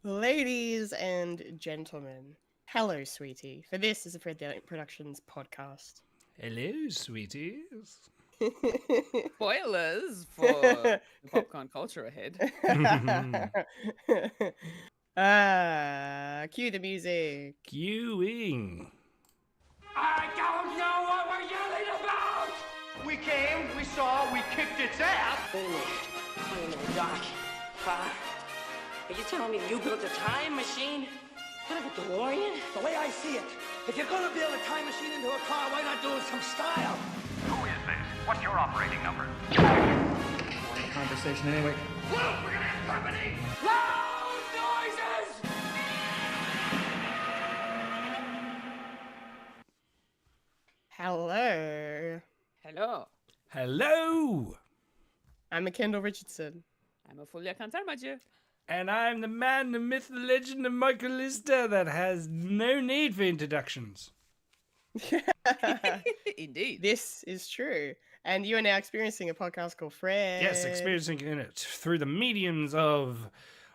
Ladies and gentlemen, hello, sweetie. For this is a Fred Productions podcast. Hello, sweeties. Spoilers for the popcorn culture ahead. Cue the music. Queuing. I don't know what we're yelling about! We came, we saw, we kicked its ass! Wait a minute, Doc. Are you telling me you built a time machine? Kind of a DeLorean? The way I see it, if you're gonna build a time machine into a car, why not do it some style? Who is this? What's your operating number? Conversation anyway. Whoa, we're gonna have company! Loud noises! Hello. Hello, Hello. I'm a Kendall Richardson. I'm a Fulya and And I'm the man, the myth, the legend of Michael Lister that has no need for introductions. Indeed. This is true. And you are now experiencing a podcast called Fred. Yes, experiencing it through the mediums of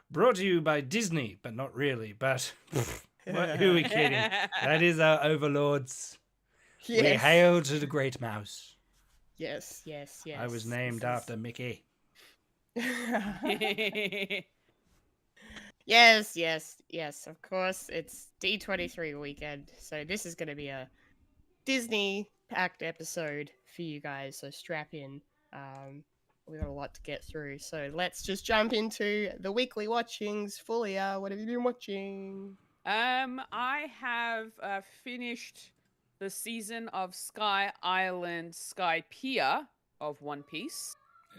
brought to you by Disney, but not really. But who are we kidding? That is our overlords. Yes. We hail to the great mouse. Yes, yes, yes. I was named after Mickey. Yes, yes, yes, of course. It's D23 weekend, so this is going to be a Disney-packed episode for you guys, so strap in. We got a lot to get through, so let's just jump into the weekly watchings. Fulya, what have you been watching? I have finished the season of Sky Island Sky Pier of One Piece.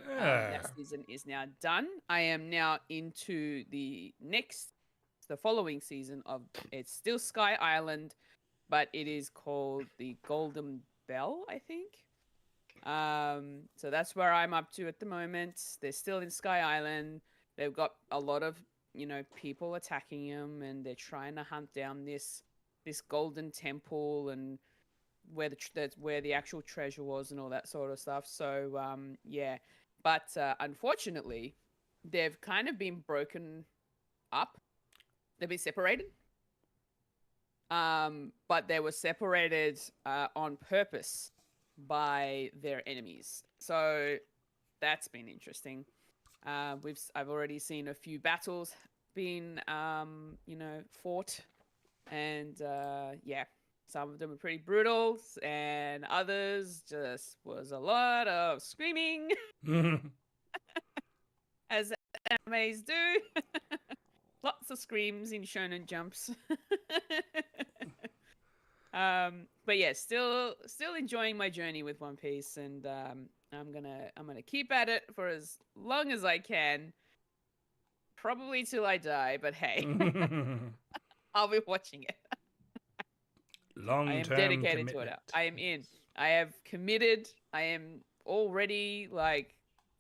That season is now done. I am now into the following season of, it's still Sky Island, but it is called the Golden Bell, I think. So that's where I'm up to at the moment. They're still in Sky Island. They've got a lot of, people attacking them, and they're trying to hunt down this golden temple and where the actual treasure was and all that sort of stuff. So yeah. But unfortunately, they've kind of been broken up. They've been separated. But they were separated on purpose by their enemies. So that's been interesting. I've already seen a few battles being, fought, and yeah. Some of them were pretty brutal, and others just was a lot of screaming, as animes do. Lots of screams in shonen jumps. But yeah, still enjoying my journey with One Piece, and I'm gonna keep at it for as long as I can, probably till I die. But hey, I'll be watching it. I am dedicated to it. I am in. I have committed. I am already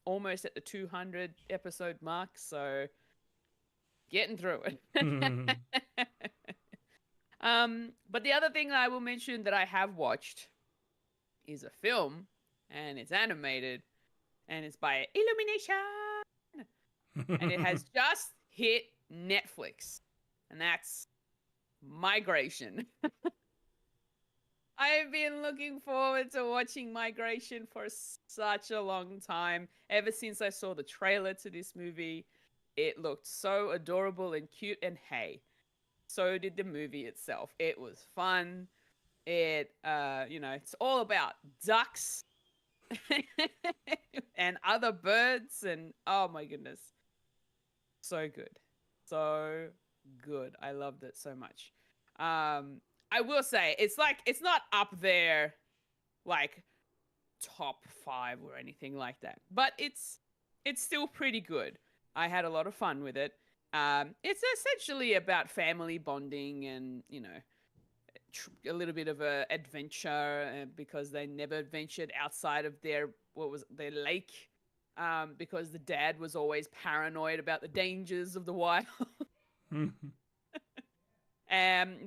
almost at the 200 episode mark, so getting through it. But the other thing that I will mention that I have watched is a film, and it's animated, and it's by Illumination, and it has just hit Netflix, and that's Migration. I've been looking forward to watching Migration for such a long time. Ever since I saw the trailer to this movie, it looked so adorable and cute. And hey, so did the movie itself. It was fun. It, it's all about ducks and other birds. And oh my goodness, so good. So good. I loved it so much. I will say it's not up there top 5 or anything like that, but it's still pretty good. I had a lot of fun with it. It's essentially about family bonding and a little bit of a adventure because they never ventured outside of their lake because the dad was always paranoid about the dangers of the wild.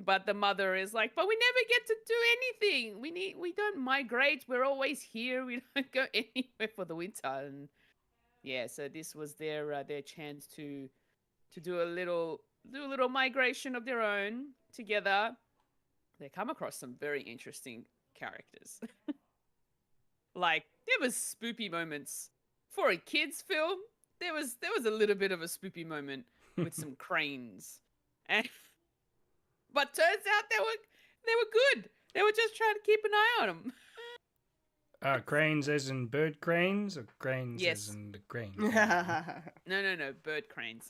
But the mother is like, but we never get to do anything. We don't migrate. We're always here. We don't go anywhere for the winter. And yeah, so this was their chance to do a little do a little migration of their own together. They come across some very interesting characters. Like, there was spoopy moments for a kids film. There was a little bit of a spoopy moment with some cranes, but turns out they were good. They were just trying to keep an eye on them. Cranes as in bird cranes, or cranes Yes. as in the cranes? No, bird cranes.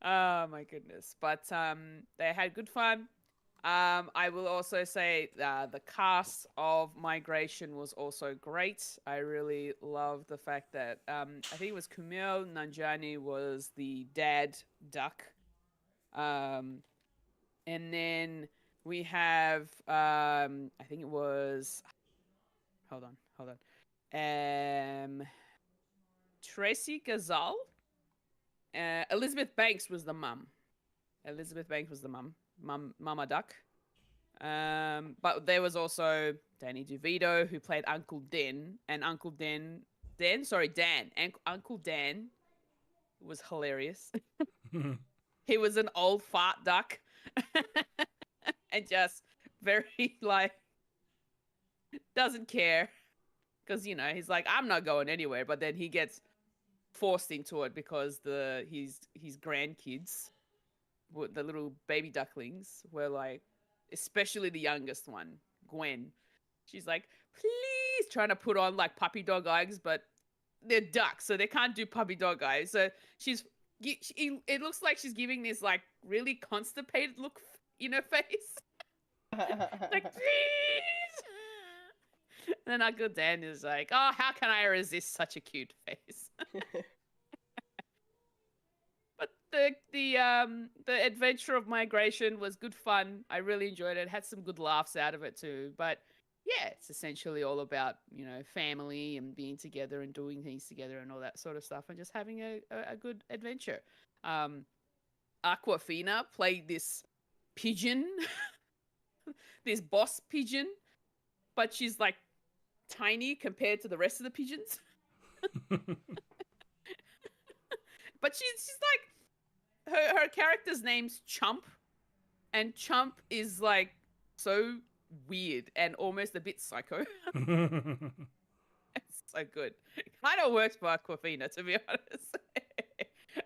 Oh my goodness! But they had good fun. I will also say the cast of Migration was also great. I really love the fact that I think it was Kumail Nanjiani was the dad duck, and then we have I think it was hold on Tracy Gazal. Elizabeth Banks was the mum. Mama Duck. But there was also Danny DeVito, who played Uncle Dan, and Uncle Dan. Uncle Dan was hilarious. He was an old fart duck, and just very like doesn't care, because he's like, I'm not going anywhere. But then he gets forced into it because his grandkids, the little baby ducklings, were like, especially the youngest one, Gwen. She's like, please, trying to put on like puppy dog eyes, but they're ducks, so they can't do puppy dog eyes. So it looks like she's giving this like really constipated look in her face. Like, please. And then Uncle Dan is like, oh, how can I resist such a cute face? But the adventure of Migration was good fun. I really enjoyed it. Had some good laughs out of it too. But yeah, it's essentially all about, family and being together and doing things together and all that sort of stuff, and just having a good adventure. Aquafina played this pigeon, this boss pigeon, but she's like tiny compared to the rest of the pigeons. But she's like, her character's name's Chump, and Chump is like so weird and almost a bit psycho. It's so good. It kind of works for Aquafina, to be honest.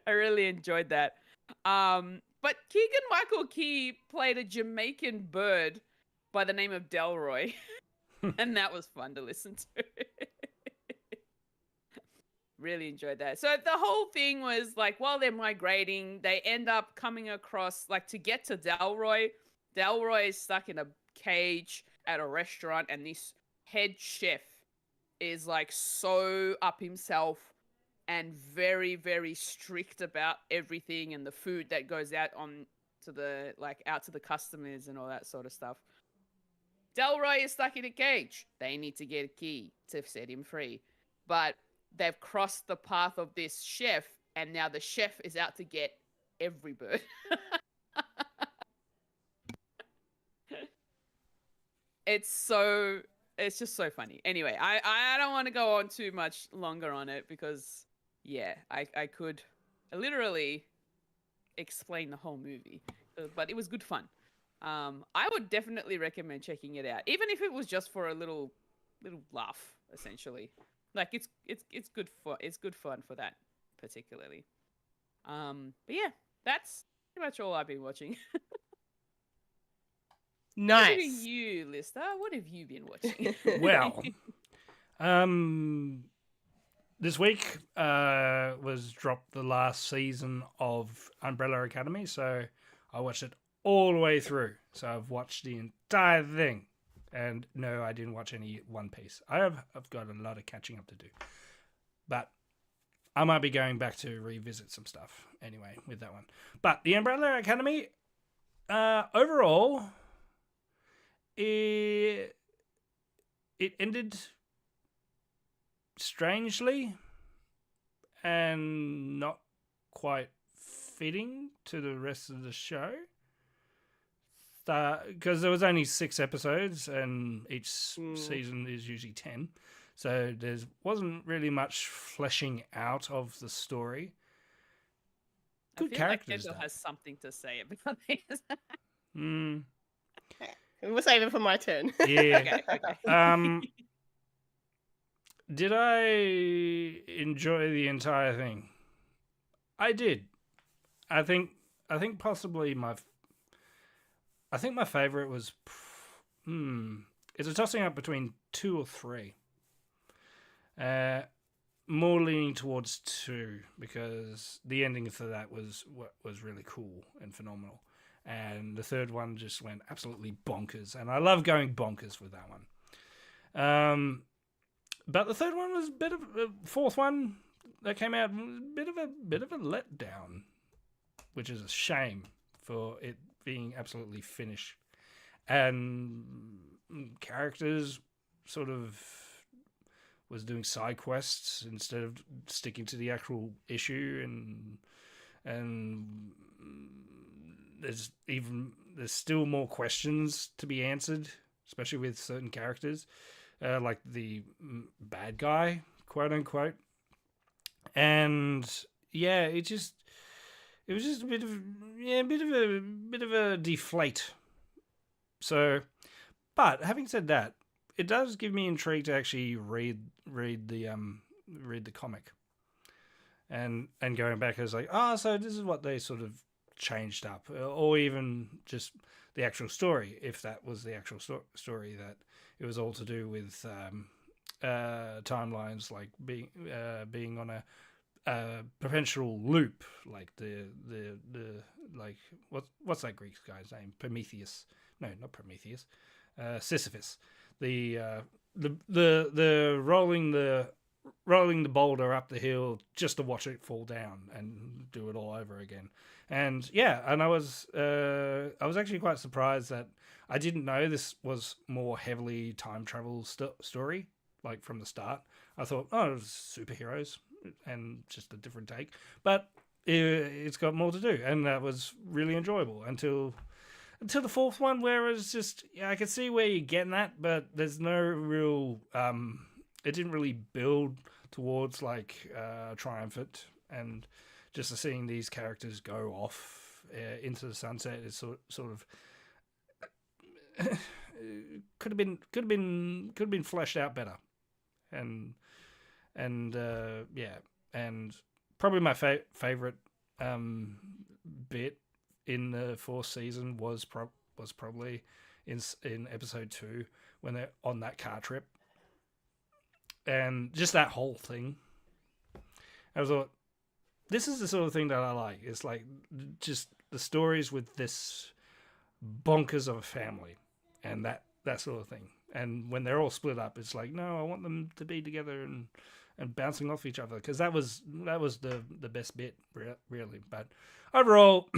I really enjoyed that. But Keegan-Michael Key played a Jamaican bird by the name of Delroy. And that was fun to listen to. Really enjoyed that. So the whole thing was like, while they're migrating, they end up coming across, like, to get to Delroy. Delroy is stuck in a cage at a restaurant, and this head chef is like so up himself and very, very strict about everything and the food that goes out to the customers and all that sort of stuff. Delroy is stuck in a cage. They need to get a key to set him free. But they've crossed the path of this chef, and now the chef is out to get every bird. It's just so funny. Anyway, I don't want to go on too much longer on it because, yeah, I could literally explain the whole movie. But it was good fun. I would definitely recommend checking it out, even if it was just for a little laugh, essentially. Like, it's good fun for that particularly. But yeah, that's pretty much all I've been watching. Nice. What about you, Lister? What have you been watching? Well, this week was dropped the last season of Umbrella Academy, so I watched it all the way through. So I've watched the entire thing. And no, I didn't watch any One Piece. I've got a lot of catching up to do. But I might be going back to revisit some stuff anyway with that one. But the Umbrella Academy, overall, it ended strangely and not quite fitting to the rest of the show. Because there was only 6 episodes, and each season is usually 10. So there wasn't really much fleshing out of the story. good I feel characters. Like Kendall has something to say about this. We'll save it for my turn. Yeah. Okay. Did I enjoy the entire thing? I did. I think possibly my favorite was it's a tossing up between 2 or 3. More leaning towards 2 because the ending for that was really cool and phenomenal. And the third one just went absolutely bonkers, and I love going bonkers with that one. But the third one was a bit of fourth one that came out, bit of a letdown, which is a shame for it being absolutely finished. And characters sort of was doing side quests instead of sticking to the actual issue, and there's still more questions to be answered, especially with certain characters, like the bad guy, quote unquote. And yeah, it was just a bit of a deflate. So, but having said that, it does give me intrigue to actually read the comic, and going back, I was like, so this is what they sort of changed up, or even just the actual story, if that was the actual story, that it was all to do with timelines, like being on a perpetual loop, like the like what's that Greek guy's name? Prometheus? No, not Prometheus. Sisyphus. The rolling the boulder up the hill just to watch it fall down and do it all over again. And yeah, and I was actually quite surprised that I didn't know this was more heavily time travel story, like from the start. I thought, it was superheroes and just a different take, but it's got more to do, and that was really enjoyable until the fourth one, where it was just, I could see where you're getting at, but there's no real, it didn't really build towards like triumphant, and just seeing these characters go off into the sunset is sort of could have been fleshed out better, and yeah, and probably my favorite bit in the fourth season was probably in episode 2 when they're on that car trip, and just that whole thing. I thought, this is the sort of thing that I like. It's like just the stories with this bonkers of a family, and that sort of thing. And when they're all split up, it's like, no, I want them to be together and bouncing off each other, because that was the best bit, really. But overall,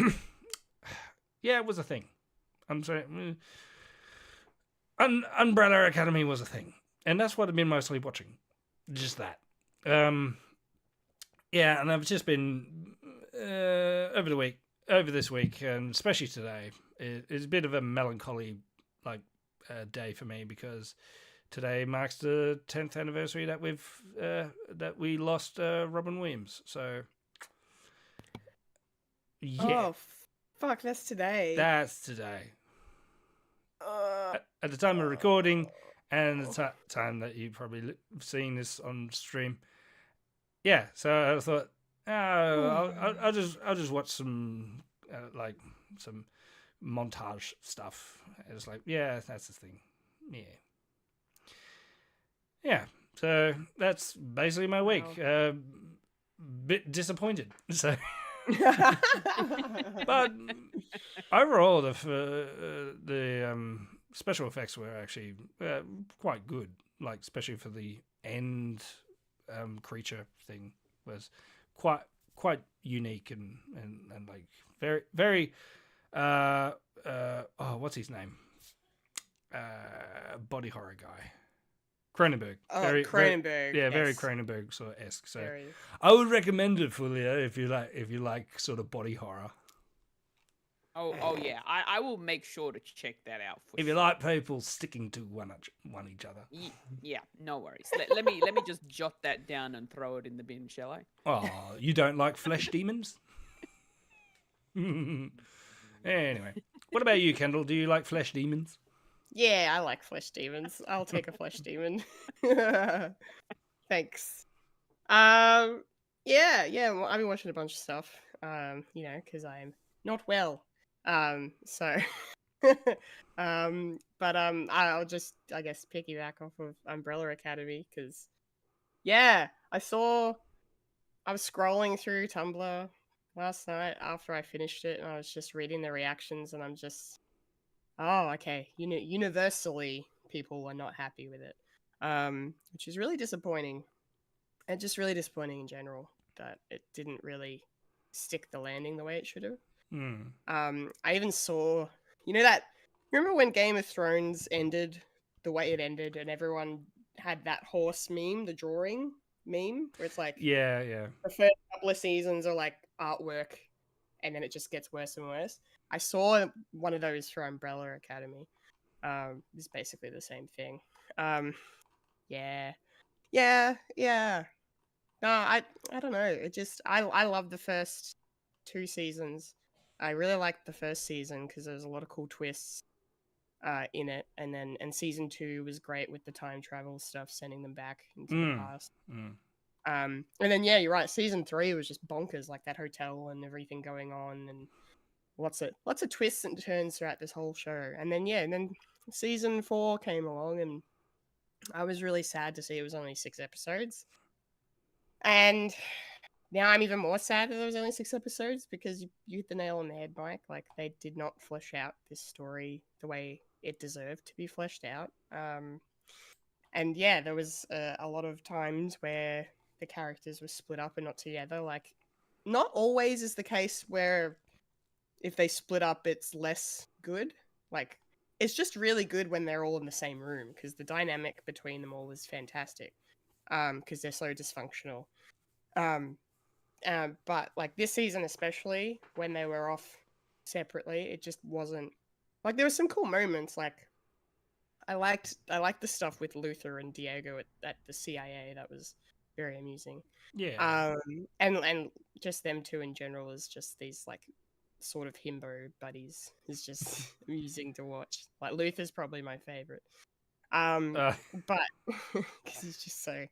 yeah, it was a thing. I'm saying, Umbrella Academy was a thing, and that's what I've been mostly watching. Just that. Yeah, and I've just been over this week, and especially today, it's a bit of a melancholy day for me, because today marks the 10th anniversary that we lost Robin Williams. So yeah, Oh, fuck! That's today. That's today. At the time of recording, and the time that you've probably seen this on stream. Yeah, so I thought, I'll just watch some some montage stuff. It's like, yeah, that's the thing. Yeah. So that's basically my week. Wow. Bit disappointed. So, but overall, the special effects were actually quite good. Like, especially for the end creature thing, was quite unique and like very what's his name? Body horror guy. Cronenberg. Oh, Very Cronenberg. Yes. very Cronenberg sort of esque. So Very. I would recommend it, Fulya, if you like sort of body horror. Oh yeah, I will make sure to check that out. If you like people sticking to one each other. Yeah, no worries. Let me just jot that down and throw it in the bin, shall I? Oh, you don't like flesh demons? Anyway, what about you, Kendall? Do you like flesh demons? Yeah, I like flesh demons. I'll take a flesh demon. Thanks. Yeah. Well, I've been watching a bunch of stuff. Because I'm not well. So, I'll just, I guess, piggyback off of Umbrella Academy because, yeah, I was scrolling through Tumblr last night after I finished it, and I was just reading the reactions, and I'm just, oh, okay. Universally, people were not happy with it, which is really disappointing, and just really disappointing in general that it didn't really stick the landing the way it should have. I even saw, that. Remember when Game of Thrones ended the way it ended, and everyone had that horse meme, the drawing meme, where it's like, Yeah. the first couple of seasons are like artwork, and then it just gets worse and worse. I saw one of those for Umbrella Academy. It's basically the same thing. Yeah. No, I don't know. It just I love the first 2 seasons. I really liked the first season because there was a lot of cool twists in it, and season 2 was great with the time travel stuff, sending them back into the past. And then yeah, you're right. Season 3 was just bonkers, like that hotel and everything going on, and lots of twists and turns throughout this whole show. And then season 4 came along, and I was really sad to see it was only 6 episodes. And now I'm even more sad that there was only 6 episodes because you hit the nail on the head, Mike. Like, they did not flesh out this story the way it deserved to be fleshed out. And yeah, there was a lot of times where the characters were split up and not together. Like, not always is the case where if they split up, it's less good. Like, it's just really good when they're all in the same room because the dynamic between them all is fantastic. Because they're so dysfunctional. But like this season, especially when they were off separately, it just wasn't like there were some cool moments. Like I liked the stuff with Luther and Diego at the CIA. That was very amusing. Yeah. And just them two in general is just these like sort of himbo buddies. Is just amusing to watch. Like Luther's probably my favorite. But because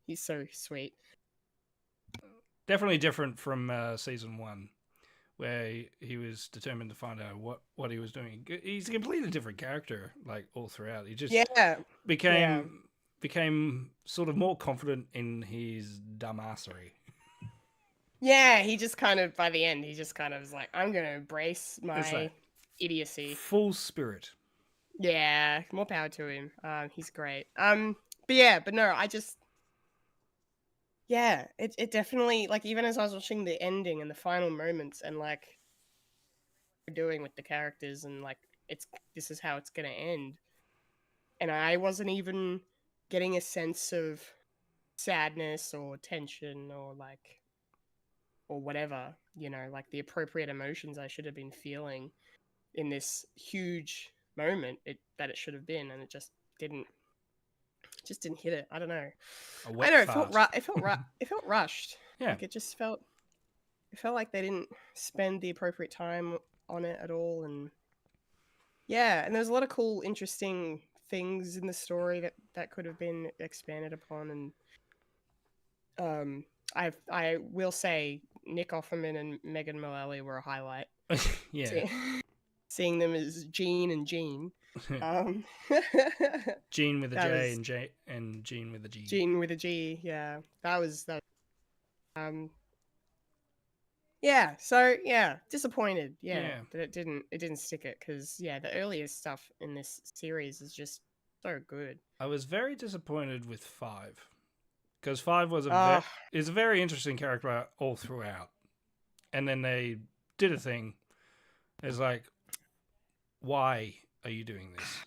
he's so sweet. Definitely different from season 1, where he was determined to find out what he was doing. He's a completely different character, like all throughout. He just became sort of more confident in his dumbassery. Yeah, he just kind of by the end, he just kind of was like, I'm gonna embrace my idiocy. Full spirit. Yeah, more power to him. He's great. But no, I just. Yeah, it definitely, like, even as I was watching the ending and the final moments and, like, what we're doing with the characters and, like, this is how it's gonna end. And I wasn't even getting a sense of sadness or tension or, like, or whatever, like, the appropriate emotions I should have been feeling in this huge moment that it should have been, and it just didn't hit it. I don't know. I know it felt rushed. Yeah. Like it felt like they didn't spend the appropriate time on it at all, and yeah, and there's a lot of cool, interesting things in the story that could have been expanded upon, and I will say Nick Offerman and Megan Mullally were a highlight. Yeah. Seeing them as Jean and Jean. Jean with a J and Jean with a G. Jean with a G, yeah. That was. Yeah, so yeah, disappointed. Yeah, that it didn't stick it because the earliest stuff in this series is just so good. I was very disappointed with 5 because 5 was is a very interesting character all throughout, and then they did a thing. It's like, why are you doing this?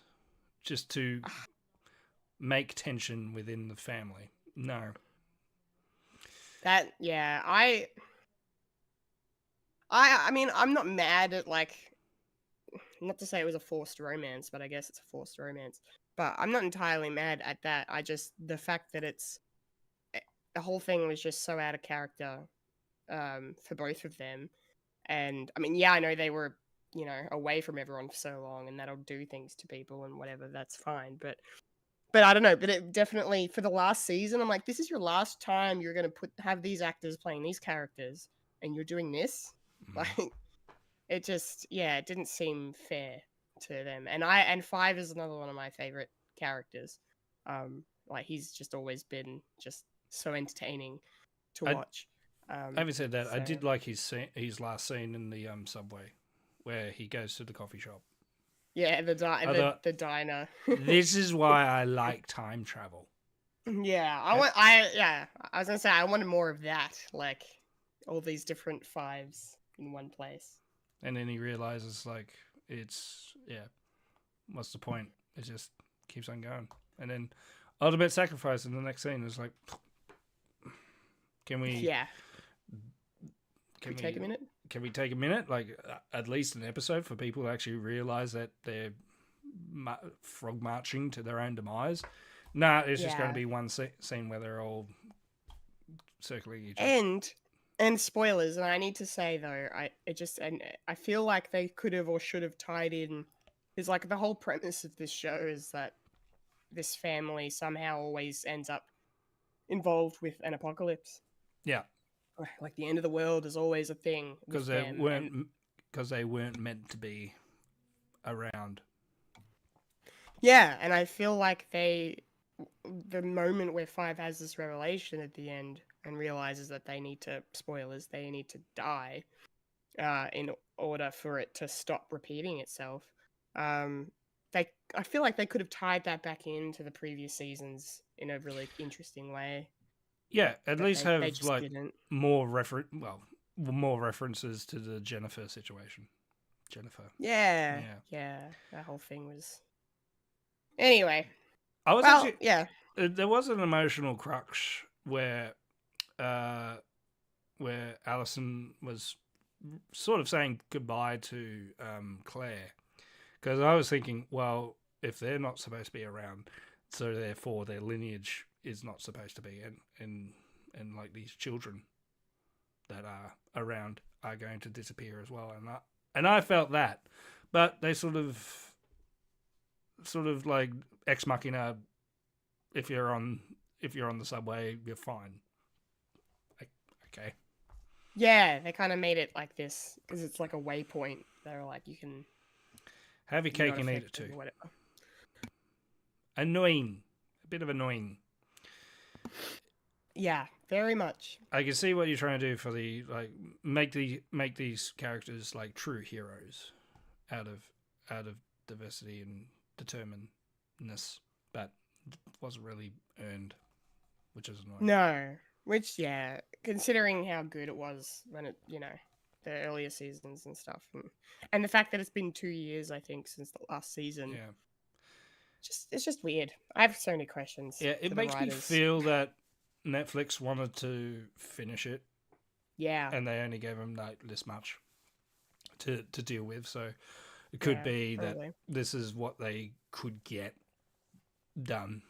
Just to make tension within the family? No. I mean, I'm not mad at, like, not to say it was a forced romance, but I guess it's a forced romance. But I'm not entirely mad at that. The fact that the whole thing was just so out of character for both of them. And I mean, yeah, I know they were, you know, away from everyone for so long, and that'll do things to people and whatever. That's fine, but I don't know. But it definitely for the last season, I'm like, this is your last time you're gonna have these actors playing these characters, and you're doing this. Like, it just, yeah, it didn't seem fair to them. And Five is another one of my favorite characters. Like, he's just always been just so entertaining to watch. Having said that, I so- did like his last scene in the subway, where he goes to the coffee shop. Yeah, the thought- the diner. This is why I like time travel. Yeah, I was gonna say I wanted more of that, like all these different Fives in one place. And then he realizes, like, what's the point? It just keeps on going. And then ultimate sacrifice in the next scene is like, can we? Yeah. Can we take a minute? Can we take a minute, like at least an episode, for people to actually realize that they're frog marching to their own demise? Nah, it's just going to be one scene where they're all circling each other. And spoilers, and I need to say though, I feel like they could have or should have tied in, because like the whole premise of this show is that this family somehow always ends up involved with an apocalypse. Yeah, like the end of the world is always a thing because they weren't meant to be around. Yeah, and I feel like the moment where Five has this revelation at the end and realizes that they need to die in order for it to stop repeating itself. I feel like they could have tied that back into the previous seasons in a really interesting way. Yeah, at least have like didn't. more references to the Jennifer situation. Jennifer. Yeah, that whole thing was. Anyway, there was an emotional crux where Allison was sort of saying goodbye to Claire, because I was thinking, well, if they're not supposed to be around, so therefore their lineage is not supposed to be, and like these children that are around are going to disappear as well, and I felt that, but they sort of like ex machina. If you're on the subway, you're fine. Okay. Yeah, they kind of made it like this because it's like a waypoint. They're like, you can have your cake and eat it too. Annoying, a bit of annoying. Yeah, very much. I can see what you're trying to do for the make these characters like true heroes out of diversity and determinedness, but it wasn't really earned, which is annoying. No, which considering how good it was when it, the earlier seasons and stuff, and the fact that it's been 2 years, I think, since the last season. Yeah. It's just weird. I have so many questions. Yeah, it makes me feel that Netflix wanted to finish it. Yeah. And they only gave them like this much to deal with. So it could be that this is what they could get done.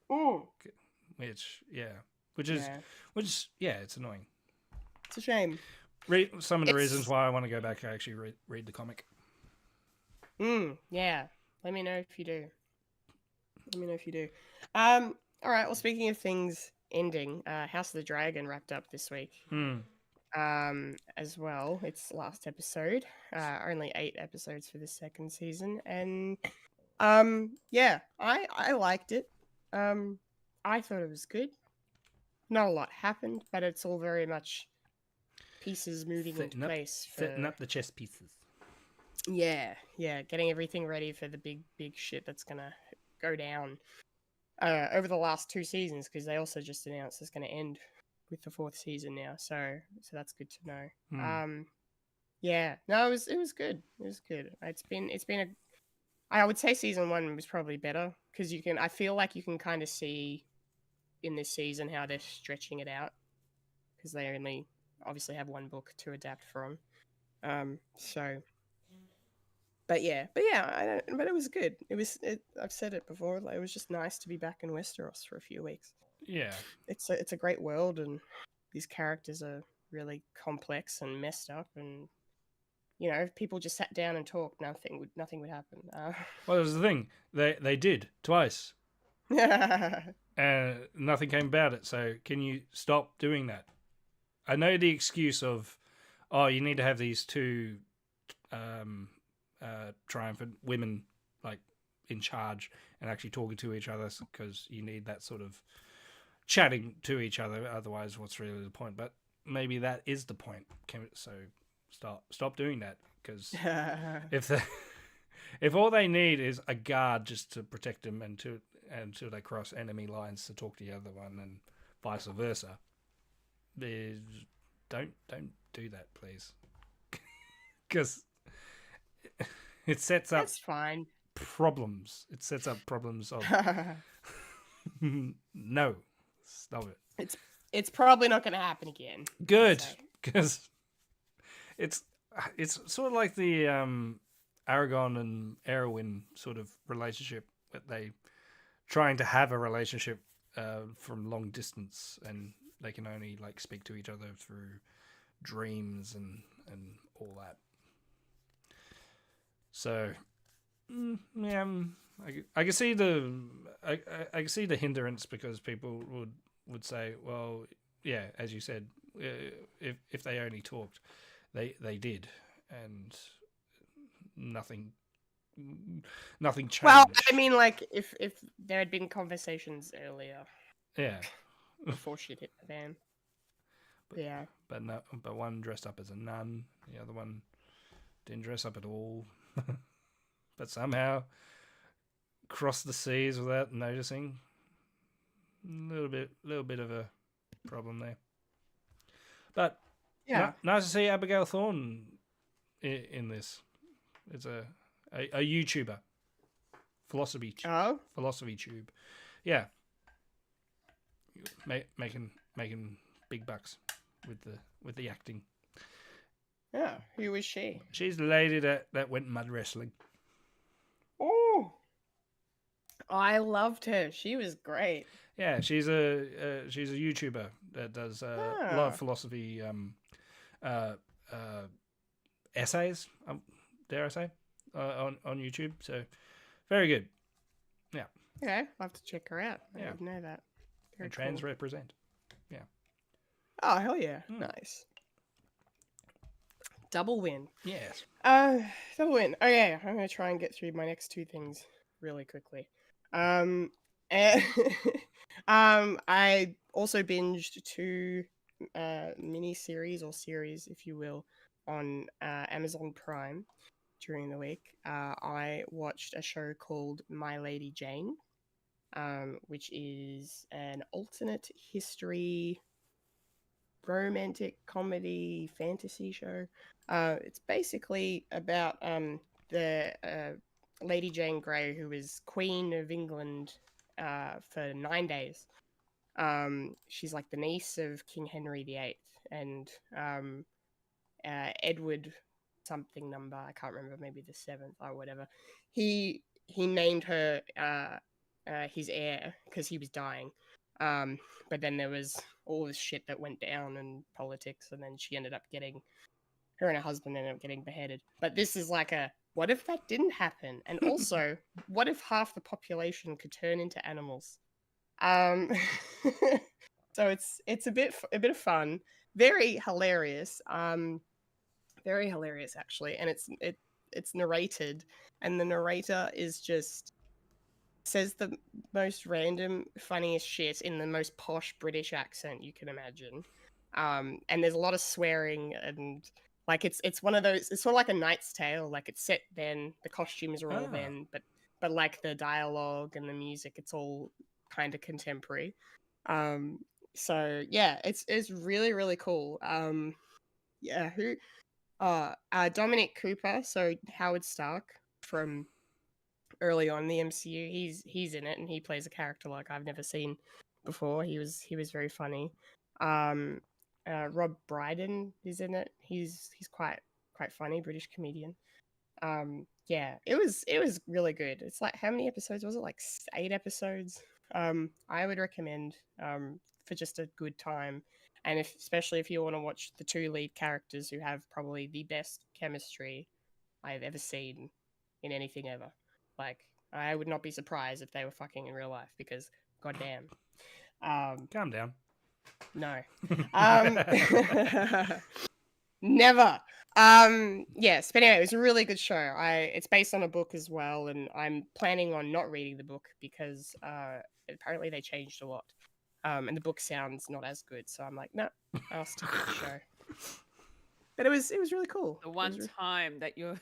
Ooh. Which is it's annoying. It's a shame. Some of the reasons why I want to go back and actually read the comic. Yeah. Let me know if you do. All right. Well, speaking of things ending, House of the Dragon wrapped up this week. As well, its last episode. Only 8 episodes for the second season, and I liked it. I thought it was good. Not a lot happened, but it's all very much pieces moving into place. Fitting up the chess pieces. Yeah, getting everything ready for the big shit that's gonna go down over the last 2 seasons, because they also just announced it's gonna end with the 4th season now. So that's good to know. It was good. It was good. It's been I would say season 1 was probably better, because I feel like you can kind of see in this season how they're stretching it out, because they only obviously have 1 book to adapt from. But it was good. I've said it before. It was just nice to be back in Westeros for a few weeks. Yeah, it's a great world, and these characters are really complex and messed up, and you know, if people just sat down and talked, nothing would happen. Well, there's the thing. They did twice, and nothing came about it. So can you stop doing that? I know the excuse of, oh, you need to have these two triumphant women like in charge and actually talking to each other because you need that sort of chatting to each other. Otherwise, what's really the point? But maybe that is the point. So stop doing that, because if all they need is a guard just to protect them until they cross enemy lines to talk to the other one and vice versa, don't do that, please, because it sets up That's fine. problems. It sets up problems of no, stop it. It's probably not going to happen again. Good, because it's sort of like the Aragon and Erwin sort of relationship, but they trying to have a relationship from long distance, and they can only like speak to each other through dreams and all that. So yeah, I can see I can see the hindrance, because people would say, well, yeah, as you said, if they only talked, they did, and nothing changed. Well, I mean, like if there had been conversations earlier, yeah, before shit hit the fan. Yeah, but one dressed up as a nun, the other one didn't dress up at all, but somehow crossed the seas without noticing. Little bit of a problem there. But yeah. nice to see Abigail Thorne in this. It's a YouTuber, philosophy tube. Yeah, making big bucks with the acting. Yeah, who was she? She's the lady that went mud wrestling. Oh, I loved her. She was great. Yeah, she's a YouTuber that does a lot of philosophy essays, dare I say, on YouTube. So very good. Yeah. Okay, I'll have to check her out. I Yeah. didn't know that. Very And trans cool. represent. Yeah. Oh, hell yeah. Nice. Double win. Yes. Double win. Okay, I'm going to try and get through my next two things really quickly. And I also binged two mini series, or series, if you will, on Amazon Prime during the week. I watched a show called My Lady Jane, which is an alternate history romantic comedy fantasy show. It's basically about the Lady Jane Grey, who was Queen of England for 9 days. She's like the niece of King Henry VIII, and Edward something number, I can't remember, maybe the 7th or whatever. He named her his heir because he was dying. But then there was all this shit that went down in politics, and then her and her husband ended up getting beheaded. But this is like what if that didn't happen? And also, what if half the population could turn into animals? So it's a bit of fun, very hilarious, actually, and it's narrated, and the narrator is just says the most random, funniest shit in the most posh British accent you can imagine. And there's a lot of swearing, and like it's one of those. It's sort of like a Knight's Tale. Like it's set then, the costumes are all then, but like the dialogue and the music, it's all kind of contemporary. So yeah, it's really, really cool. Yeah, Dominic Cooper, so Howard Stark from early on in the MCU, he's in it, and he plays a character like I've never seen before. He was very funny. Rob Brydon is in it. He's quite funny, British comedian. Yeah, it was really good. It's like, how many episodes was it? Like 8 episodes. I would recommend for just a good time. and especially if you want to watch the two lead characters who have probably the best chemistry I've ever seen in anything ever. Like, I would not be surprised if they were fucking in real life because, goddamn. Calm down. No. Never. Yes, but anyway, it was a really good show. It's based on a book as well, and I'm planning on not reading the book because apparently they changed a lot. And the book sounds not as good, so I'm like, no, I'll stick with the show. But it was really cool. The one time that you're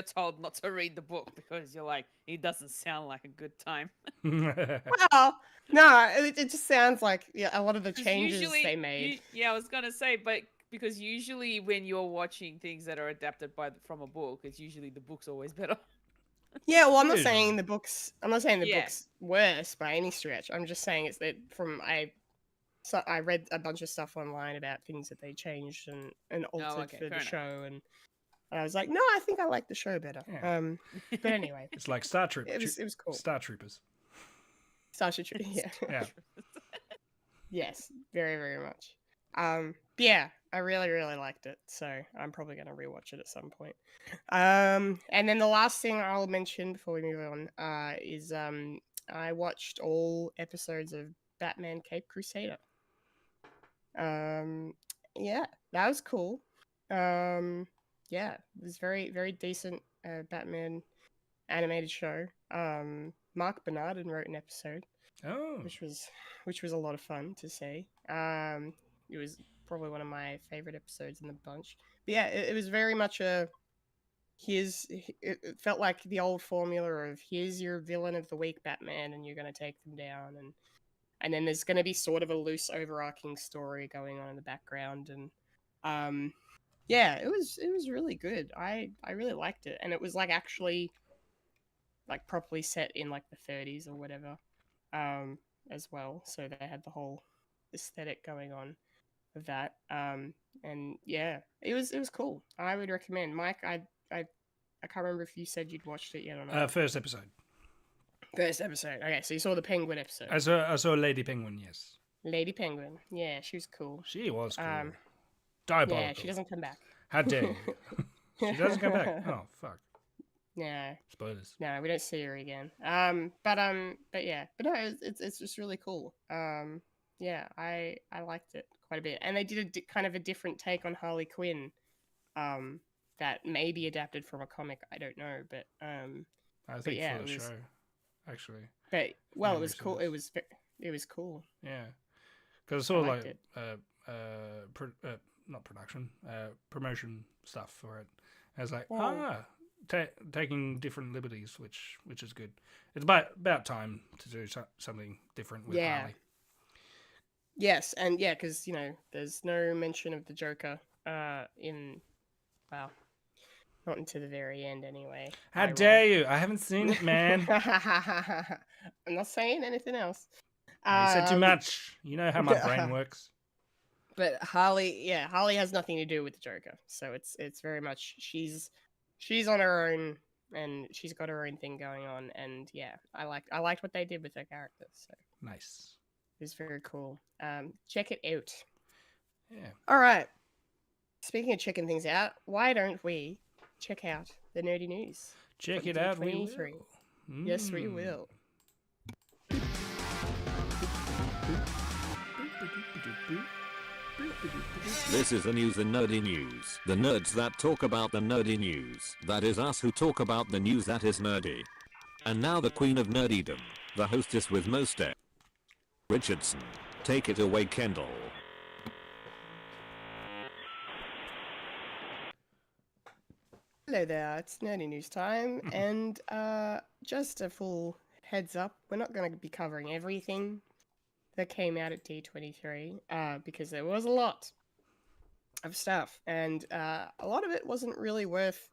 told not to read the book because you're like, it doesn't sound like a good time. Well, no, it just sounds like a lot of the changes they made. I was gonna say, but because usually when you're watching things that are adapted from a book, it's usually the book's always better. Yeah, well, I'm not saying the book's Yeah. book's worse by any stretch. I'm just saying it's that I read a bunch of stuff online about things that they changed and altered for the show, and I was like, no, I think I like the show better. Yeah. But anyway, It's like Star Troopers. it was cool. Star Troopers. Yeah. Yeah. Yes, very, very much. Yeah, I really, really liked it, so I'm probably going to rewatch it at some point. And then the last thing I'll mention before we move on is I watched all episodes of Batman Cape Crusader. Yeah, that was cool. Yeah, it was very, very decent Batman animated show. Mark Bernardin wrote an episode. Oh. Which was a lot of fun to see. It was probably one of my favorite episodes in the bunch. But yeah, it was very much it felt like the old formula of here's your villain of the week, Batman, and you're going to take them down, and then there's going to be sort of a loose overarching story going on in the background, and yeah, it was really good. I really liked it, and it was like actually like properly set in like the 30s or whatever, as well. So they had the whole aesthetic going on of that, and yeah, it was cool. I would recommend. Mike, I can't remember if you said you'd watched it yet or not. First episode. First episode. Okay, so you saw the Penguin episode. I saw Lady Penguin. Yes. Lady Penguin. Yeah, she was cool. She was cool. Diabolical. Yeah, she doesn't come back. How dare you? She doesn't come back. Oh fuck. No. Spoilers. No, we don't see her again. But yeah, but no, it's just really cool. Yeah, I liked it quite a bit, and they did kind of a different take on Harley Quinn, that may be adapted from a comic. I don't know, but I think yeah, for the show, actually. But well, it was cool. It was cool. Yeah, because I saw like not production, promotion stuff for it. I was like, taking different liberties, which is good. It's about time to do something different with Harley. Yes, and yeah, because there's no mention of the Joker not until the very end anyway. How dare you? I haven't seen it, man. I'm not saying anything else. You said too much. You know how my brain works. But Harley has nothing to do with the Joker, so it's very much she's on her own and she's got her own thing going on, and yeah, I liked what they did with her character. So nice. It's very cool. Check it out. Yeah. All right. Speaking of checking things out, why don't we check out the nerdy news? Check it out. We will. Yes, we will. This is the news, the nerdy news. The nerds that talk about the nerdy news. That is us who talk about the news that is nerdy. And now the queen of nerdydom, the hostess with mostest, Richardson. Take it away, Kendall. Hello there, it's nerdy news time, and just a full heads up, we're not going to be covering everything that came out at D23, because there was a lot of stuff, and a lot of it wasn't really worth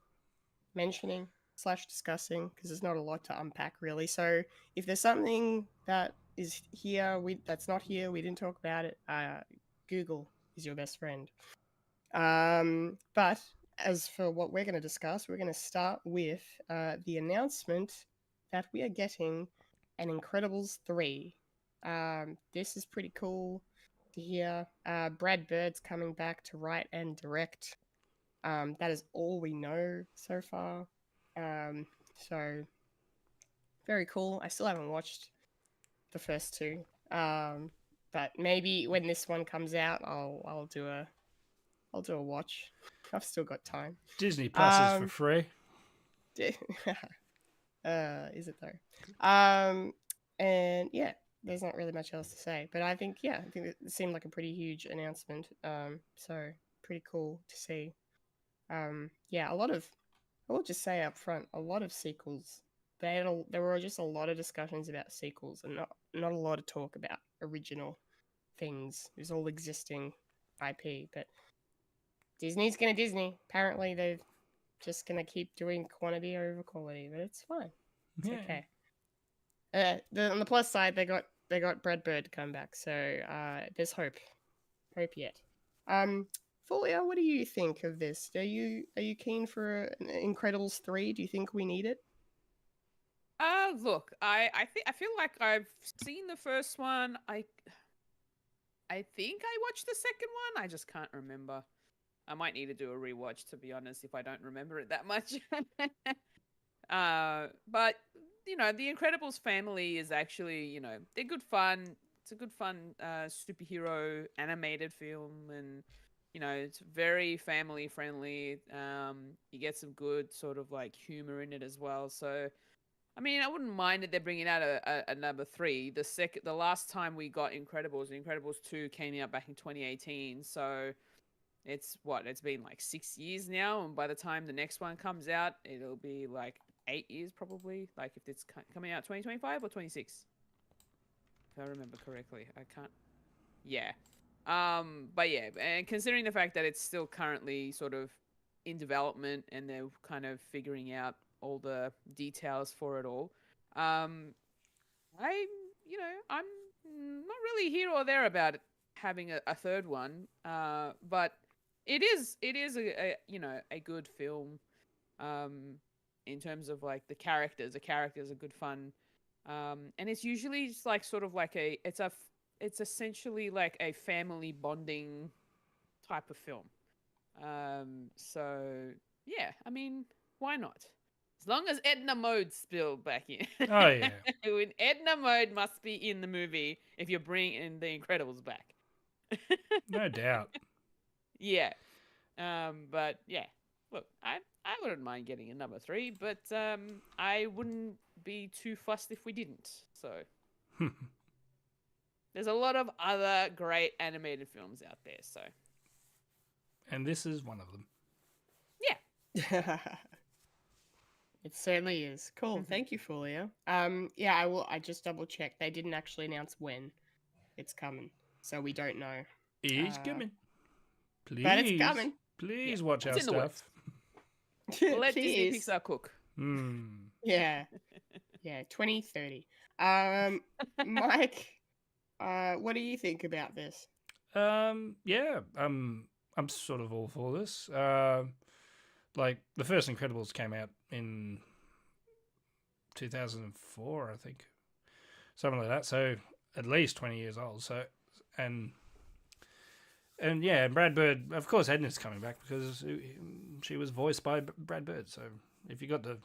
mentioning / discussing, because there's not a lot to unpack really. So if there's something that is here that's not here, we didn't talk about it, Google is your best friend. But as for what we're going to discuss, we're going to start with the announcement that we are getting an Incredibles 3. This is pretty cool. to hear. Brad Bird's coming back to write and direct. That is all we know so far. So very cool. I still haven't watched the first two. But maybe when this one comes out, I'll do a watch. I've still got time. Disney Plus is for free. Is it though? And yeah, there's not really much else to say. But I think it seemed like a pretty huge announcement. So pretty cool to see. Yeah, I will just say up front, a lot of sequels. There were just a lot of discussions about sequels, and not a lot of talk about original things. It was all existing IP, but Disney's gonna Disney. Apparently, they're just gonna keep doing quantity over quality, but it's fine. It's okay. On the plus side, they got Brad Bird to come back, so there's hope. Hope yet. Fulya, what do you think of this? Are you keen for an Incredibles 3? Do you think we need it? Look, I feel like I've seen the first one. I think I watched the second one. I just can't remember. I might need to do a rewatch, to be honest, if I don't remember it that much. But the Incredibles family is actually, they're good fun. It's a good fun superhero animated film, and it's very family friendly. You get some good sort of like humor in it as well. So, I mean, I wouldn't mind that they're bringing out a number 3. The last time we got Incredibles 2 came out back in 2018. So it's been like 6 years now, and by the time the next one comes out, it'll be like 8 years probably. Like if it's coming out 2025 or 26, if I remember correctly. I can't. Yeah. But yeah, and considering the fact that it's still currently sort of in development and they're kind of figuring out all the details for it all, I'm not really here or there about having a third one. But it is a good film. In terms of like the characters are good fun. And it's usually just like sort of like it's essentially like a family bonding type of film. So yeah, I mean, why not? As long as Edna Mode's still back in. Oh yeah. Edna Mode must be in the movie if you're bringing the Incredibles back. No doubt. Yeah. But yeah, look, I wouldn't mind getting a number 3, but I wouldn't be too fussed if we didn't. So there's a lot of other great animated films out there. So, and this is one of them. Yeah. It certainly is. Cool. Mm-hmm. Thank you, Fulya. Yeah, I just double checked. They didn't actually announce when it's coming, so we don't know. It's coming. Please. But it's coming. Please watch our stuff. We'll let Disney Pixar cook. Yeah. Yeah, 2030. Mike, what do you think about this? Yeah, I'm sort of all for this. Like the first Incredibles came out in 2004, I think, something like that. So at least 20 years old. So and yeah, Brad Bird, of course, Edna's coming back because she was voiced by Brad Bird. So if you got the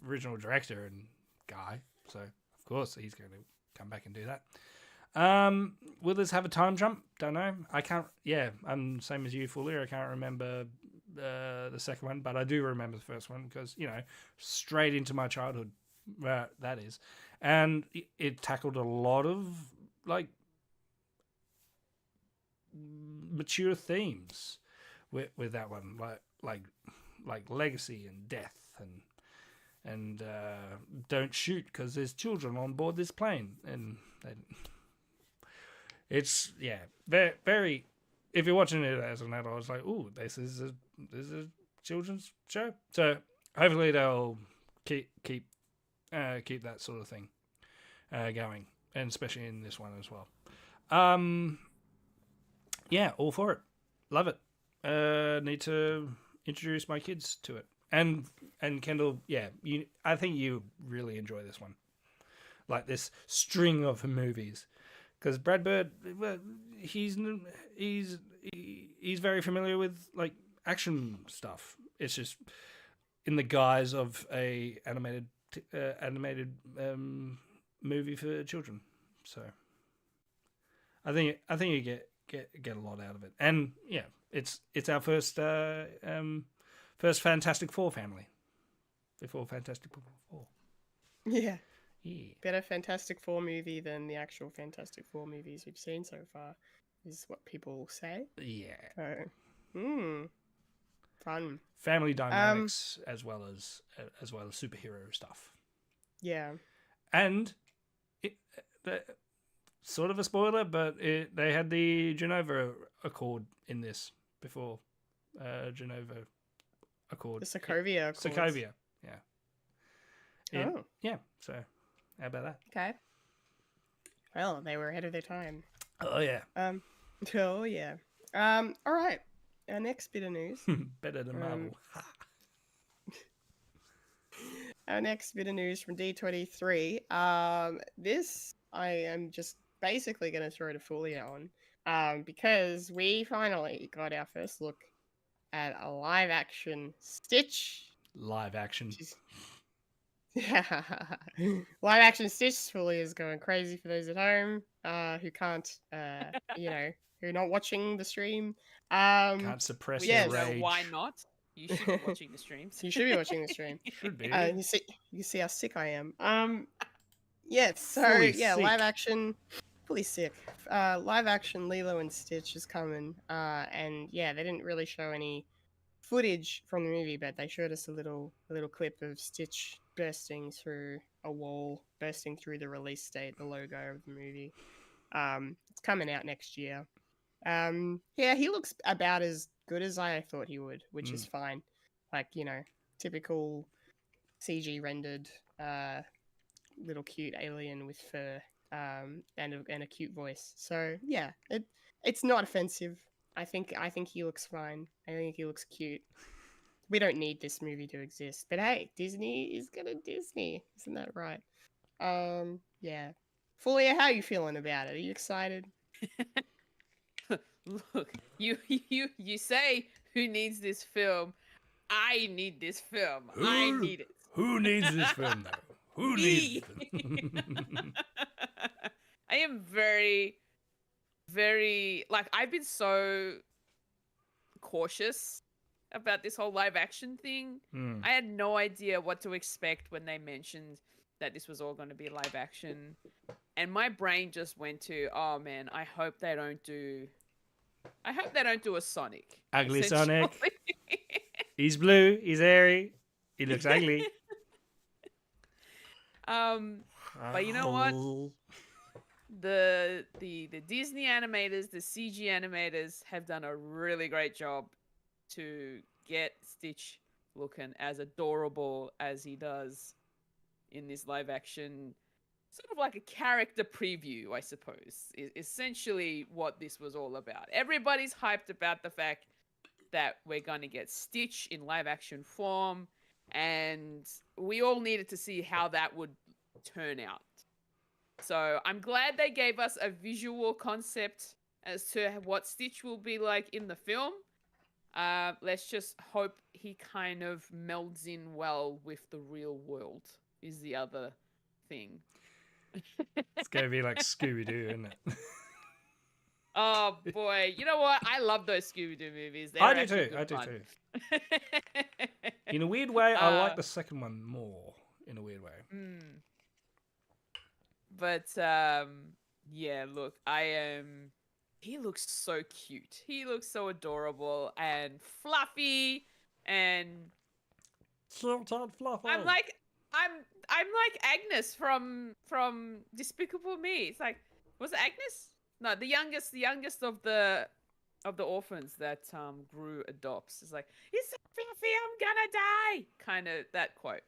original director and guy, so of course he's going to come back and do that. Will this have a time jump? Don't know. I can't. Yeah, I'm same as you, Fully. I can't remember the second one, but I do remember the first one because straight into my childhood. That is, and it tackled a lot of like mature themes with that one, like legacy and death and don't shoot because there's children on board this plane, and it's very, very. If you're watching it as an adult, it's like, ooh, this is a children's show. So hopefully they'll keep that sort of thing going, and especially in this one as well. Yeah, all for it. Love it. Need to introduce my kids to it. And Kendall, I think you really enjoy this one. Like this string of movies. because Brad Bird, well, he's very familiar with like action stuff. It's just in the guise of a animated movie for children. So I think you get a lot out of it, and yeah, it's our first Fantastic Four family before Fantastic Four. Yeah. Yeah. Better Fantastic Four movie than the actual Fantastic Four movies we've seen so far, is what people say. Yeah. So, fun. Family dynamics as well as superhero stuff. Yeah. And sort of a spoiler, but they had the Genova Accord in this before Genova Accord. The Sokovia Accords. Sokovia, yeah. Oh. Yeah, so how about that? Okay. Well, they were ahead of their time. Oh, yeah. Oh, yeah. All right. Our next bit of news. Better than Marvel. Our next bit of news from D23. This I am just basically going to throw to Fulya on, because we finally got our first look at a live action Stitch. Live action. Yeah, live action Stitch. Fulya is going crazy for those at home who can't, who are not watching the stream. Can't suppress their rage. Why not? You should be watching the streams. You should be watching the stream. Should be. You see how sick I am. Yeah. So Fully yeah, sick. live action, fully sick. Live action Lilo and Stitch is coming. And yeah, they didn't really show any footage from the movie, but they showed us a little clip of Stitch bursting through a wall, bursting through the release date, the logo of the movie. It's coming out next year. Yeah, he looks about as good as I thought he would, which is fine. Like, typical CG rendered little cute alien with fur and a cute voice. So yeah, it's not offensive. I think he looks fine. I think he looks cute. We don't need this movie to exist, but hey, Disney is gonna Disney, isn't that right? Yeah. Fulya, how are you feeling about it? Are you excited? Look, you say who needs this film? I need this film. I need it. Who needs this film though? Who needs it? I am very, very I've been so cautious about this whole live action thing. I had no idea what to expect when they mentioned that this was all going to be live action, and my brain just went to, oh man, I hope they don't do a Sonic. Ugly essentially. Sonic. He's blue. He's airy. He looks ugly. But you know what? The Disney animators, the CG animators, have done a really great job to get Stitch looking as adorable as he does in this live action, sort of like a character preview, I suppose, is essentially what this was all about. Everybody's hyped about the fact that we're going to get Stitch in live action form, and we all needed to see how that would turn out. So I'm glad they gave us a visual concept as to what Stitch will be like in the film. Let's just hope he kind of melds in well with the real world, is the other thing. It's going to be like Scooby-Doo, isn't it? Oh boy, you know what? I love those Scooby-Doo movies. I do too. In a weird way, I like the second one more. In a weird way. But yeah, look, he looks so cute. He looks so adorable and fluffy, and so fluffy. I'm like Agnes from Despicable Me. It's like, was it Agnes? No, the youngest of the orphans that Gru adopts. It's like, he's so fluffy, I'm gonna die. Kind of that quote.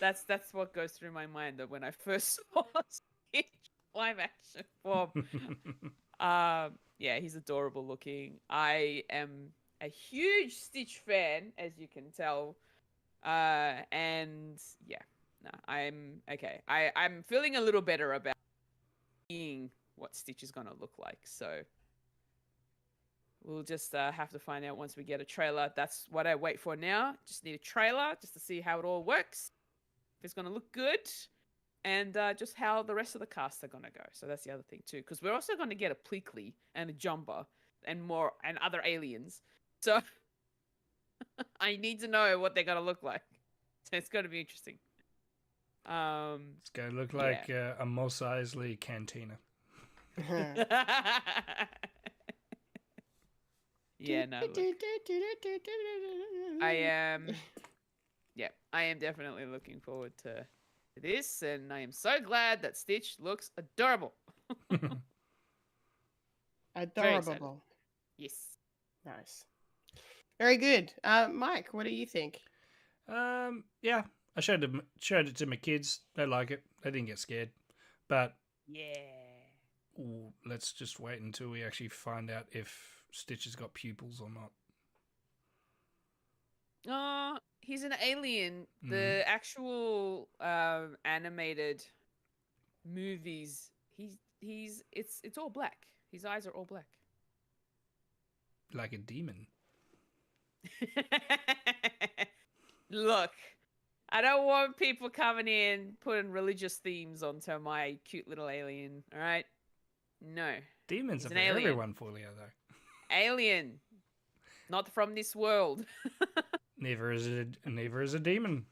That's what goes through my mind when I first saw Stitch live action form. Yeah, he's adorable looking. I am a huge Stitch fan, as you can tell. And yeah, no, I'm okay. I'm feeling a little better about being what Stitch is going to look like. So we'll just have to find out once we get a trailer. That's what I wait for now. Just need a trailer just to see how it all works, if it's going to look good, and just how the rest of the cast are going to go. So that's the other thing too, because we're also going to get a Pleakley and a Jumba and more and other aliens. So I need to know what they're going to look like. So it's going to be interesting. It's going to look like a Mos Eisley cantina. Yeah, no. Look. I am definitely looking forward to this, and I am so glad that Stitch looks adorable. Adorable. Yes. Nice. Very good. Mike, what do you think? Yeah, I showed it to my kids. They like it. They didn't get scared. But yeah, let's just wait until we actually find out if Stitch has got pupils or not. He's an alien. The actual animated movies, it's all black. His eyes are all black. Like a demon. Look, I don't want people coming in putting religious themes onto my cute little alien. All right, no. Demons He's are an for alien. everyone, Fulya, though. Alien, not from this world. Neither is a demon.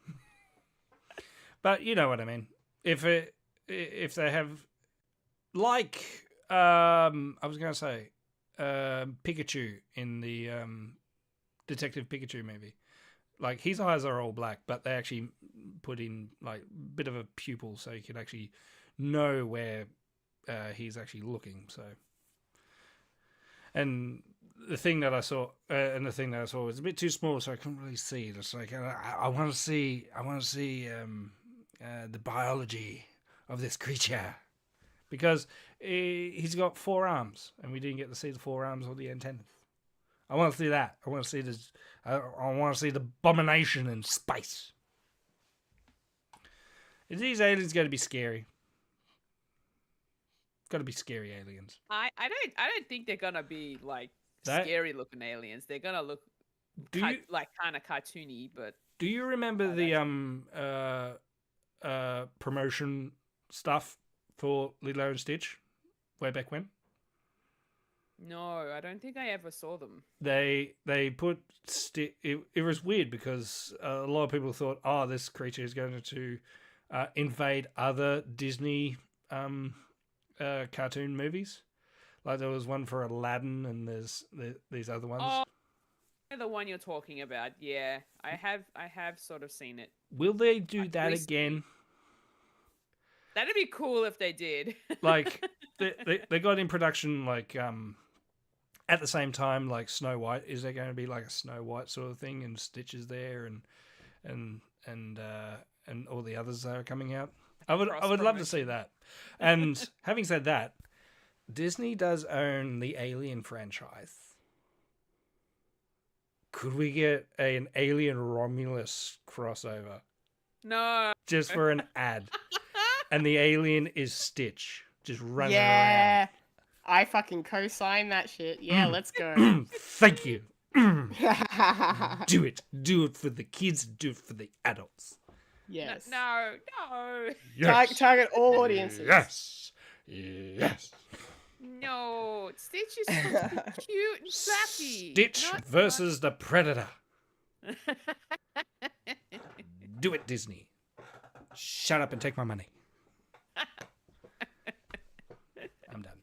But you know what I mean. If they have, like, I was going to say, Pikachu in the Detective Pikachu movie. Like, his eyes are all black, but they actually put in, like, a bit of a pupil so you can actually know where he's actually looking. So, and the thing that I saw, was a bit too small, so I couldn't really see it. It's like I want to see the biology of this creature, because he's got 4 arms, and we didn't get to see the 4 arms or the antennas. I want to see that. I want to see this. I want to see the abomination in space. Is these aliens going to be scary? Got to be scary aliens. I don't think they're gonna be like scary looking aliens. They're gonna look like kind of cartoony. But do you remember the promotion stuff for Lilo and Stitch way back when? No, I don't think I ever saw them. They put it was weird because a lot of people thought, oh, this creature is going to invade other Disney cartoon movies. Like there was one for Aladdin, and there's these other ones. Oh, the one you're talking about. Yeah, I have sort of seen it. Will they do that again? That'd be cool if they did. Like they got in production like at the same time like Snow White. Is there going to be like a Snow White sort of thing, and Stitch is there, and all the others that are coming out? I would love to see that. And having said that, Disney does own the Alien franchise. Could we get an Alien Romulus crossover? No. Just for an ad. And the alien is Stitch. Just running around. Yeah. I fucking co-sign that shit. Yeah, let's go. Thank you. Do it. Do it for the kids. Do it for the adults. Yes. No. Yes. Target all audiences. Yes. No. Stitch is so cute and fluffy. Stitch versus the Predator. Do it, Disney. Shut up and take my money. I'm done.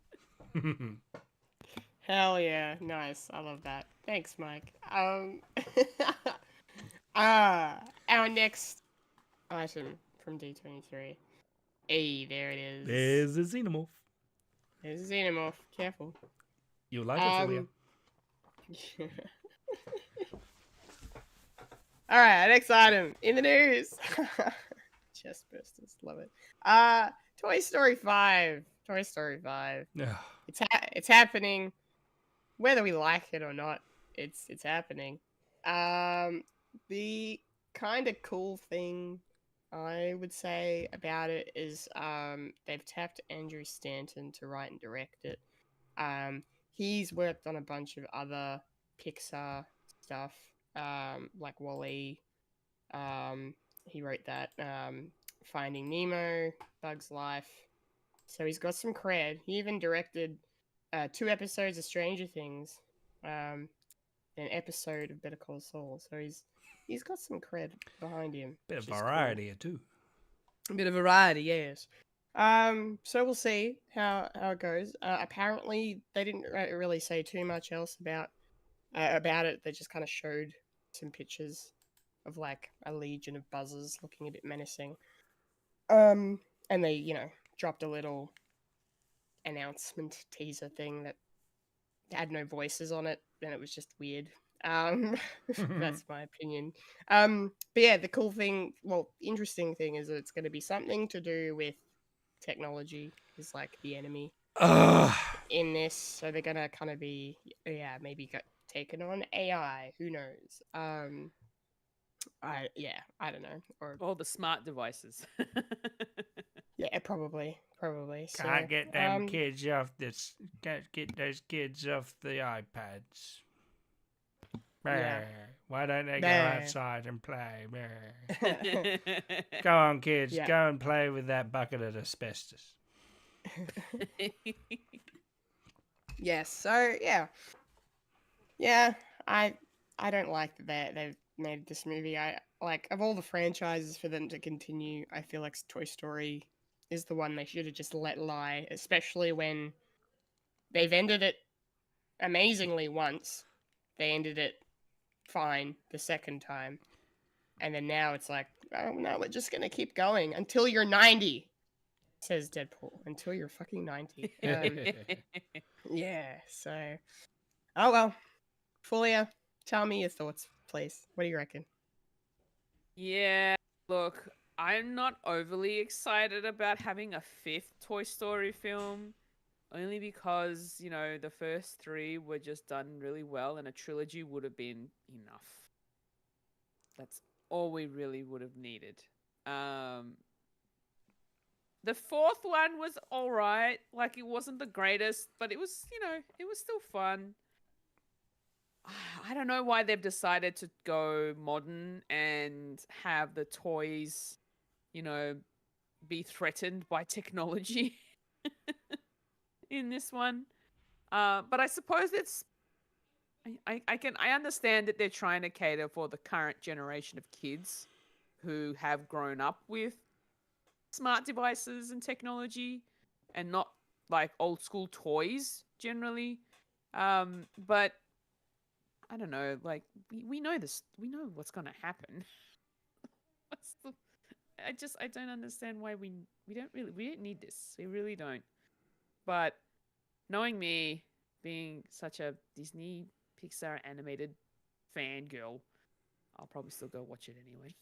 Hell yeah. Nice. I love that. Thanks, Mike. Our next item from D23. Hey, there it is. There's a xenomorph. There's a xenomorph. Careful. You'll like it, Fulya. Alright, next item in the news. Chest bursters, love it. Toy Story 5. Toy Story 5. It's happening. Whether we like it or not, it's happening. The kind of cool thing I would say about it is they've tapped Andrew Stanton to write and direct it. He's worked on a bunch of other Pixar stuff, like Wall-E. He wrote that Finding Nemo, Bug's Life. So he's got some cred. He even directed 2 episodes of Stranger Things, an episode of Better Call Saul. So he's got some cred behind him. Bit of which is variety here too. cool. A bit of variety, yes. So we'll see how it goes. Apparently, they didn't really say too much else about it. They just kind of showed some pictures of like a legion of buzzers looking a bit menacing. And they, dropped a little announcement teaser thing that had no voices on it, and it was just weird. That's my opinion. But yeah, the interesting thing is that it's going to be something to do with technology is like the enemy in this. So they're going to kind of be, maybe get taken on AI. Who knows? I don't know. Or All the smart devices. yeah, probably. So, Can't get them kids off this. Can't get those kids off the iPads. Yeah. Why don't they go Bah. outside and play? Go on, kids. Yeah. Go and play with that bucket of asbestos. Yes. So yeah. I don't like that they've made this movie. I like of all the franchises for them to continue. I feel like Toy Story is the one they should have just let lie, especially when they've ended it amazingly once. They ended it fine the second time, and then now it's like, oh no, we're just gonna keep going until you're 90, says Deadpool. Until you're fucking 90. Yeah. So, oh well. Fulya, tell me your thoughts, please. What do you reckon? Yeah, look, I'm not overly excited about having a 5th Toy Story film, only because, the first 3 were just done really well, and a trilogy would have been enough. That's all we really would have needed. The 4th one was alright. Like, it wasn't the greatest, but it was, it was still fun. I don't know why they've decided to go modern and have the toys, be threatened by technology in this one. But I suppose I understand that they're trying to cater for the current generation of kids who have grown up with smart devices and technology and not like old school toys generally. But I don't know, like we know this. We know what's going to happen. I don't understand why we don't need this. We really don't. But knowing me, being such a Disney Pixar animated fangirl, I'll probably still go watch it anyway.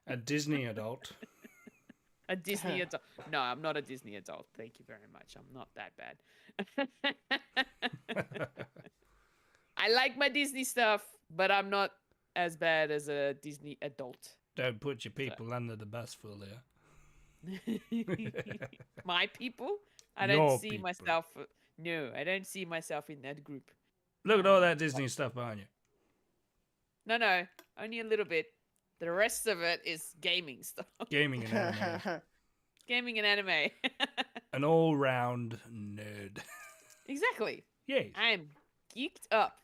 A Disney adult. A Disney adult. No, I'm not a Disney adult. Thank you very much. I'm not that bad. I like my Disney stuff, but I'm not as bad as a Disney adult. Don't put your people under the bus, Fulya. My people? I Your don't see people. myself. No, I don't see myself in that group. Look at all that Disney stuff behind you. No, only a little bit. The rest of it is gaming stuff. Gaming and anime. Gaming and anime. An all-round nerd. Exactly. Yay. I'm geeked up.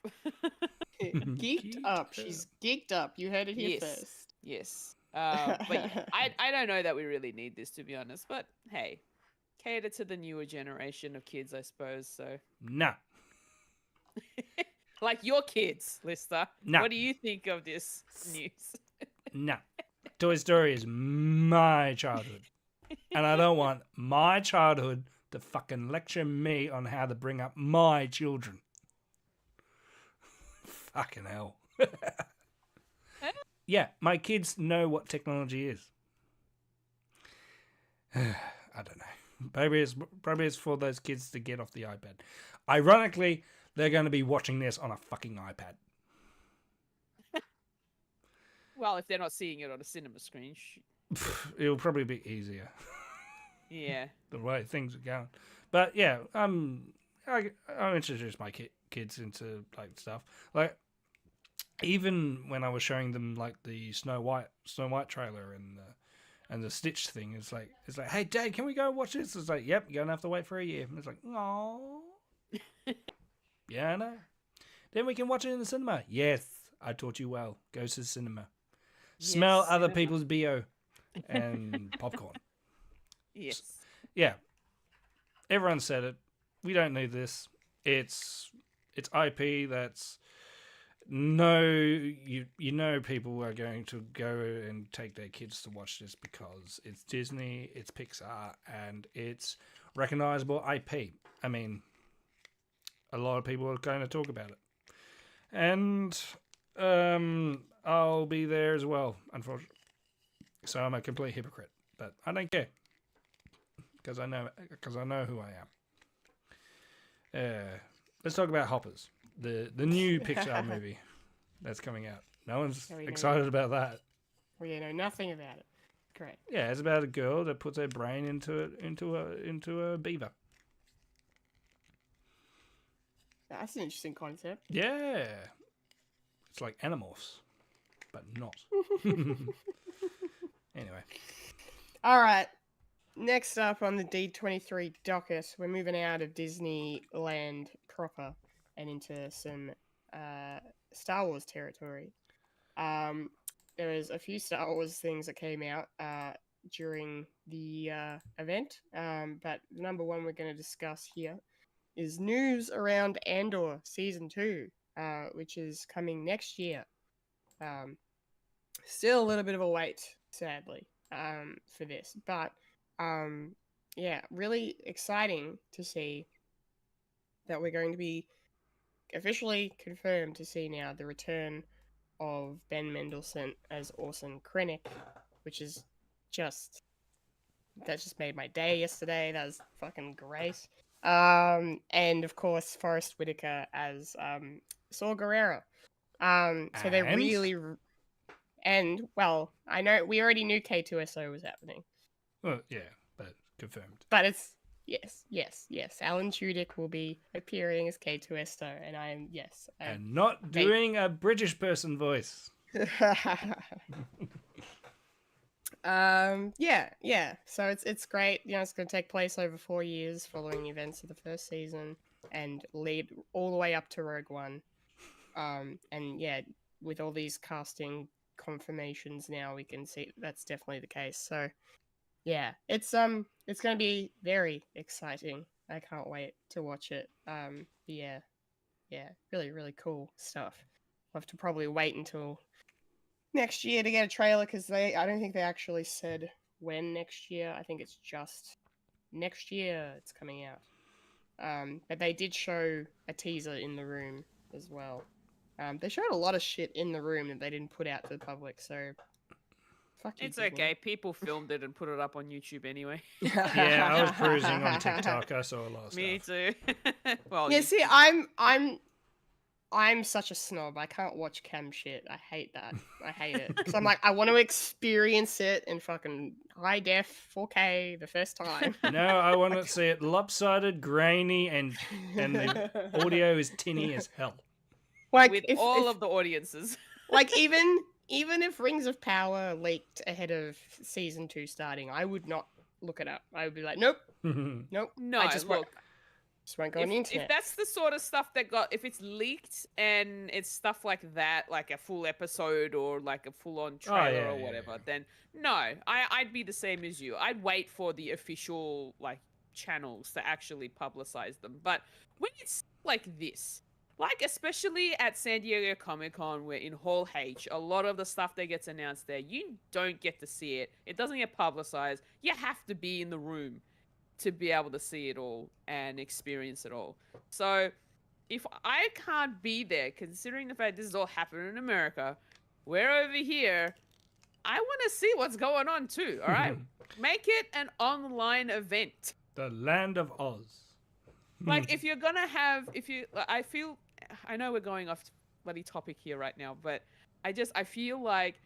Geeked up. She's geeked up. You heard it here first. Yes. But yeah, I don't know that we really need this, to be honest. But hey, cater to the newer generation of kids, I suppose. So Nah. like your kids, Lister. No. What do you think of this news? Nah. Toy Story is my childhood. And I don't want my childhood to fucking lecture me on how to bring up my children. Fucking hell. Yeah, my kids know what technology is. I don't know. Probably it's for those kids to get off the iPad. Ironically, they're going to be watching this on a fucking iPad. Well, if they're not seeing it on a cinema screen, It'll probably be easier Yeah. the way things are going. But yeah, I'll introduce my kids into like stuff. Like even when I was showing them like the Snow White trailer and the Stitch thing, it's like, hey Dad, can we go watch this? It's like, yep, you're gonna have to wait for a year. And it's like, no. Yeah, I know. Then we can watch it in the cinema. Yes, I taught you well. Go to the cinema. Smell Yes, other cinema. people's BO and popcorn. Yes. Yeah. Everyone said it. We don't need this. It's IP that's you know people are going to go and take their kids to watch this because it's Disney, it's Pixar, and it's recognizable IP. I mean, a lot of people are going to talk about it. And I'll be there as well, unfortunately. So I'm a complete hypocrite, but I don't care because I know who I am. Let's talk about Hoppers, the new Pixar movie that's coming out. No one's excited about that. We know nothing about it. Great. Yeah, it's about a girl that puts her brain into a beaver. That's an interesting concept. Yeah, it's like Animorphs, but not. Anyway. All right. Next up on the D23 docket, we're moving out of Disneyland proper and into some Star Wars territory. There was a few Star Wars things that came out during the event, but the number one we're going to discuss here is news around Andor Season 2, which is coming next year. Still a little bit of a wait, sadly, for this, but yeah, really exciting to see that we're going to be officially confirmed to see now the return of Ben Mendelsohn as Orson Krennic, which is that just made my day yesterday. That was fucking great. And of course Forrest Whitaker as Saw Gerrera. So they're really, and well, I know we already knew K2SO was happening. Well, yeah, but confirmed. But it's yes. Alan Tudyk will be appearing as K2SO, and I am and not doing a British person voice. Yeah. So it's great. You know, it's going to take place over 4 years following the events of the first season and lead all the way up to Rogue One. And yeah, with all these casting confirmations now, we can see that's definitely the case. So yeah, it's going to be very exciting. I can't wait to watch it. Yeah, really, really cool stuff. I'll have to probably wait until next year to get a trailer because I don't think they actually said when next year. I think it's just next year it's coming out. But they did show a teaser in the room as well. They showed a lot of shit in the room that they didn't put out to the public, so fuck you. It's okay. People filmed it and put it up on YouTube anyway. Yeah, I was cruising on TikTok. I saw a lot of stuff. Me too. Well, yeah, see, I'm such a snob. I can't watch cam shit. I hate that. I hate it. Because I'm like, I want to experience it in fucking high def 4K the first time. No, I want to see it lopsided, grainy, and the audio is tinny as hell. Like with if of the audiences. Like even if Rings of Power leaked ahead of season 2 starting, I would not look it up. I would be like, nope. No, I just look. Won't go on the internet. If that's the sort of stuff if it's leaked and it's stuff like that, like a full episode or like a full-on trailer or whatever, then no, I'd be the same as you. I'd wait for the official like channels to actually publicize them. But when it's like this, like especially at San Diego Comic-Con, where in Hall H, a lot of the stuff that gets announced there, you don't get to see it. It doesn't get publicized. You have to be in the room to be able to see it all and experience it all. So if I can't be there, considering the fact this is all happening in America, we're over here, I want to see what's going on too, all right? Make it an online event. The land of Oz. Like if you're gonna have, I know we're going off bloody topic here right now, but I feel like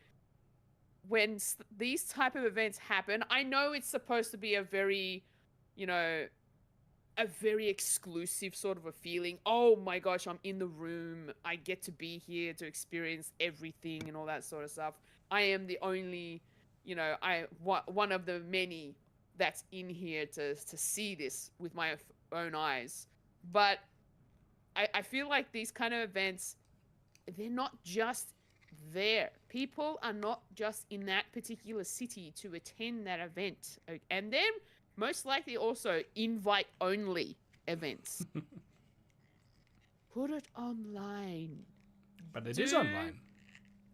when these type of events happen, I know it's supposed to be a very, a very exclusive sort of a feeling. Oh my gosh, I'm in the room. I get to be here to experience everything and all that sort of stuff. I am the only, one of the many that's in here to see this with my own eyes. But I feel like these kind of events, they're not just there. People are not just in that particular city to attend that event. And then most likely also invite only events. Put it online. But it is online.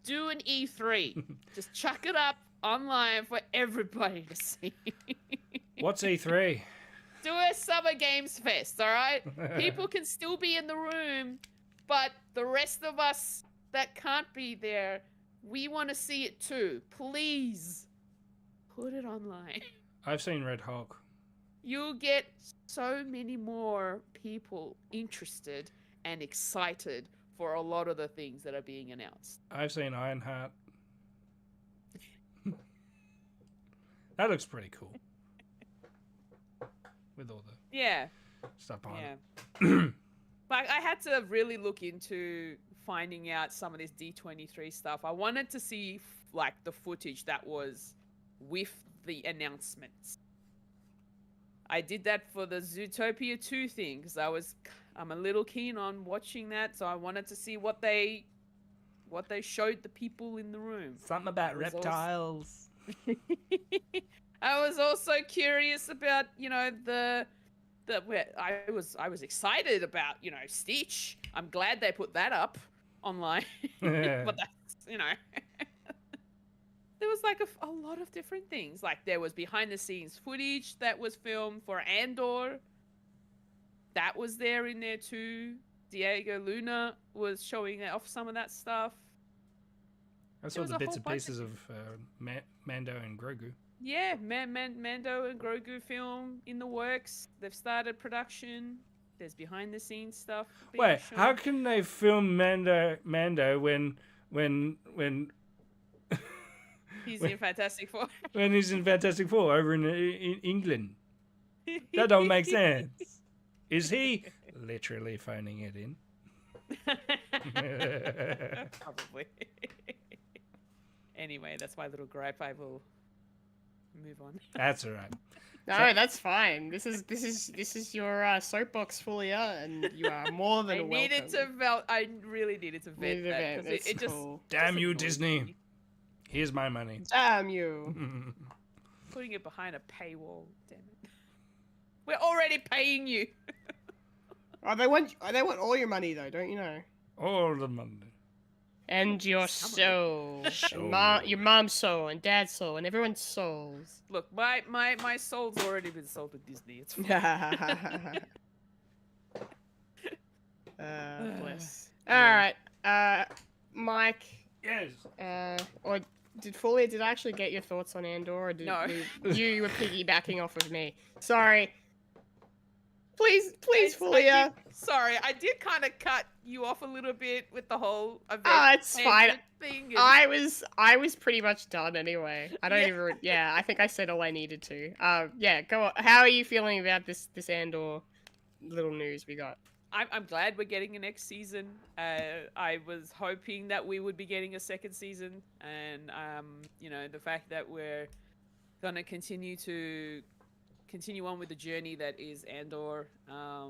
Do an E3. Just chuck it up online for everybody to see. What's E3? Do a Summer Games Fest, all right? People can still be in the room, but the rest of us that can't be there, we want to see it too. Please put it online. I've seen Red Hulk. You'll get so many more people interested and excited for a lot of the things that are being announced. I've seen Ironheart. That looks pretty cool. With all the stuff on it. But I had to really look into finding out some of this D23 stuff. I wanted to see like the footage that was with the announcements. I did that for the Zootopia 2 thing because I'm a little keen on watching that, so I wanted to see what they showed the people in the room. Something about reptiles. I was also curious about, I was excited about, Stitch. I'm glad they put that up online. But that's, there was like a lot of different things. Like there was behind the scenes footage that was filmed for Andor. That was there in there too. Diego Luna was showing off some of that stuff. I saw the bits and pieces of Mando and Grogu. Yeah, Mando and Grogu film in the works. They've started production. There's behind the scenes stuff. Wait, how can they film Mando when he's in Fantastic Four? When he's in Fantastic Four over in England? That don't make sense. Is he literally phoning it in? Probably. Anyway, that's my little gripe. I will move on. That's all right. No, that's fine. This is your soapbox, Fulya, and you are more than welcome. I really needed to vet that because it just. Cool. Damn you, Disney! Here's my money. Damn you! Putting it behind a paywall. Damn it. We're already paying you. Oh, they want all your money though, don't you know? All the money. And your soul. Your mom's soul and dad's soul and everyone's souls. Look, my soul's already been sold to Disney. It's fine. Bless. Alright. Mike. Yes. Or did I actually get your thoughts on Andor? Or No. You were piggybacking off of me. Sorry. Please, Fulya. Sorry, I did kind of cut you off a little bit with the whole event. It's fine. Thing I was pretty much done anyway. I don't even. Yeah, I think I said all I needed to. Yeah, go on. How are you feeling about this Andor little news we got? I'm glad we're getting a next season. I was hoping that we would be getting a second season, and the fact that we're gonna continue on with the journey that is Andor. A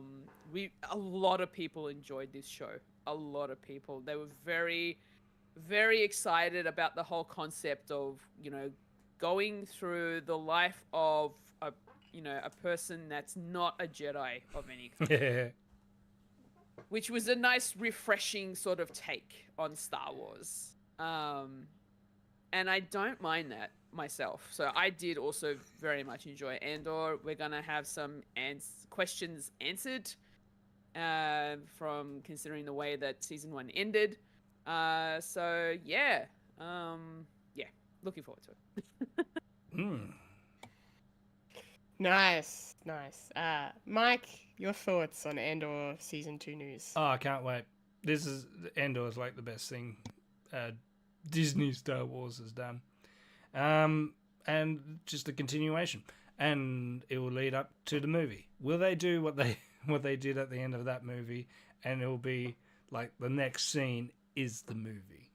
lot of people enjoyed this show. A lot of people. They were very, very excited about the whole concept of, going through the life of a person that's not a Jedi of any kind. Which was a nice, refreshing sort of take on Star Wars. And I don't mind that myself. So I did also very much enjoy Andor. We're going to have some questions answered from considering the way that season 1 ended. So yeah, looking forward to it. Nice. Mike, your thoughts on Andor season 2 news? Oh, I can't wait. Andor is like the best thing Disney Star Wars has done. And just a continuation, and it will lead up to the movie. Will they do what they did at the end of that movie, and it will be like the next scene is the movie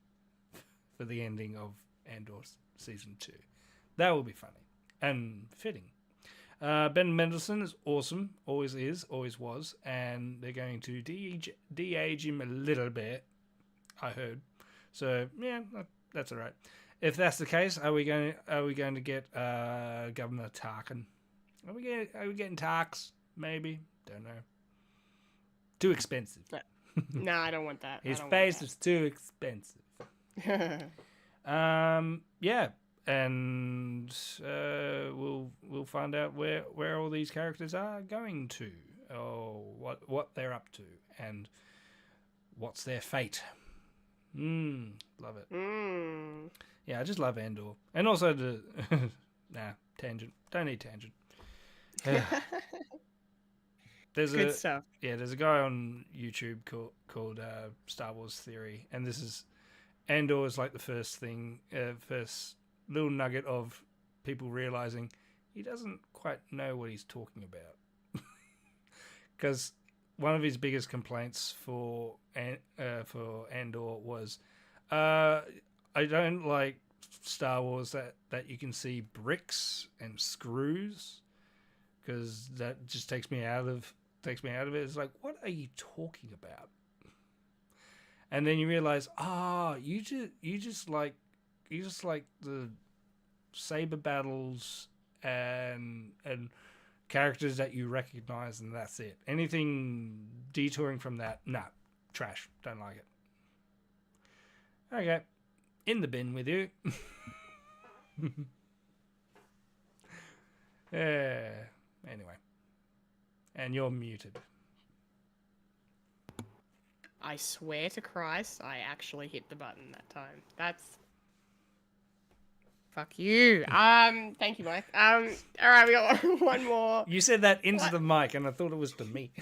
for the ending of Andor season 2? That will be funny and fitting. Ben Mendelsohn is awesome, always is, always was, and they're going to de-age him a little bit, I heard. So yeah, that's all right. If that's the case, are we going to get Governor Tarkin? Are we getting Tarks? Maybe, don't know. Too expensive. No, I don't want that. His face is too expensive. Yeah, and we'll find out where all these characters are going to, or what they're up to, and what's their fate. Love it. Yeah, I just love Andor, and also the tangent. Don't need tangent. There's Good stuff. Yeah, there's a guy on YouTube called Star Wars Theory, and this is Andor is like the first little nugget of people realizing he doesn't quite know what he's talking about, because one of his biggest complaints for Andor was, I don't like Star Wars that you can see bricks and screws, because that just takes me out of it. It's like, what are you talking about? And then you realize, you just like the saber battles and characters that you recognize, and that's it. Anything detouring from that, nah, trash. Don't like it. Okay, in the bin with you. Anyway, and you're muted. I swear to Christ, I actually hit the button that time. That's... Fuck you. Thank you, Mike. All right, we got one more. You said that into the mic, and I thought it was to me.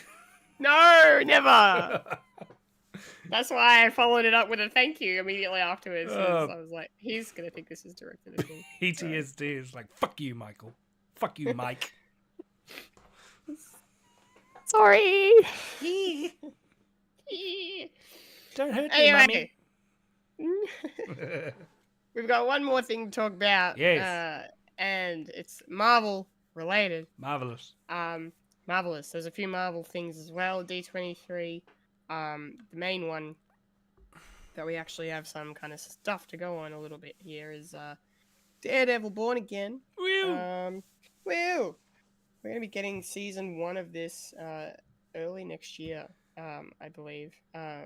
No, never. That's why I followed it up with a thank you immediately afterwards. I was like, he's gonna think this is directed at me. PTSD is like, fuck you, Michael. Fuck you, Mike. Sorry. Don't hurt Anyway. me, mummy. We've got one more thing to talk about. Yes. And it's Marvel related. Marvelous. Marvelous. There's a few Marvel things as well. D23. The main one that we actually have some kind of stuff to go on a little bit here is Daredevil Born Again. Woo! Woo! We're going to be getting season 1 of this early next year, I believe,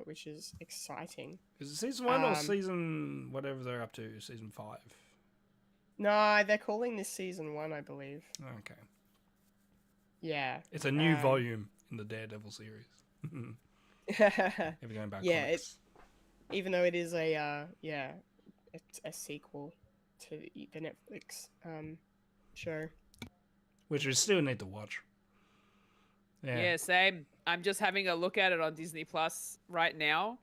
which is exciting. Is it season 1 or season whatever they're up to? Season 5? No, they're calling this season 1, I believe. Okay. Yeah. It's a new volume in the Daredevil series. If you're going back, yeah, even though it is it's a sequel to the Netflix show, which we still need to watch. Yeah, same. I'm just having a look at it on Disney Plus right now,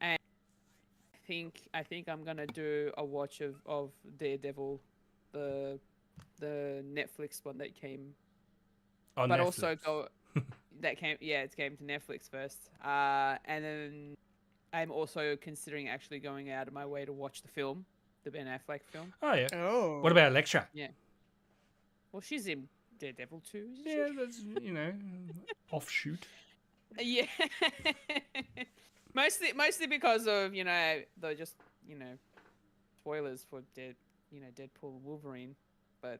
and I think I'm gonna do a watch of Daredevil, the Netflix one that came, on but Netflix. also go that came it came to Netflix first, and then I'm also considering actually going out of my way to watch the film, the Ben Affleck film. Oh yeah. Oh. What about Elektra? Yeah. Well, she's in Daredevil too. Isn't Yeah, she? that's offshoot. Yeah. mostly because of the just spoilers for Deadpool and Wolverine, but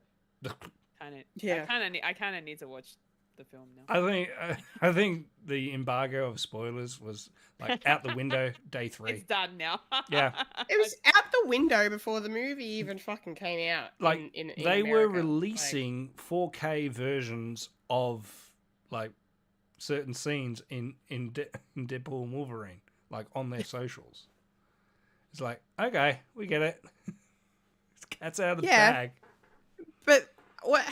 I kind of need to watch the film now. I think the embargo of spoilers was like out the window day 3. It's done now. Yeah. It was out the window before the movie even fucking came out. Like in they were America. releasing 4K versions of like certain scenes in Deadpool and Wolverine, like on their socials. It's like, okay, we get it. It's cat's out of the bag. But what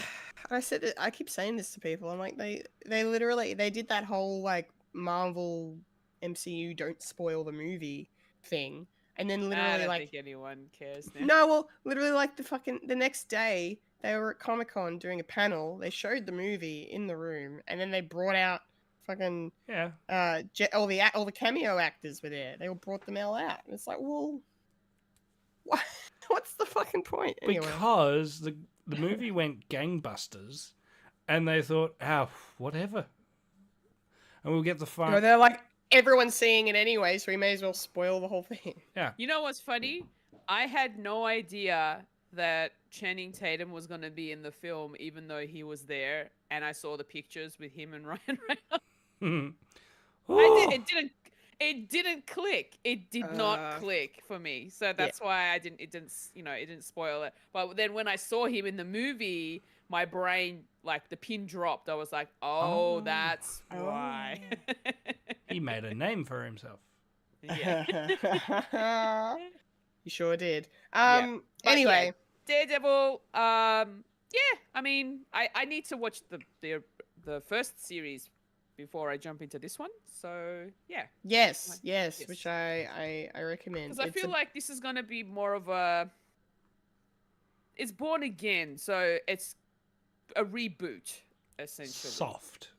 I keep saying this to people. I'm like, they literally did that whole like Marvel MCU don't spoil the movie thing And then I literally don't like think anyone cares now. no, well, literally like the next day they were at Comic-Con doing a panel. They showed the movie in the room, and then they brought out fucking Yeah. all the cameo actors were there. They all brought them all out. And it's like, well, what? What's the fucking point anyway? Because the movie went gangbusters, and they thought, whatever. And we'll get the No, fun. they're like everyone's seeing it anyway, so we may as well spoil the whole thing. Yeah. You know what's funny? I had no idea that Channing Tatum was going to be in the film, even though he was there, and I saw the pictures with him and Ryan Reynolds. It didn't click. It did not click for me. So that's why it didn't spoil it. But then when I saw him in the movie, my brain, like the pin dropped. I was like, that's why. He made a name for himself. Yeah. You sure did. But Anyway, Daredevil. I mean, I need to watch the first series before I jump into this one. So yeah. Yes, which I recommend. Because I feel like this is gonna be more of a. It's Born Again, so it's a reboot essentially. Soft.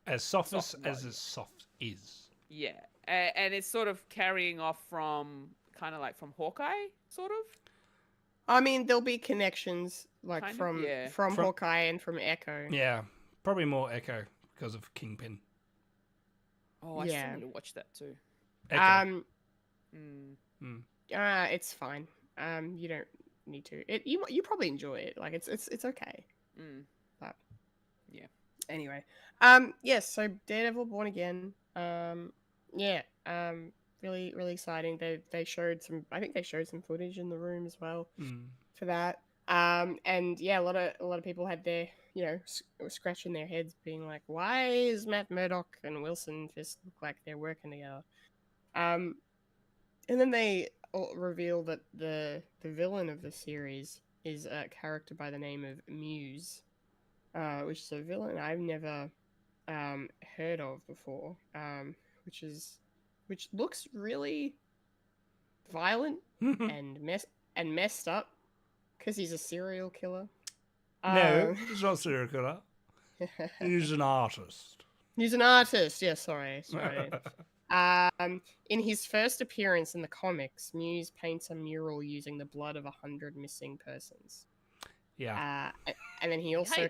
As soft as soft is. Yeah, and it's sort of carrying off from kind of like from Hawkeye, sort of. I mean, there'll be connections like from From Hawkeye and from Echo. Yeah, probably more Echo because of Kingpin. Oh, I still need to watch that too. Echo. It's fine. You don't need to. You probably enjoy it. Like it's okay. But yeah. Anyway, yes. So Daredevil Born Again. Really really exciting. They showed some. I think they showed some footage in the room as well for that. And yeah, a lot of people had their scratching their heads, being like, why is Matt Murdock and Wilson Fisk look like they're working together? And then they reveal that the villain of the series is a character by the name of Muse, which is a villain I've never heard of before, which looks really violent and messed up because he's a serial killer. No, he's not a serial killer. He's an artist. He's an artist. Yeah, sorry. In his first appearance in the comics, Muse paints a mural using the blood of 100 missing persons. Yeah. And then he also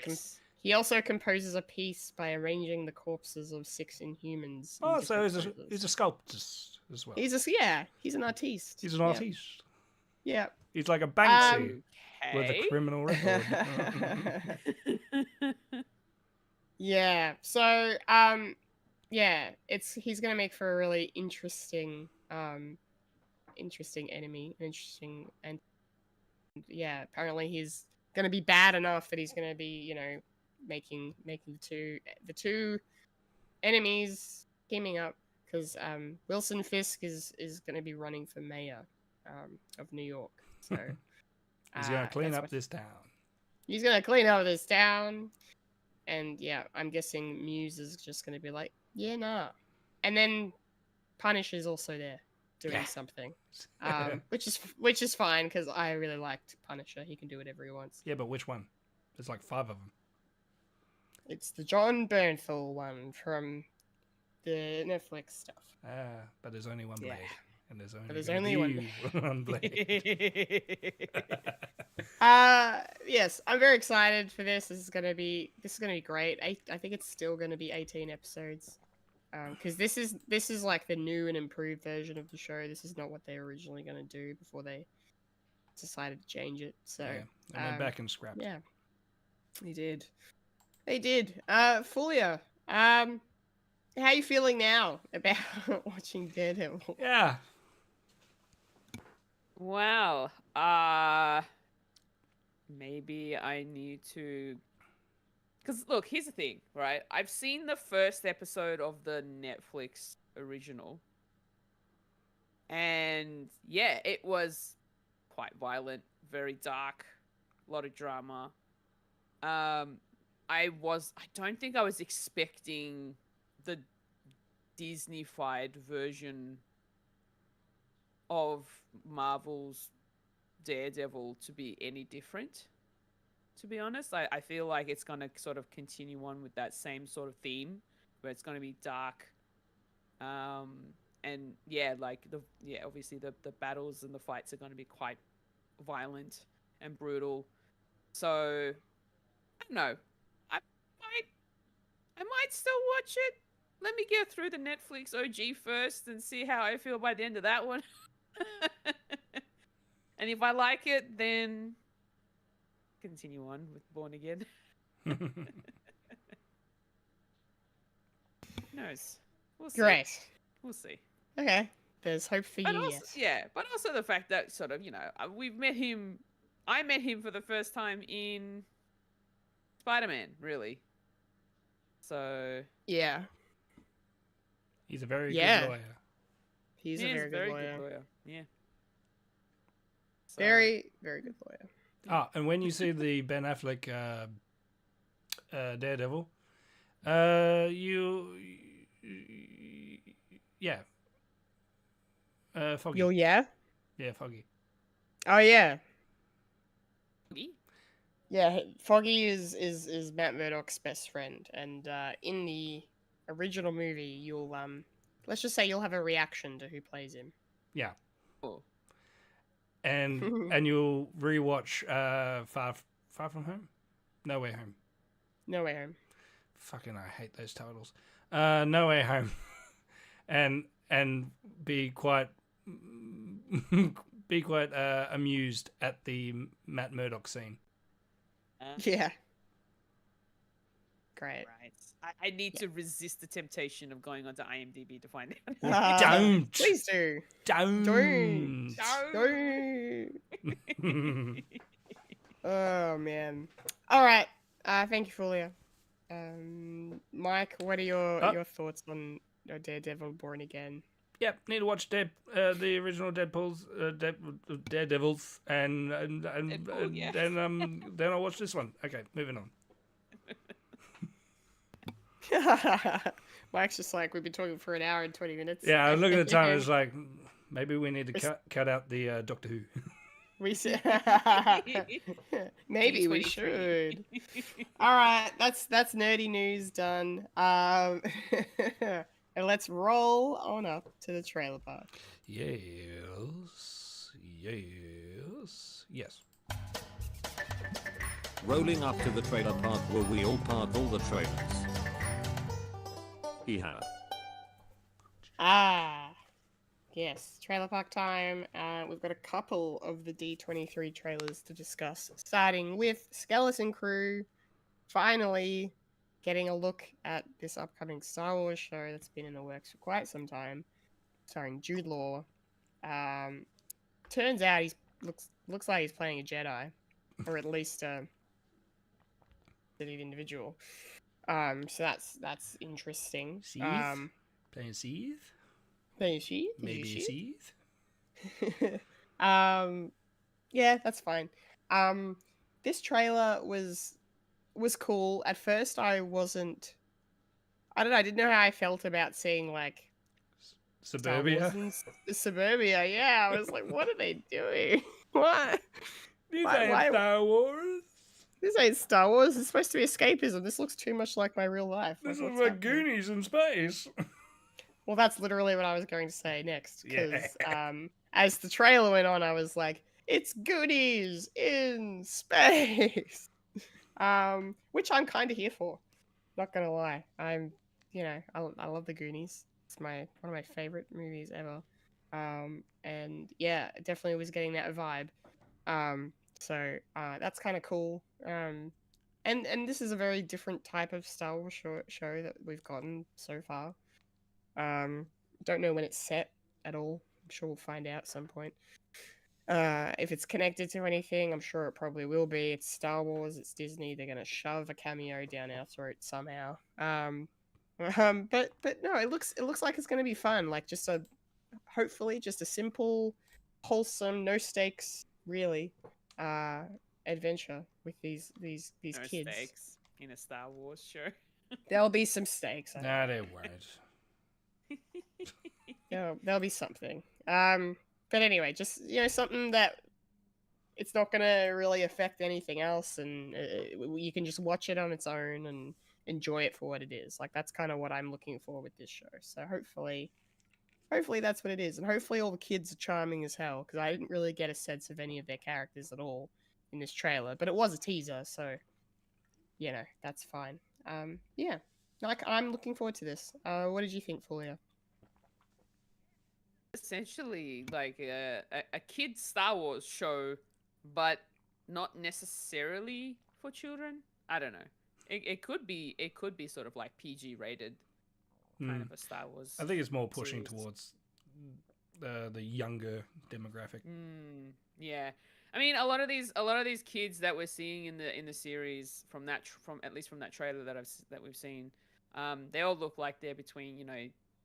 composes a piece by arranging the corpses of 6 Inhumans. Oh, so he's a sculptor as well. He's an artiste. He's an artiste. Yeah. He's like a Banksy with a criminal record. Yeah. So, he's gonna make for a really interesting enemy, and apparently he's gonna be bad enough that he's gonna be, making the two enemies teaming up, because Wilson Fisk is gonna be running for mayor of New York. So he's gonna clean up this town. He's gonna clean up this town. And yeah, I'm guessing Muse is just going to be like, yeah, nah. And then Punisher's also there doing something, which is fine, because I really liked Punisher. He can do whatever he wants. Yeah, but which one? There's like 5 of them. It's the John Bernthal one from the Netflix stuff. But there's only one Blade. And there's only one Blade. Yes, I'm very excited for this. This is gonna be great. I think it's still gonna be 18 episodes, because this is like the new and improved version of the show. This is not what they were originally gonna do before they decided to change it. So and went back and scrapped. Yeah, they did. Fulya, how are you feeling now about watching Daredevil? Yeah. Wow. Maybe I need to. Because look, here's the thing, right? I've seen the first episode of the Netflix original, and yeah, it was quite violent, very dark, a lot of drama. I don't think I was expecting the Disney-fied version of Marvel's Daredevil to be any different. To be honest, I feel like it's going to sort of continue on with that same sort of theme, where it's going to be dark, and obviously the battles and the fights are going to be quite violent and brutal. So I don't know. I might still watch it. Let me get through the Netflix OG first and see how I feel by the end of that one. And if I like it, then continue on with Born Again. Who knows? We'll see. Great. We'll see. Okay. There's hope for But you. also, Yes. yeah, but also the fact that sort of, we've met him. I met him for the first time in Spider-Man, really. So Yeah. He's a very Yeah. good lawyer. He's he a is very, good lawyer. Yeah. So, Very, very good lawyer. Ah, and when you see the Ben Affleck Daredevil, Foggy. Yeah? Yeah, Foggy. Oh yeah. Foggy? Yeah, Foggy is Matt Murdock's best friend, and in the original movie, you'll let's just say you'll have a reaction to who plays him. Yeah, Oh. and you'll rewatch Far From Home, No Way Home. No Way Home. Fucking, I hate those titles. No Way Home, and be quite amused at the Matt Murdock scene. Yeah. Great. Right. I need to resist the temptation of going onto IMDb to find out. Don't. Please do. Don't. Don't. Oh man. All right. Thank you, Fulya. Mike, what are your thoughts on Daredevil Born Again? Yep, need to watch the original Deadpool's Daredevils, and Deadpool, yeah. then I'll watch this one. Okay, moving on. Mike's just like, we've been talking for an hour and 20 minutes. Yeah, I'm looking at the time. It's like maybe we need to cut out the Doctor Who. We should. Maybe we should. All right, that's nerdy news done. And let's roll on up to the trailer park. Yes. Rolling up to the trailer park where we all park all the trailers. Yeehaw. Yes, trailer park time. We've got a couple of the D23 trailers to discuss, starting with Skeleton Crew. Finally getting a look at this upcoming Star Wars show that's been in the works for quite some time, starring Jude Law. Turns out he looks like he's playing a Jedi, or at least a individual. So that's interesting. Sith? Playing Sith? Playing Sith? Maybe Sith? Yeah, that's fine. This trailer was cool. At first, I don't know, I didn't know how I felt about seeing, like, Suburbia? Suburbia, yeah. I was like, what are they doing? What? This ain't Star Wars. This ain't Star Wars. It's supposed to be escapism. This looks too much like my real life. This Like, is what's like happening? Goonies in space. Well, that's literally what I was going to say next. Because Yeah. as the trailer went on, I was like, it's Goonies in space. Which I'm kind of here for. Not gonna lie. I love the Goonies. It's one of my favorite movies ever. And yeah, it definitely was getting that vibe. So that's kind of cool. And this is a very different type of Star Wars show that we've gotten so far. Don't know when it's set at all. I'm sure we'll find out at some point. If it's connected to anything, I'm sure it probably will be. It's Star Wars, it's Disney. They're gonna shove a cameo down our throat somehow. But no, it looks like it's gonna be fun. Like hopefully just a simple, wholesome, no stakes really, adventure with these No kids. stakes in a Star Wars show. There'll be some stakes. Nah, they won't. Yeah, there'll be something. But But anyway, just something that it's not gonna really affect anything else, and you can just watch it on its own and enjoy it for what it is. Like that's kind of what I'm looking for with this show. So hopefully that's what it is, and hopefully all the kids are charming as hell, because I didn't really get a sense of any of their characters at all in this trailer, but it was a teaser, so that's fine. Yeah, like I'm looking forward to this. What did you think, Fulia? Essentially like a kid Star Wars show, but not necessarily for children. I don't know. It could be sort of like PG rated kind of a Star Wars. I think it's more pushing series. towards the younger demographic. Yeah, I mean a lot of these kids that we're seeing in the series from at least from that trailer that we've seen, they all look like they're between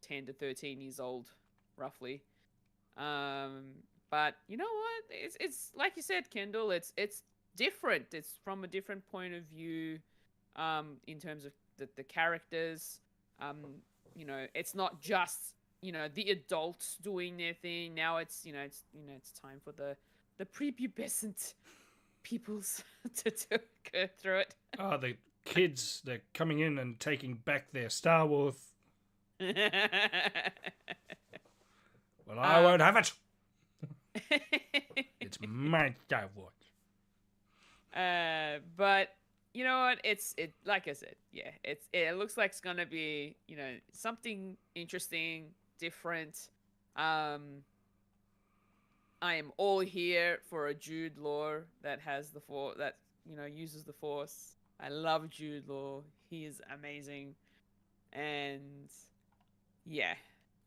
10 to 13 years old, roughly. But you know what? It's like you said, Kendall. It's different. It's from a different point of view, in terms of the characters. It's not just the adults doing their thing. Now it's it's time for the prepubescent peoples to go through it. Oh, the kids, they're coming in and taking back their Star Wars. Well, I won't have it. It's my Star Wars. But you know what? It like I said, yeah. It looks like it's gonna be something interesting, different. I am all here for a Jude Law that has the Force, that uses the Force. I love Jude Law. He is amazing, and yeah.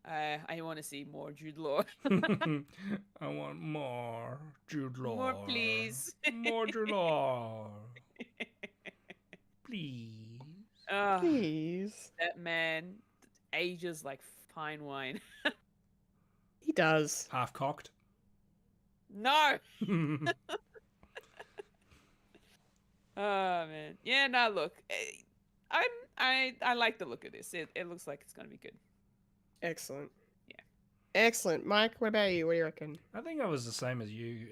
I want to see more Jude Law. I want more Jude Law. More, please. More Jude Law. Please. Please. That man ages like fine wine. He does. Half cocked. No. Oh man. Yeah. No. Look, I like the look of this. It looks like it's gonna be good. Excellent. Yeah. Excellent. Mike, what about you? What do you reckon? I think I was the same as you,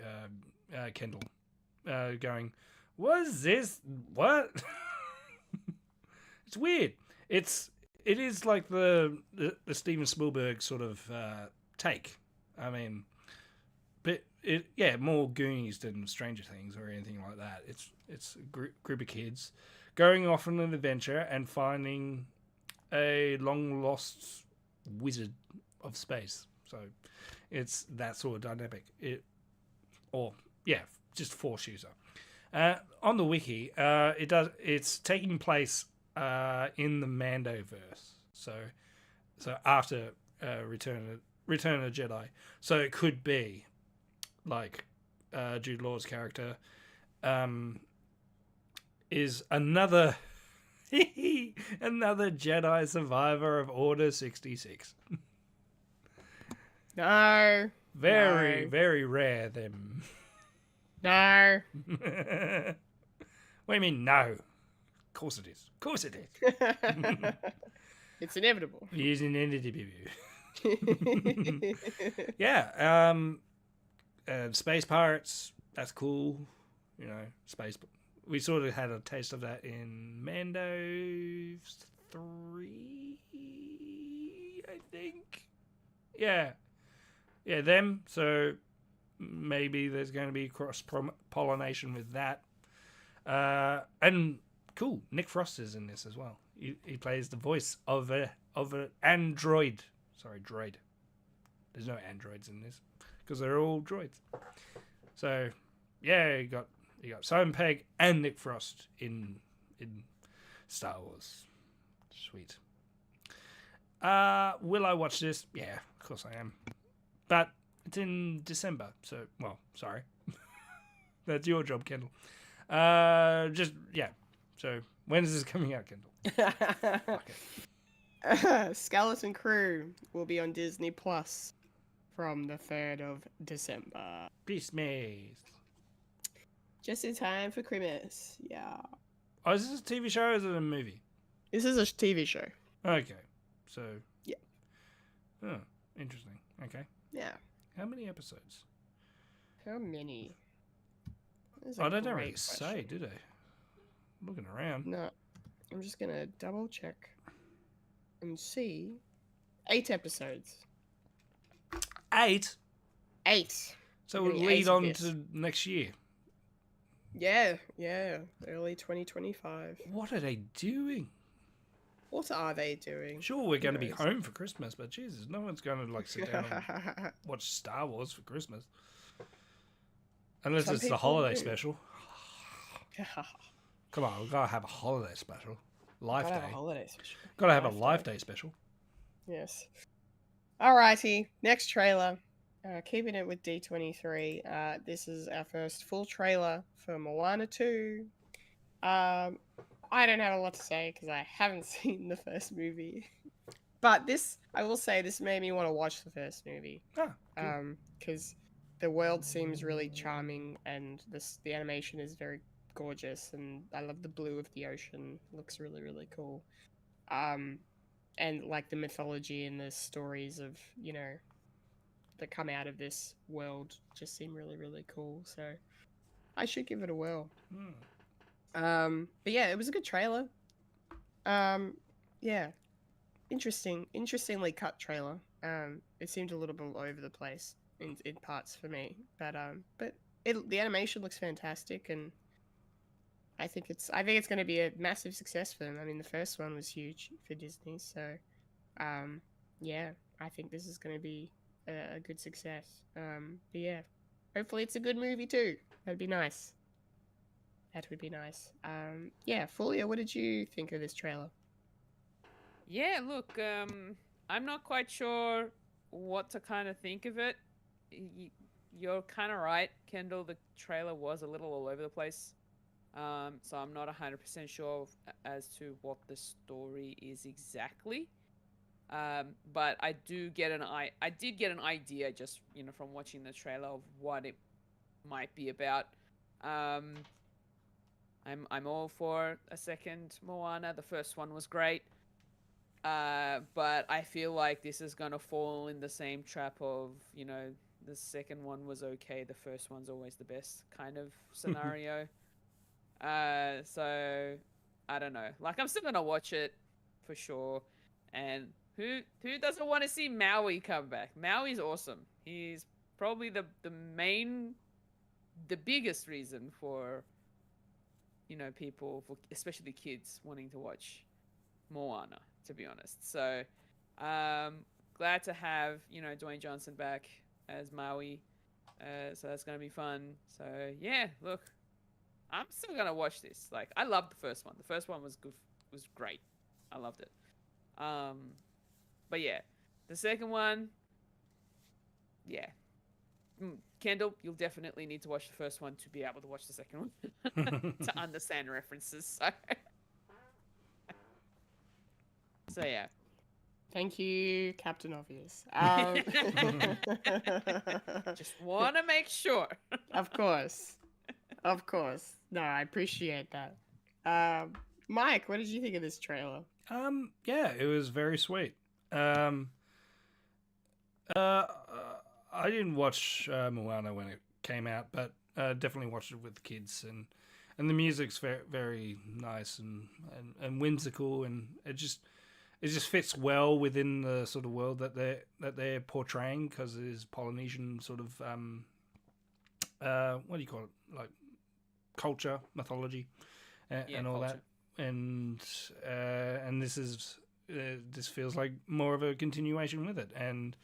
Kendall. Going, was this what? It's weird. It is like the Steven Spielberg sort of take. I mean, but more Goonies than Stranger Things or anything like that. It's a group of kids going off on an adventure and finding a long lost wizard of space. So it's that sort of dynamic. Just Force user. On the wiki, it's taking place in the Mandoverse. So after Return of the Jedi. So it could be like Jude Law's character is another Jedi survivor of Order 66. No. Very, No. very rare, them. No. What do you mean, no? Of course it is. Of course it is. It's inevitable. Using yeah. Space pirates, that's cool. Space. We sort of had a taste of that in Mando 3, I think. Yeah, them. So maybe there's going to be cross-pollination with that. And cool, Nick Frost is in this as well. He plays the voice of an android. Sorry, droid. There's no androids in this because they're all droids. So yeah, you got Simon Pegg and Nick Frost in Star Wars. Sweet. Will I watch this? Yeah, of course I am. But it's in December, so sorry. That's your job, Kendall. So when is this coming out, Kendall? Okay. Skeleton Crew will be on Disney Plus from the 3rd of December. Christmas. Just in time for Christmas. Yeah. Oh, is this a TV show or is it a movie? This is a TV show. Okay. So. Yeah. Oh, interesting. Okay. Yeah. How many episodes? How many? That's Oh, a they don't really great say, question. do they? Looking around. No, I'm just gonna double check and see. 8 episodes. 8? 8. So We're we'll getting lead 8 of on this. to next year. Yeah, early 2025. What are they doing? What are they doing? Sure, we're going to Who be knows? home for Christmas, but Jesus, no one's going to like sit down and watch Star Wars for Christmas. Unless Some it's the people holiday do. special. Come on, we've got to have a holiday special. Life Gotta Day. have a holiday special. Got to have a Life Life Day. Day special. Yes. Alrighty, next trailer. Keeping it with D23. This is our first full trailer for Moana 2. I don't have a lot to say because I haven't seen the first movie. But I will say, this made me want to watch the first movie. Ah, Because the world seems really charming and the animation is very gorgeous, and I love the blue of the ocean. It looks really, really cool. And like the mythology and the stories of, that come out of this world just seem really, really cool. So I should give it a whirl. But yeah, it was a good trailer. Yeah, interestingly cut trailer. It seemed a little bit all over the place in parts for me, but the animation looks fantastic, and I think it's going to be a massive success for them. I mean, the first one was huge for Disney, so yeah, I think this is going to be a good success. But yeah, hopefully it's a good movie too. That'd be nice. That would be nice. Yeah, Fulya, what did you think of this trailer? Yeah, look, I'm not quite sure what to kind of think of it. You're kind of right, Kendall. The trailer was a little all over the place. So I'm not 100% sure as to what the story is exactly. But I did get an idea just, from watching the trailer of what it might be about. I'm all for a second Moana. The first one was great. But I feel like this is gonna fall in the same trap of, the second one was okay, the first one's always the best kind of scenario. So I don't know. Like, I'm still gonna watch it for sure. And who doesn't want to see Maui come back? Maui's awesome. He's probably the biggest reason for, people, especially kids, wanting to watch Moana, to be honest. So glad to have, Dwayne Johnson back as Maui. So that's gonna be fun. So yeah, look, I'm still gonna watch this. Like, I loved the first one. The first one was good, was great. I loved it. But yeah, the second one, yeah. Kendall, you'll definitely need to watch the first one to be able to watch the second one to understand references. So yeah. Thank you, Captain Obvious. Just want to make sure. Of course. No, I appreciate that. Mike, what did you think of this trailer? Yeah, it was very sweet. I didn't watch Moana when it came out, but definitely watched it with kids, and the music's very, very nice and whimsical, and it just fits well within the sort of world that they're portraying, because it is Polynesian sort of what do you call it, like culture, mythology, and all culture. that, and this feels like more of a continuation with it, and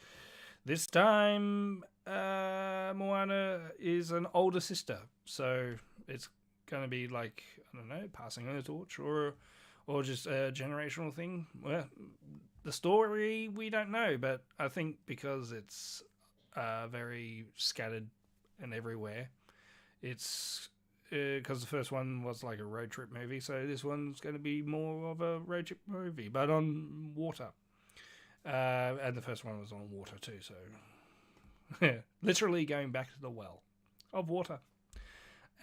this time Moana is an older sister, so it's going to be like, I don't know, passing on the torch or just a generational thing. Well, the story we don't know, but I think because it's very scattered and everywhere, it's because the first one was like a road trip movie, so this one's going to be more of a road trip movie, but on water. And the first one was on water too, so literally going back to the well of water.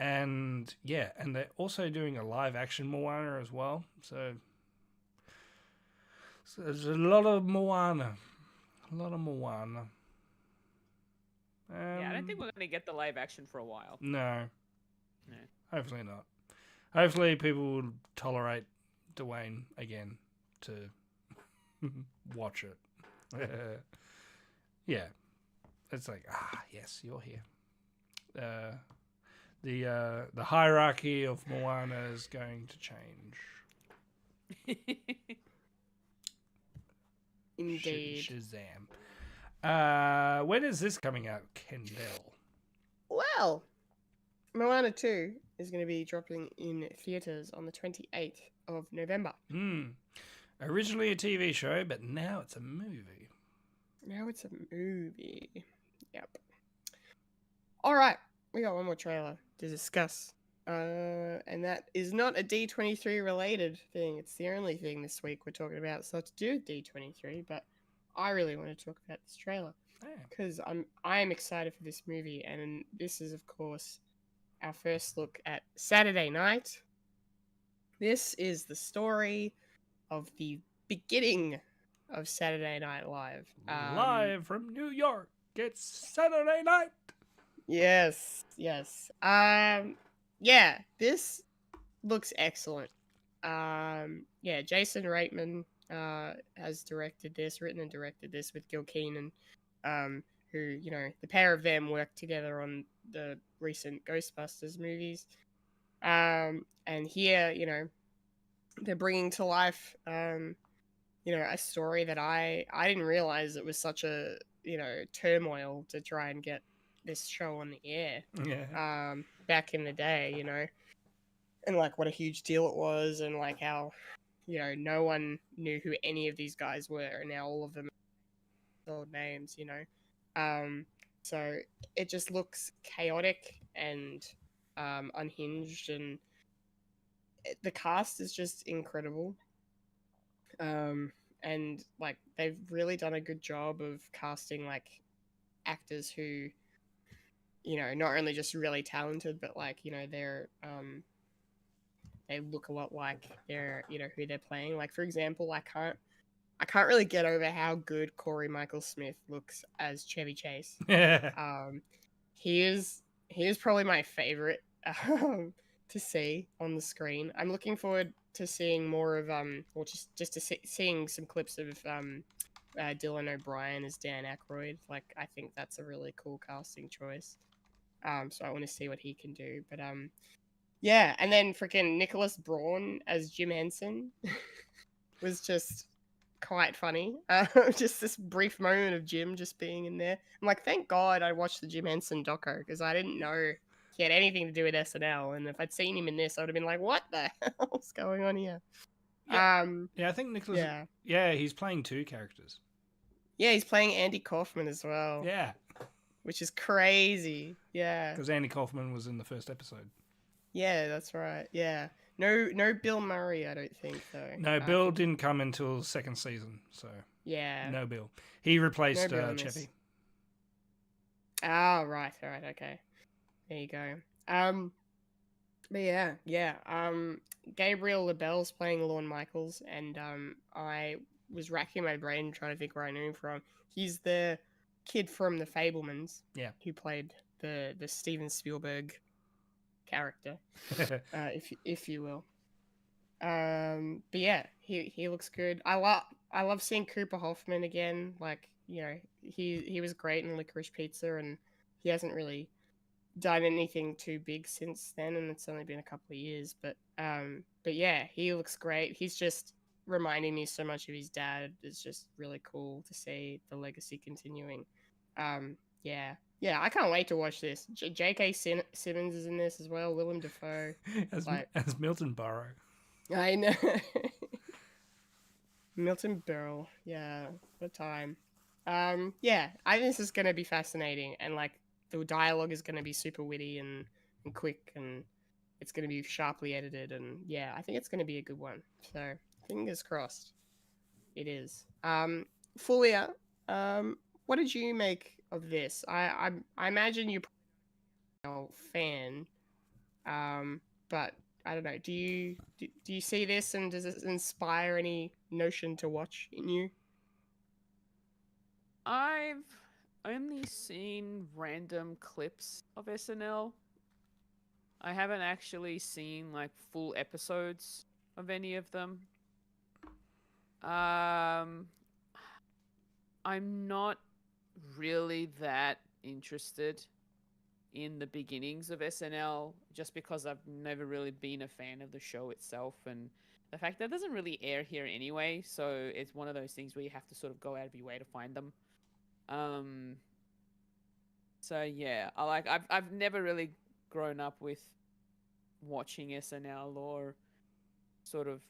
And yeah, and they're also doing a live action Moana as well, so there's a lot of Moana. Yeah, I don't think we're going to get the live action for a while. No. No. Hopefully not. Hopefully people will tolerate Dwayne again to watch it. Yeah. It's like, yes, you're here. The hierarchy of Moana is going to change. Indeed. Shazam. When is this coming out, Kendall? Well, Moana 2 is going to be dropping in theaters on the 28th of November. Originally a TV show, but now it's a movie. Now it's a movie. Yep. All right, we got one more trailer to discuss. And that is not a D23 related thing. It's the only thing this week we're talking about. It's not to do with D23, but I really want to talk about this trailer because I'm excited for this movie, and this is of course our first look at Saturday Night. This is the story of the beginning of Saturday Night Live. Live from New York, it's Saturday night. Yes. Yeah, this looks excellent. Yeah, Jason Reitman has written and directed this with Gil Keenan, who, you know, the pair of them worked together on the recent Ghostbusters movies. And here, you know, they're bringing to life, you know, a story that I didn't realize it was such a, you know, turmoil to try and get this show on the air. Yeah. Back in the day, you know, and like what a huge deal it was, and like how, you know, no one knew who any of these guys were, and now all of them are old names, you know. So it just looks chaotic and unhinged, and the cast is just incredible. And like they've really done a good job of casting like actors who, you know, not only just really talented, but like, you know, they're they look a lot like they're, you know, who they're playing. Like for example, I can't really get over how good Corey Michael Smith looks as Chevy Chase. He is probably my favorite to see on the screen. I'm looking forward to seeing more of or just to seeing some clips of Dylan O'Brien as Dan Aykroyd. Like I think that's a really cool casting choice. So I want to see what he can do. But yeah, and then freaking Nicholas Braun as Jim Henson was just quite funny. Just this brief moment of Jim just being in there. I'm like, thank God I watched the Jim Henson doco, because I didn't know he had anything to do with SNL. And if I'd seen him in this, I would have been like, what the hell's going on here? Yeah, I think Nicholas. Yeah, he's playing two characters. Yeah, he's playing Andy Kaufman as well. Yeah. Which is crazy. Yeah. Because Andy Kaufman was in the first episode. Yeah, that's right. Yeah. No Bill Murray, I don't think, though. No, Bill didn't come until second season, so... Yeah. No Bill. He replaced Chevy. Oh, right, okay. There you go. But yeah. Gabriel LaBelle's playing Lorne Michaels, and I was racking my brain trying to think where I knew him from. He's the kid from The Fabelmans. Yeah. Who played the Steven Spielberg character, if you will. But yeah, he looks good. I love seeing Cooper Hoffman again. Like, you know, he was great in Licorice Pizza, and he hasn't really done anything too big since then, and it's only been a couple of years. But yeah, he looks great. He's just reminding me so much of his dad. It's just really cool to see the legacy continuing. Yeah, I can't wait to watch this. J.K. Simmons is in this as well. Willem Dafoe as Milton Berle. I know. Milton Berle. Yeah, what a time. Yeah, I think this is going to be fascinating, and like the dialogue is going to be super witty and quick, and it's going to be sharply edited, and yeah, I think it's going to be a good one. So fingers crossed. It is. Fulya, what did you make of this? I imagine you're a fan, but I don't know. Do you see this, and does it inspire any notion to watch in you? I've only seen random clips of SNL. I haven't actually seen like full episodes of any of them. I'm not really that interested in the beginnings of SNL just because I've never really been a fan of the show itself, and the fact that it doesn't really air here anyway, so it's one of those things where you have to sort of go out of your way to find them. So yeah, I've never really grown up with watching SNL or sort of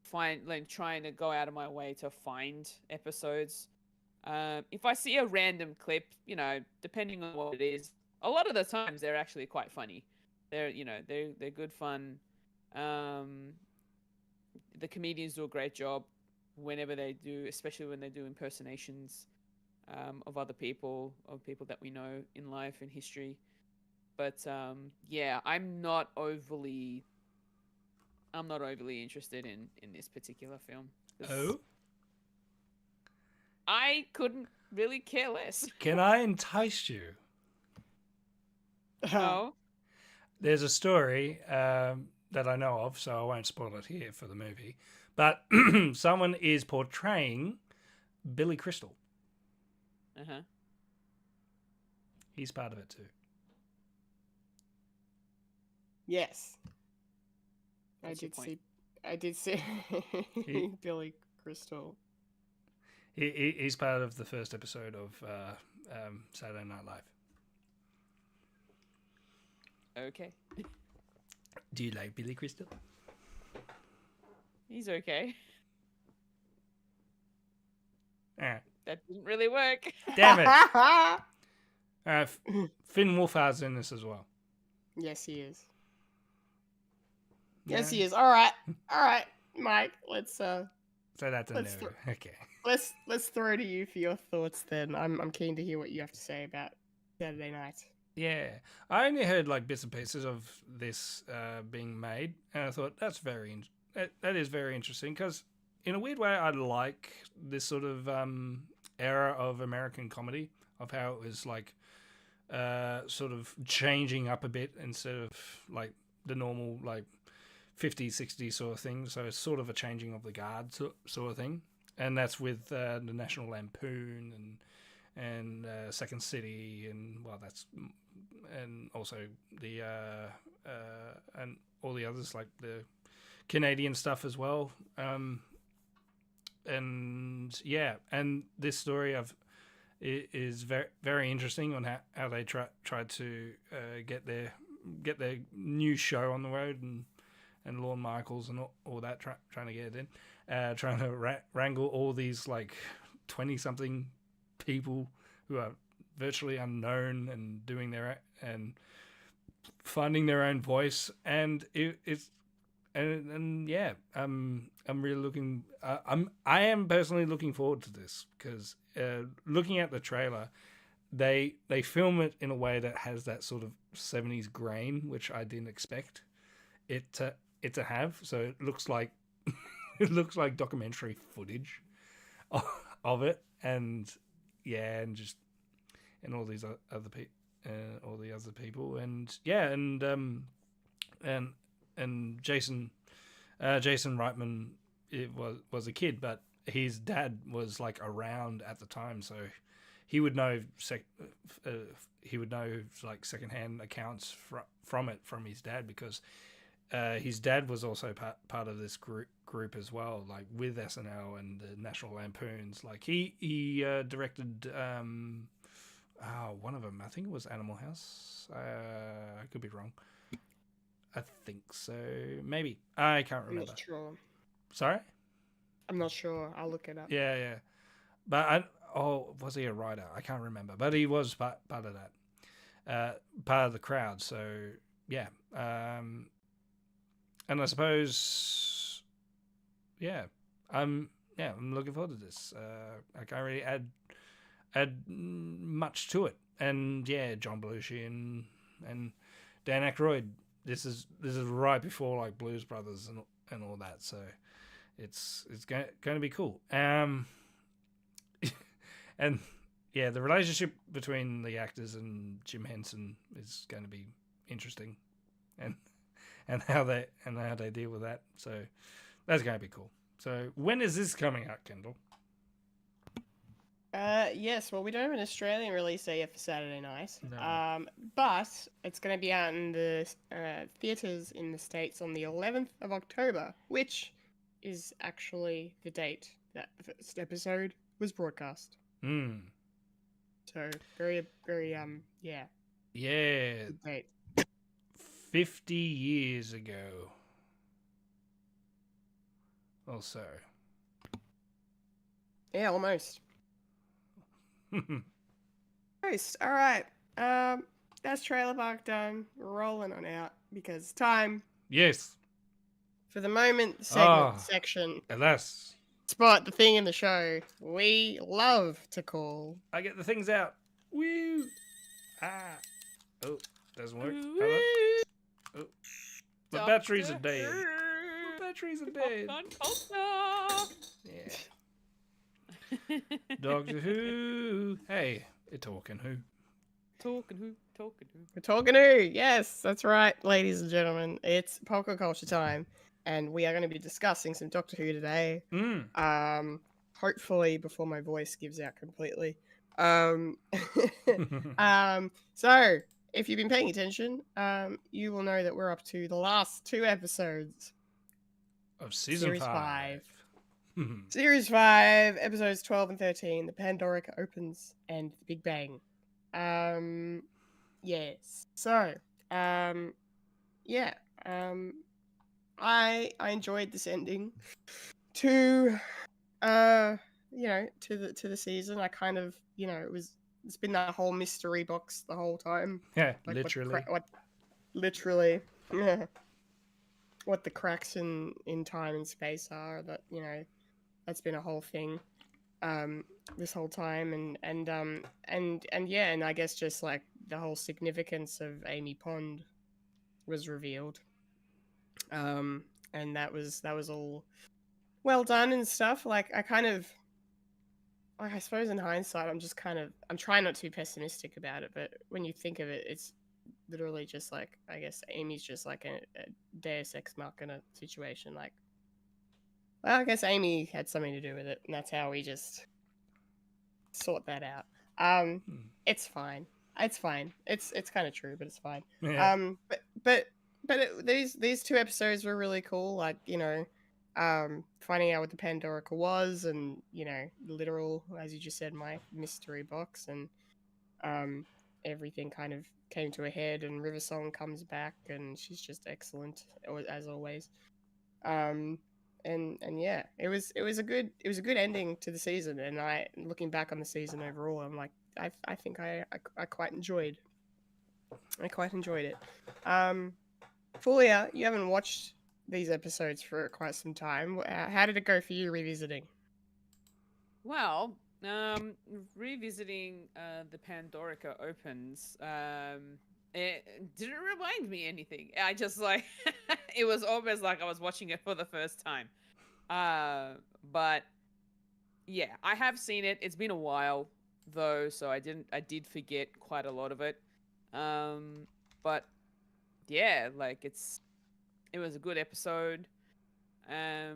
trying to go out of my way to find episodes. If I see a random clip, depending on what it is, a lot of the times they're actually quite funny. They're good fun. The comedians do a great job whenever they do, especially when they do impersonations of other people, of people that we know in life and history. But yeah, I'm not overly interested in this particular film. Oh? I couldn't really care less. Can I entice you? No. There's a story that I know of, so I won't spoil it here for the movie. But someone is portraying Billy Crystal. Uh-huh. He's part of it too. Yes. What's your point? I did see Billy Crystal. He's part of the first episode of Saturday Night Live. Okay. Do you like Billy Crystal? He's okay. Ah, That didn't really work. damn it! Finn Wolfhard's in this as well. Yes, he is. Yeah. Yes, he is. All right, Mike. Let's So that's a no. let's Okay. let's throw to you for your thoughts. Then I'm keen to hear what you have to say about Saturday Night. Yeah, I only heard like bits and pieces of this being made, and I thought that is very interesting because, in a weird way, I like this sort of era of American comedy, of how it was like sort of changing up a bit instead of like the normal like 50s, 60s sort of thing. So it's sort of a changing of the guard sort of thing, and that's with the National Lampoon and Second City, and and also the and all the others like the Canadian stuff as well. And yeah, and this story is very very interesting on how they tried to get their new show on the road, and Lorne Michaels and all that trying to get it in, trying to wrangle all these like 20-something people who are virtually unknown and doing and finding their own voice, and it's yeah, I'm really looking. I am personally looking forward to this because looking at the trailer, they film it in a way that has that sort of 70s grain, which I didn't expect it to have. So it looks like documentary footage of it, and yeah, and all these other people, all the other people, and yeah, and Jason Reitman, it was a kid, but his dad was like around at the time, so he would know like secondhand accounts from his dad, because his dad was also part of this group as well, like with SNL and the National Lampoons. Like he directed one of them. I think it was Animal House. I could be wrong. I think so. Maybe. I can't remember. I'm not sure. Sorry? I'm not sure. I'll look it up. Yeah. But was he a writer? I can't remember. But he was part of that. Part of the crowd. So yeah. And I suppose, yeah, I'm looking forward to this. I can't really add much to it. And yeah, John Belushi and Dan Aykroyd. This is right before like Blues Brothers and all that. So it's going to be cool. And yeah, the relationship between the actors and Jim Henson is going to be interesting, and how they deal with that. So that's going to be cool. So when is this coming out, Kendall? Yes, well, we don't have an Australian release date yet for Saturday night. No. But it's going to be out in the theaters in the States on the 11th of October, which is actually the date that the first episode was broadcast. Mm. So very, very, yeah. Yeah. Good date. 50 years ago. Also. Yeah, almost. Almost. All right. That's Trailer Park done. Rolling on out because time Yes. for the moment segment Ah. section Alas. spot, the thing in the show we love to call. I get the things out. Woo! Ah. Oh, doesn't work. Hold on. Oh. The batteries are dead. The batteries are dead. Yeah. Doctor Who. Hey, you're talking who? Talking who? Talking who? We're talking who? Yes, that's right, ladies and gentlemen. It's Polka Culture time, and we are going to be discussing some Doctor Who today. Hopefully before my voice gives out completely. So if you've been paying attention, you will know that we're up to the last 2 episodes Of season 5. Series 5, episodes 12 and 13. The Pandorica opens and the Big Bang. Yes. So, yeah. I enjoyed this ending to to the season. I kind of, it's been that whole mystery box the whole time. Yeah, Like literally. Literally. Yeah. What the cracks in time and space are, that, that's been a whole thing this whole time, and yeah, and I guess just like the whole significance of Amy Pond was revealed, and that was all well done and stuff. Like I suppose in hindsight I'm trying not to be pessimistic about it, but when you think of it, it's literally just like, I guess Amy's just like a Deus Ex Machina situation. Like, well, I guess Amy had something to do with it, and that's how we just sort that out. It's fine. It's fine. It's kind of true, but it's fine. Yeah. These 2 episodes were really cool. Like, finding out what the Pandorica was, and literal, as you just said, my mystery box, and everything kind of came to a head, and River Song comes back, and she's just excellent as always. And yeah, it was a good ending to the season, and looking back on the season overall, I'm like, I think I quite enjoyed it. Fulya, you haven't watched these episodes for quite some time. How did it go for you revisiting? Well, revisiting the Pandorica opens, it didn't remind me anything. I just like it was almost like I was watching it for the first time. But yeah, I have seen it. It's been a while though, so I did forget quite a lot of it. But yeah, like it was a good episode. Yeah.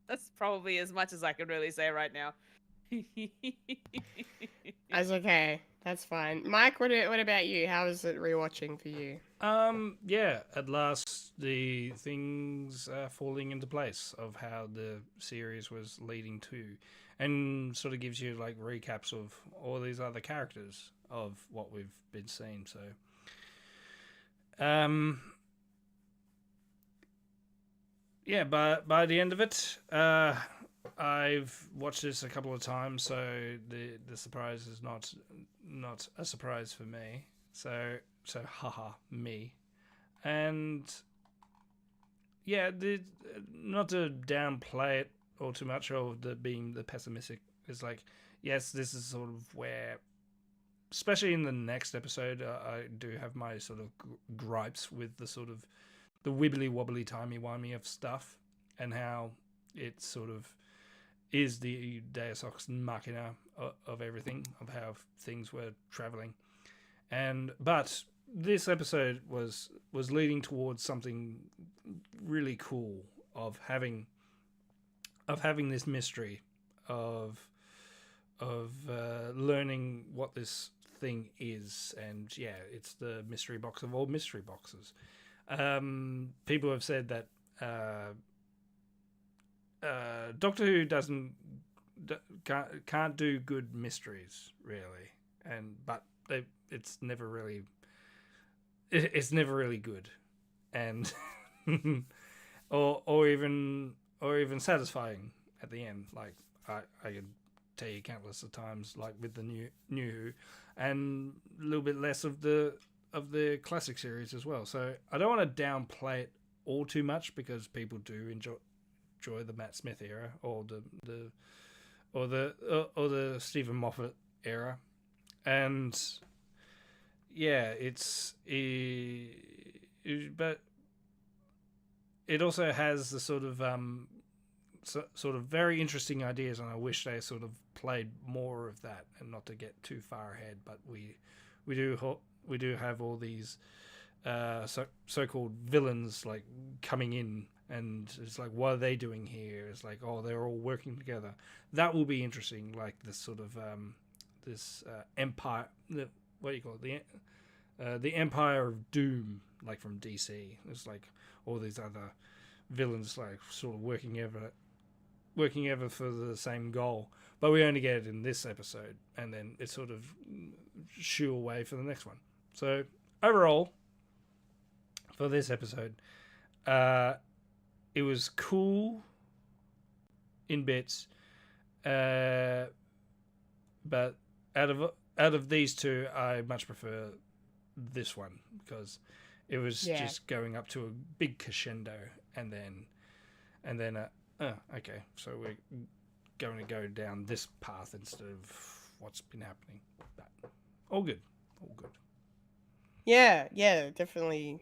That's probably as much as I can really say right now. That's okay. That's fine. Mike, what about you? How is it rewatching for you? Yeah, at last the things are falling into place of how the series was leading to, and sort of gives you like recaps of all these other characters of what we've been seeing. So, yeah, but by the end of it, I've watched this a couple of times, so the surprise is not a surprise for me. So haha, me. And yeah, not to downplay it or too much, or being the pessimistic, is like, yes, this is sort of where, especially in the next episode, I do have my sort of gripes with the sort of the wibbly wobbly timey wimey of stuff, and how it sort of is the Deus Ex Machina of everything, of how things were traveling. But this episode was leading towards something really cool of having this mystery of learning what this thing is. And yeah, it's the mystery box of all mystery boxes. People have said that Doctor Who can't do good mysteries really, but it's never really good, and or even satisfying at the end. Like I could tell you countless of times, like with the new Who, and a little bit less of the classic series as well. So I don't want to downplay it all too much, because people do enjoy the Matt Smith era or the Stephen Moffat era, and yeah, but it also has the sort of very interesting ideas, and I wish they sort of played more of that, and not to get too far ahead. But we do have all these so-called villains like coming in, and it's like, what are they doing here? It's like, oh, they're all working together. That will be interesting, like this sort of empire. What do you call it? The Empire of Doom, like from DC. It's like all these other villains, like sort of working ever for the same goal. But we only get it in this episode, and then it sort of shoo away for the next one. So overall, for this episode, it was cool in bits, but out of these two, I much prefer this one, because it was just going up to a big crescendo, and then okay, so we're going to go down this path instead of what's been happening. But all good. Yeah, definitely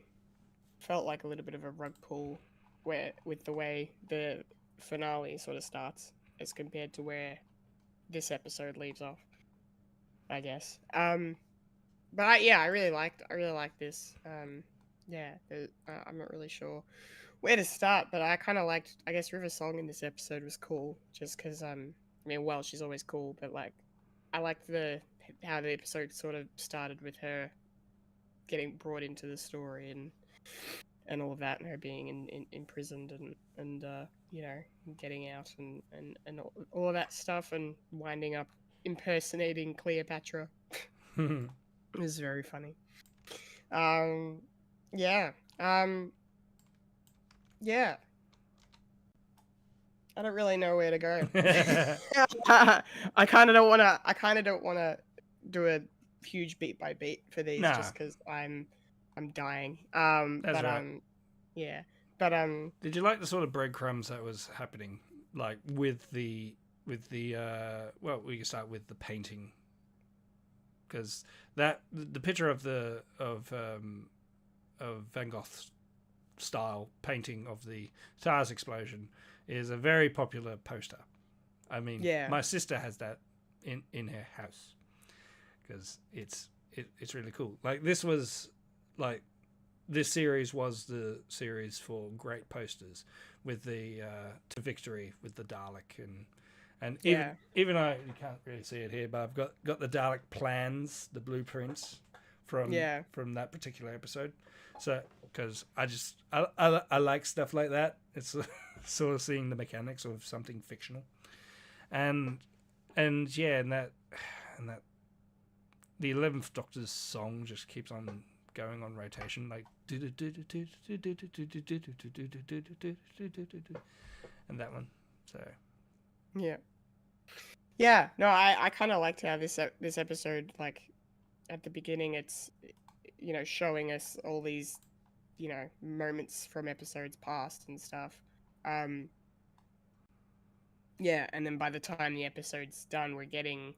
felt like a little bit of a rug pull with the way the finale sort of starts as compared to where this episode leaves off, I guess. But I really liked this. I'm not really sure where to start, but I kind of liked, I guess, River's song in this episode was cool, just because she's always cool, but like I liked how the episode sort of started with her getting brought into the story and all of that, and her being imprisoned and getting out and all of that stuff, and winding up impersonating Cleopatra. It was very funny. Yeah. I don't really know where to go. I kind of don't want to do a huge beat by beat for these, just because I'm dying. That's right. Yeah. But did you like the sort of breadcrumbs that was happening, like with the well, we can start with the painting, because the picture of Van Gogh's style painting of the TARS explosion is a very popular poster. I mean, my sister has that in her house, because it's really cool. Like this series was the series for great posters, with the To Victory with the Dalek, and even though you can't really see it here, but I've got the Dalek plans, the blueprints from that particular episode. So because I like stuff like that. It's sort of seeing the mechanics of something fictional, and that the 11th Doctor's song just keeps on going on rotation, like, and that one. So no, I kind of liked how this episode, like at the beginning, it's showing us all these moments from episodes past and stuff. And then by the time the episode's done, we're getting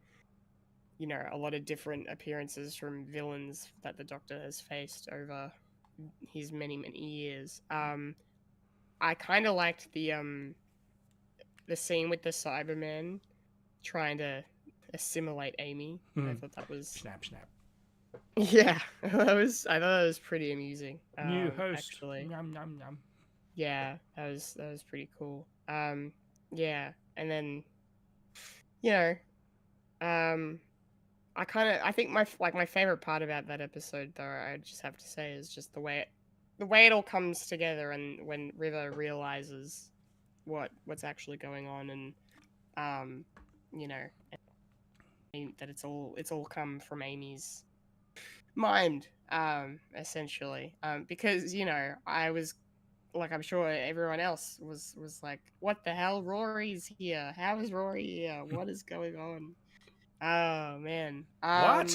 a lot of different appearances from villains that the Doctor has faced over his many years. I kind of liked the the scene with the Cybermen trying to assimilate Amy. I thought that was Snap, snap. yeah, I thought that was pretty amusing. New host. Actually, Yum, yum, yum. yeah, that was pretty cool. Yeah, and then you know, I think my favorite part about that episode, though, I just have to say, is just the way it all comes together, and when River realizes what's actually going on, and you know, that it's all come from Amy's mind, essentially, because I was like, I'm sure everyone else was like, what the hell, Rory's here? How is Rory here? What is going on? Oh man. What?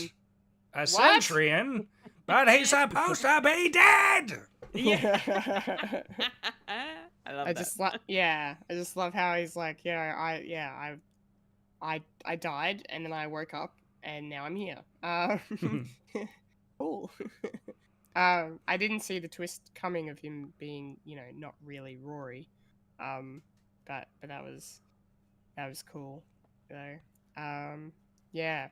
A what? Centurion? But he's supposed to be dead! Yeah. I love I that. just I just love how he's like, I died and then I woke up and now I'm here. Cool. I didn't see the twist coming of him being, not really Rory. But that was cool. Yeah.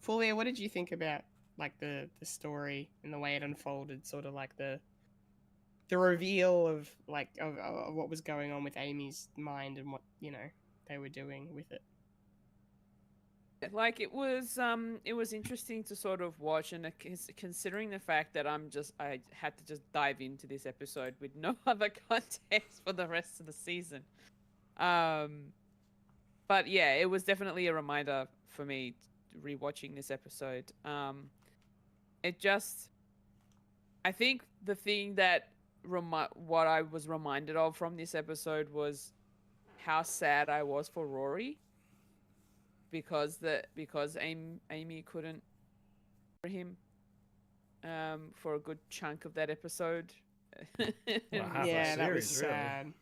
Fulia, what did you think about like the story and the way it unfolded, sort of like the reveal of like of what was going on with Amy's mind and what, they were doing with it? Like it was interesting to sort of watch, and considering the fact that I had to just dive into this episode with no other context for the rest of the season. But yeah, it was definitely a reminder for me rewatching this episode. I think the thing that what I was reminded of from this episode was how sad I was for Rory. Because Amy couldn't for him for a good chunk of that episode. Yeah, that was sad.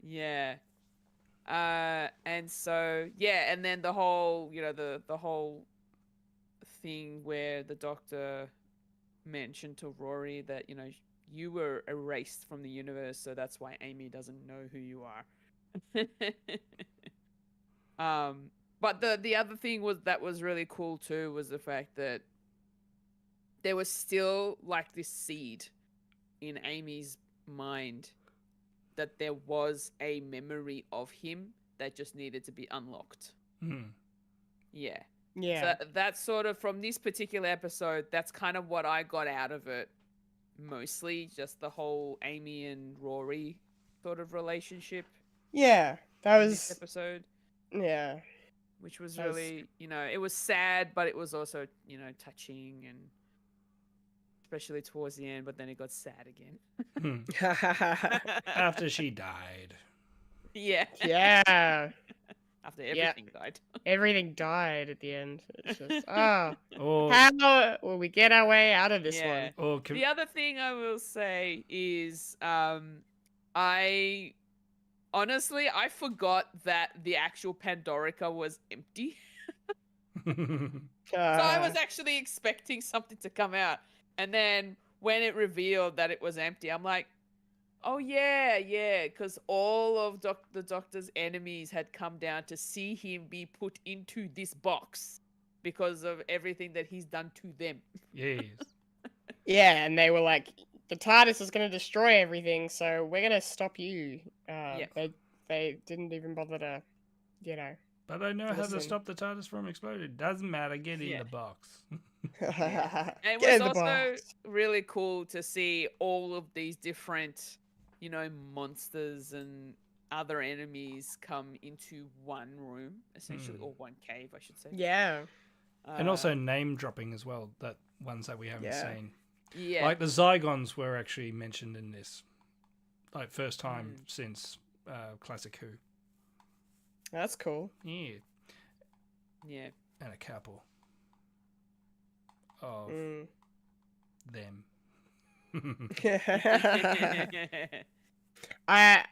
Yeah. And so and then the whole the whole thing where the doctor mentioned to Rory that you were erased from the universe, so that's why Amy doesn't know who you are. But the other thing that was really cool too was the fact that there was still like this seed in Amy's mind that there was a memory of him that just needed to be unlocked. Yeah. So that's sort of, from this particular episode, that's kind of what I got out of it. Mostly just the whole Amy and Rory sort of relationship. Yeah, that was this episode. Yeah. Which was really, it was sad, but it was also, touching, and especially towards the end, but then it got sad again. After she died. Yeah. Yeah. After everything died. Everything died at the end. It's just, how will we get our way out of this one? The other thing I will say is, honestly, I forgot that the actual Pandorica was empty. So I was actually expecting something to come out. And then when it revealed that it was empty, I'm like, oh yeah, because all of the Doctor's enemies had come down to see him be put into this box because of everything that he's done to them. Yes. Yeah, and they were like, the TARDIS is going to destroy everything, so we're going to stop you. They didn't even bother to, But I know how to stop the TARDIS from exploding. Doesn't matter. Get in the box. And it was also really cool to see all of these different, monsters and other enemies come into one room, essentially, or one cave, I should say. Yeah. And also name dropping as well, that ones that we haven't seen. Yeah. Like the Zygons were actually mentioned in this. Like first time since Classic Who. That's cool. Yeah. Yeah. And a couple of them. I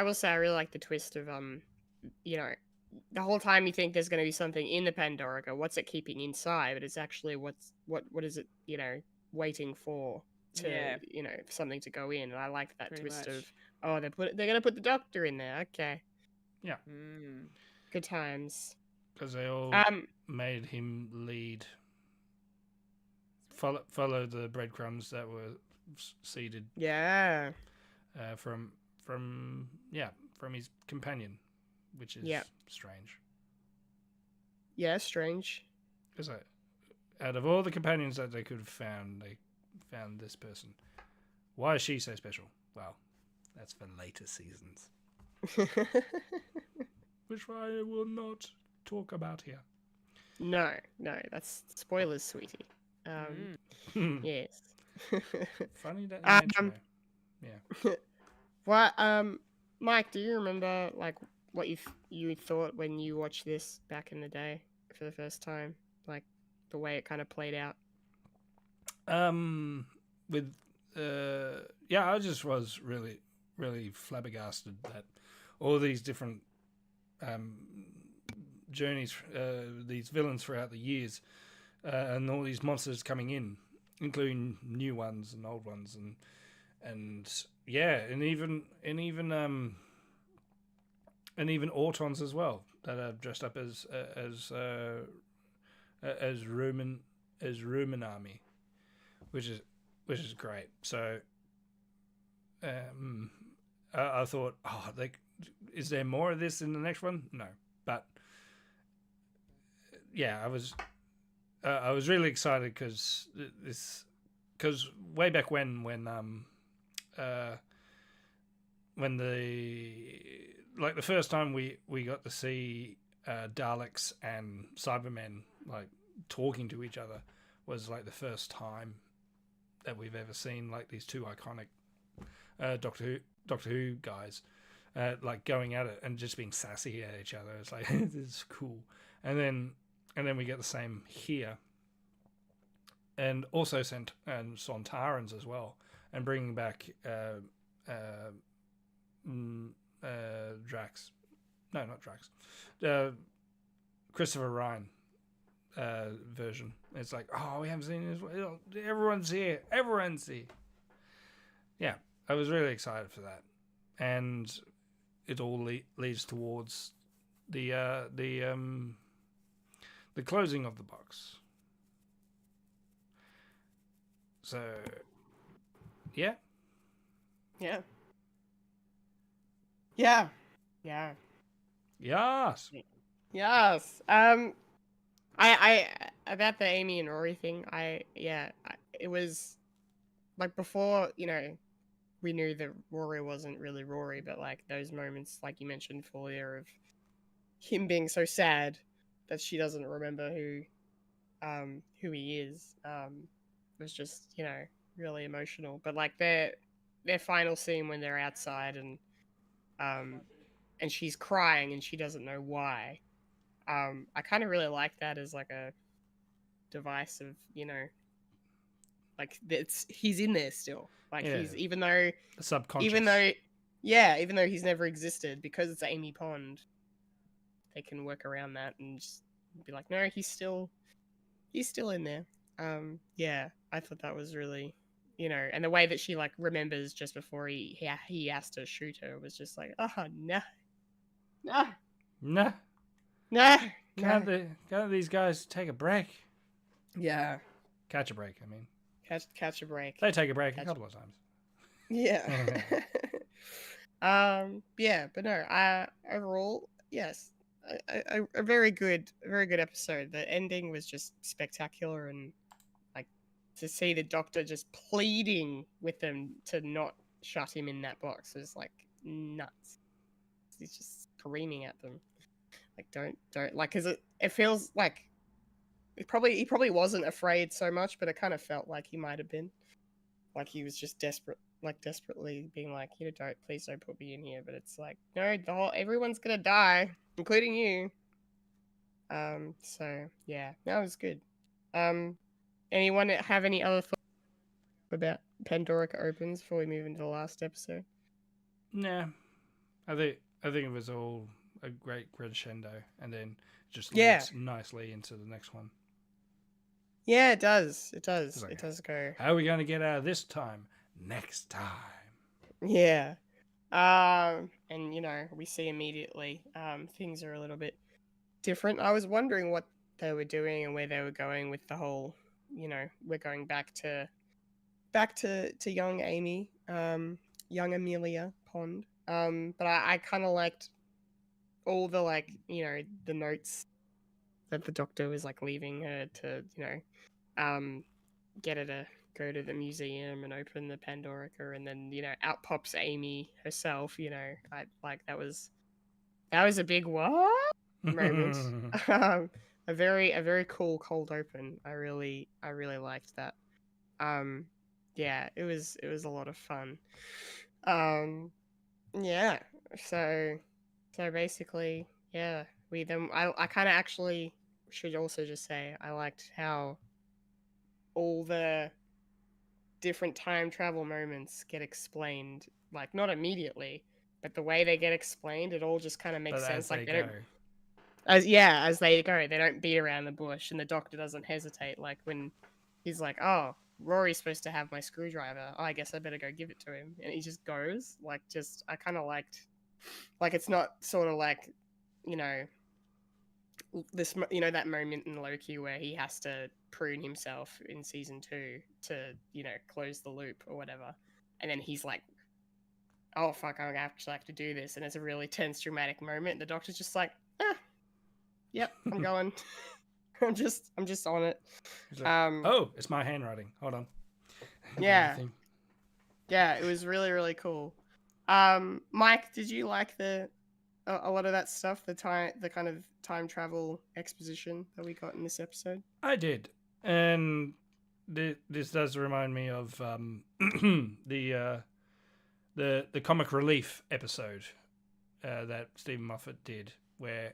will say I really like the twist of the whole time you think there's going to be something in the Pandorica, what's it keeping inside, but it's actually what is it waiting for to something to go in. And I like that twist of they're going to put the Doctor in there. Okay. Yeah. Good times. Because they all made him lead. Follow the breadcrumbs that were seeded. Yeah. From his companion, which is strange. Yeah, strange. Because out of all the companions that they could have found, they found this person. Why is she so special? Well, that's for later seasons. Which I will not talk about here. No, that's spoilers, sweetie. Yes. Funny that you mention her. Yeah. What, Mike, do you remember like what you thought when you watched this back in the day for the first time? Like the way it kind of played out? I just was really, really flabbergasted that all these different journeys, these villains throughout the years, and all these monsters coming in, including new ones and old ones, and even Autons as well that are dressed up as Roman army, which is great. So I thought, is there more of this in the next one? No, but I was really excited because way back when the first time we got to see Daleks and Cybermen like talking to each other was like the first time that we've ever seen like these two iconic Doctor Who guys like going at it and just being sassy at each other. It's like this is cool, and then we get the same here, and also Sontarans as well, and bringing back Drax. No, not Drax. Christopher Ryan version. It's like, we haven't seen this. Everyone's here. Yeah, I was really excited for that, and it all leads towards the closing of the box. So, yeah. Yeah. Yeah. Yes. Yes. I about the Amy and Rory thing. It was like before, we knew that Rory wasn't really Rory, but like those moments, like you mentioned, Fulya, of him being so sad that she doesn't remember who he is, was just really emotional. But like their final scene when they're outside and she's crying and she doesn't know why. I kind of really like that as like a device of like he's in there still, like he's even though subconscious, even though he's never existed, because it's Amy Pond, they can work around that and just be like, no, he's still in there. I thought that was really and the way that she like remembers just before he has to shoot her was just like, oh no. Can't these guys take a break? Yeah. Catch a break, I mean. Catch a break. They take a break a couple of times. Yeah. But no, overall, yes. A very good episode. The ending was just spectacular, and like to see the Doctor just pleading with them to not shut him in that box was like nuts. He's just screaming at them. Like don't like, because it feels like he probably wasn't afraid so much, but it kind of felt like he might have been, like he was just desperately being like, please don't put me in here. But it's like, no, everyone's gonna die, including you. So yeah, that was good. Anyone have any other thoughts about Pandorica Opens before we move into the last episode? Nah, I think it was all a great crescendo, and then just leads nicely into the next one. Yeah, it does. It like, does go. How are we going to get out of this time? Next time. Yeah. And and we see immediately things are a little bit different. I was wondering what they were doing and where they were going with the whole, we're going back to young Amy, young Amelia Pond. But I kind of liked all the the notes that the doctor was leaving her to get her to go to the museum and open the Pandorica, and then out pops Amy herself. I that was a big what moment. A very cool cold open. I really liked that. Yeah, it was a lot of fun. Yeah, so basically, yeah, I kind of actually should also just say I liked how all the different time travel moments get explained, not immediately, but the way they get explained, it all just kind of makes But sense. as they They go. don't, as they go, they don't beat around the bush, and the doctor doesn't hesitate. Like when he's like, "Oh, Rory's supposed to have my screwdriver. Oh, I guess I better go give it to him," and he just goes. I kind of liked, it's not sort of this, that moment in Loki where he has to prune himself in season 2 to, close the loop or whatever, and then he's like, "Oh fuck, I actually have to do this," and it's a really tense, dramatic moment. The doctor's just like, "Yep, I'm going." I'm just on it. Like, oh, it's my handwriting. Hold on. Yeah. Yeah, it was really, really cool. Mike, did you like a lot of that stuff, the kind of time travel exposition that we got in this episode? I did, and this does remind me of the comic relief episode that Stephen Moffat did, where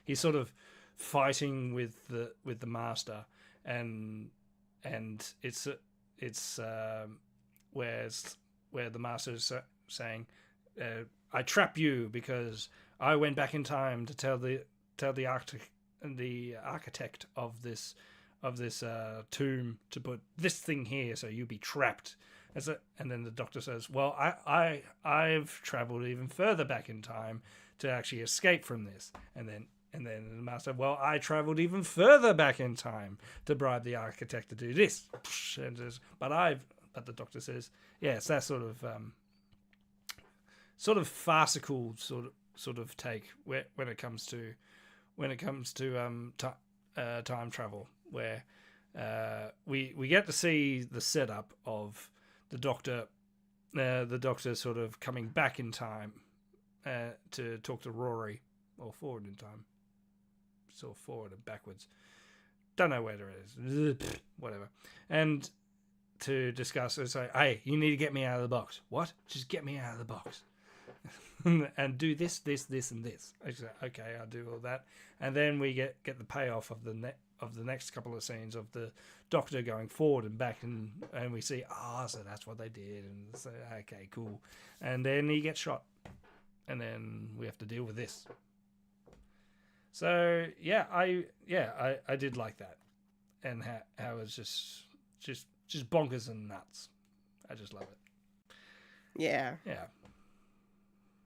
he's sort of fighting with the master, and it's where the master is saying, "I trap you because I went back in time to tell the architect of this tomb to put this thing here, so you be trapped." And then the doctor says, "Well, I've traveled even further back in time to actually escape from this." And then the master, "Well, I traveled even further back in time to bribe the architect to do this." But the doctor says, "Yeah, it's that sort of farcical sort of take when it comes to time travel, where we get to see the setup of the doctor sort of coming back in time to talk to Rory, or forward in time, so forward and backwards, don't know where it is, whatever, and to discuss and say, "Hey, you need to get me out of the box." "What? Just get me out of the box." "And do this, and this." "Okay, I'll do all that." And then we get the payoff of the next couple of scenes of the doctor going forward and back, and we see, so that's what they did, and so okay, cool. And then he gets shot, and then we have to deal with this. So yeah, I did like that, and how it's just bonkers and nuts. I just love it. Yeah.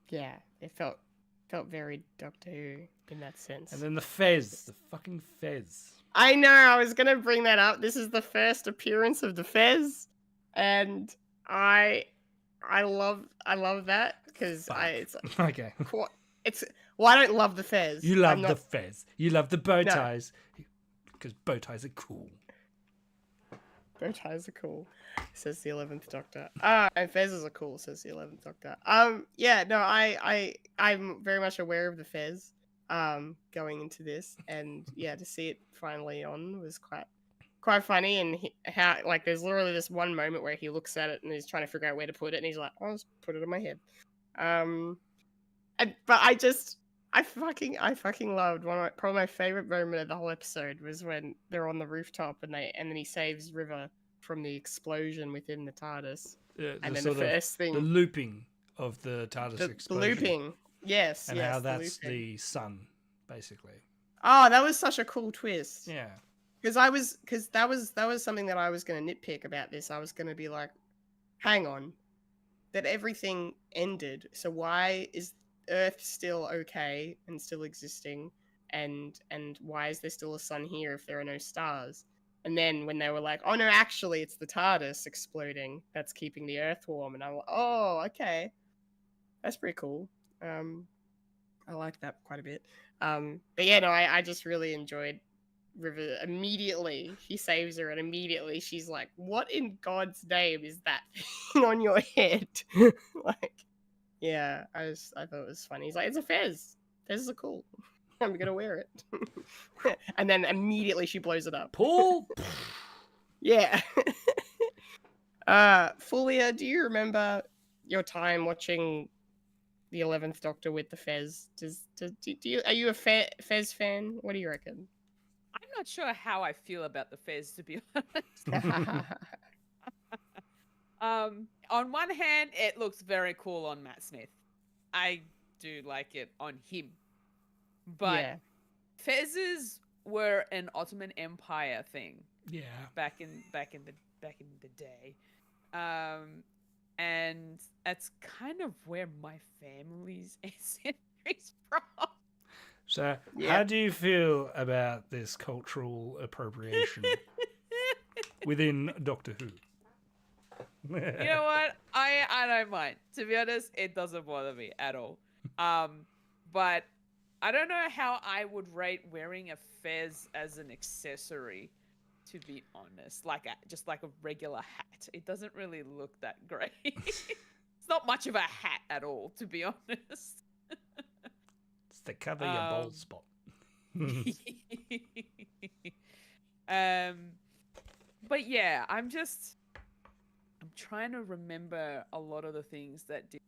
Yeah. It felt very Doctor Who in that sense. And then the fucking Fez. I know, I was gonna bring that up. This is the first appearance of the Fez, and I love that because it's okay. I don't love the Fez. You love the Fez. You love the bow ties because bow ties are cool. Bow ties are cool, says the 11th Doctor. And Fezes are cool, says the 11th Doctor. Yeah, no, I'm very much aware of the Fez, going into this, and yeah, to see it finally on was quite funny, and how there's literally this one moment where he looks at it and he's trying to figure out where to put it, and he's like, "I'll just put it on my head." But I fucking loved probably my favorite moment of the whole episode was when they're on the rooftop and then he saves River from the explosion within the TARDIS. And then the first thing, the looping of the TARDIS explosion. The looping, yes, and yes, how that's the sun, basically. Oh, that was such a cool twist. Yeah, because that was something that I was going to nitpick about this. I was going to be like, hang on, that everything ended. So why is Earth still okay and still existing? And why is there still a sun here if there are no stars? And then when they were like, oh no, actually it's the TARDIS exploding that's keeping the Earth warm, and I'm like, oh, okay, that's pretty cool. I like that quite a bit. But yeah, no, I just really enjoyed River. Immediately he saves her, and immediately she's like, what in God's name is that thing on your head? Like, yeah, I thought it was funny. He's like, it's a fez. Fezes are cool. I'm gonna wear it. And then immediately she blows it up. Paul. Yeah. Fulya, do you remember your time watching the 11th Doctor with the Fez? Are you a Fez fan? What do you reckon? I'm not sure how I feel about the Fez, to be honest. On one hand, it looks very cool on Matt Smith. I do like it on him. But yeah. Fezes were an Ottoman Empire thing. Yeah. Back in the day. And that's kind of where my family's ancestry is from. So, how do you feel about this cultural appropriation within Doctor Who? You know what? I don't mind. To be honest, it doesn't bother me at all. But I don't know how I would rate wearing a fez as an accessory, to be honest. Just like a regular hat. It doesn't really look that great. It's not much of a hat at all, to be honest. It's to cover your bald spot. But yeah, I'm trying to remember a lot of the things that did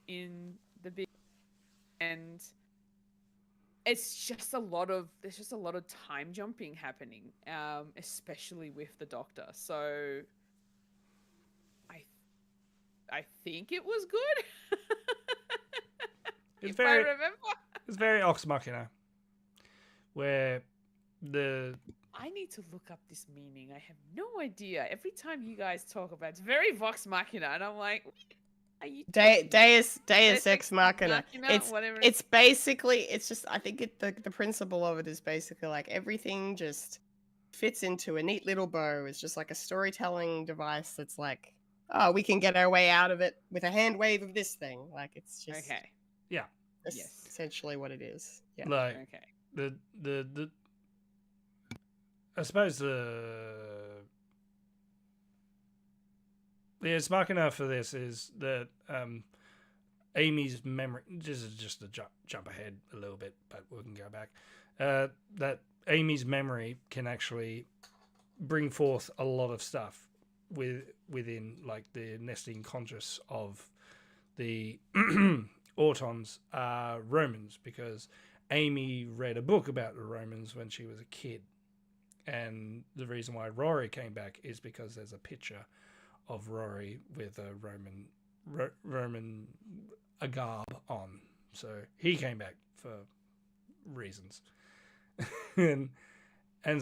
in the big, and there's just a lot of time jumping happening, especially with the Doctor. So I think it was good. I remember. It's very Ox Machina, where I need to look up this meaning. I have no idea. Every time you guys talk about it's very Vox Machina, and I'm like, are you Deus Ex Machina. Whatever. It's basically, it's just, I think the principle of it is basically like everything just fits into a neat little bow. It's just like a storytelling device that's like, oh, we can get our way out of it with a hand wave of this thing. Like, it's just okay. Yeah. That's Yes. essentially what it is. Yeah. Like Okay. the I suppose the Ex Machina for this is that Amy's memory. This is just a jump ahead a little bit, but we can go back. That Amy's memory can actually bring forth a lot of stuff within like the nesting conscious of the Autons are Romans, because Amy read a book about the Romans when she was a kid. And the reason why Rory came back is because there's a picture of Rory with a Roman garb on. So he came back for reasons. and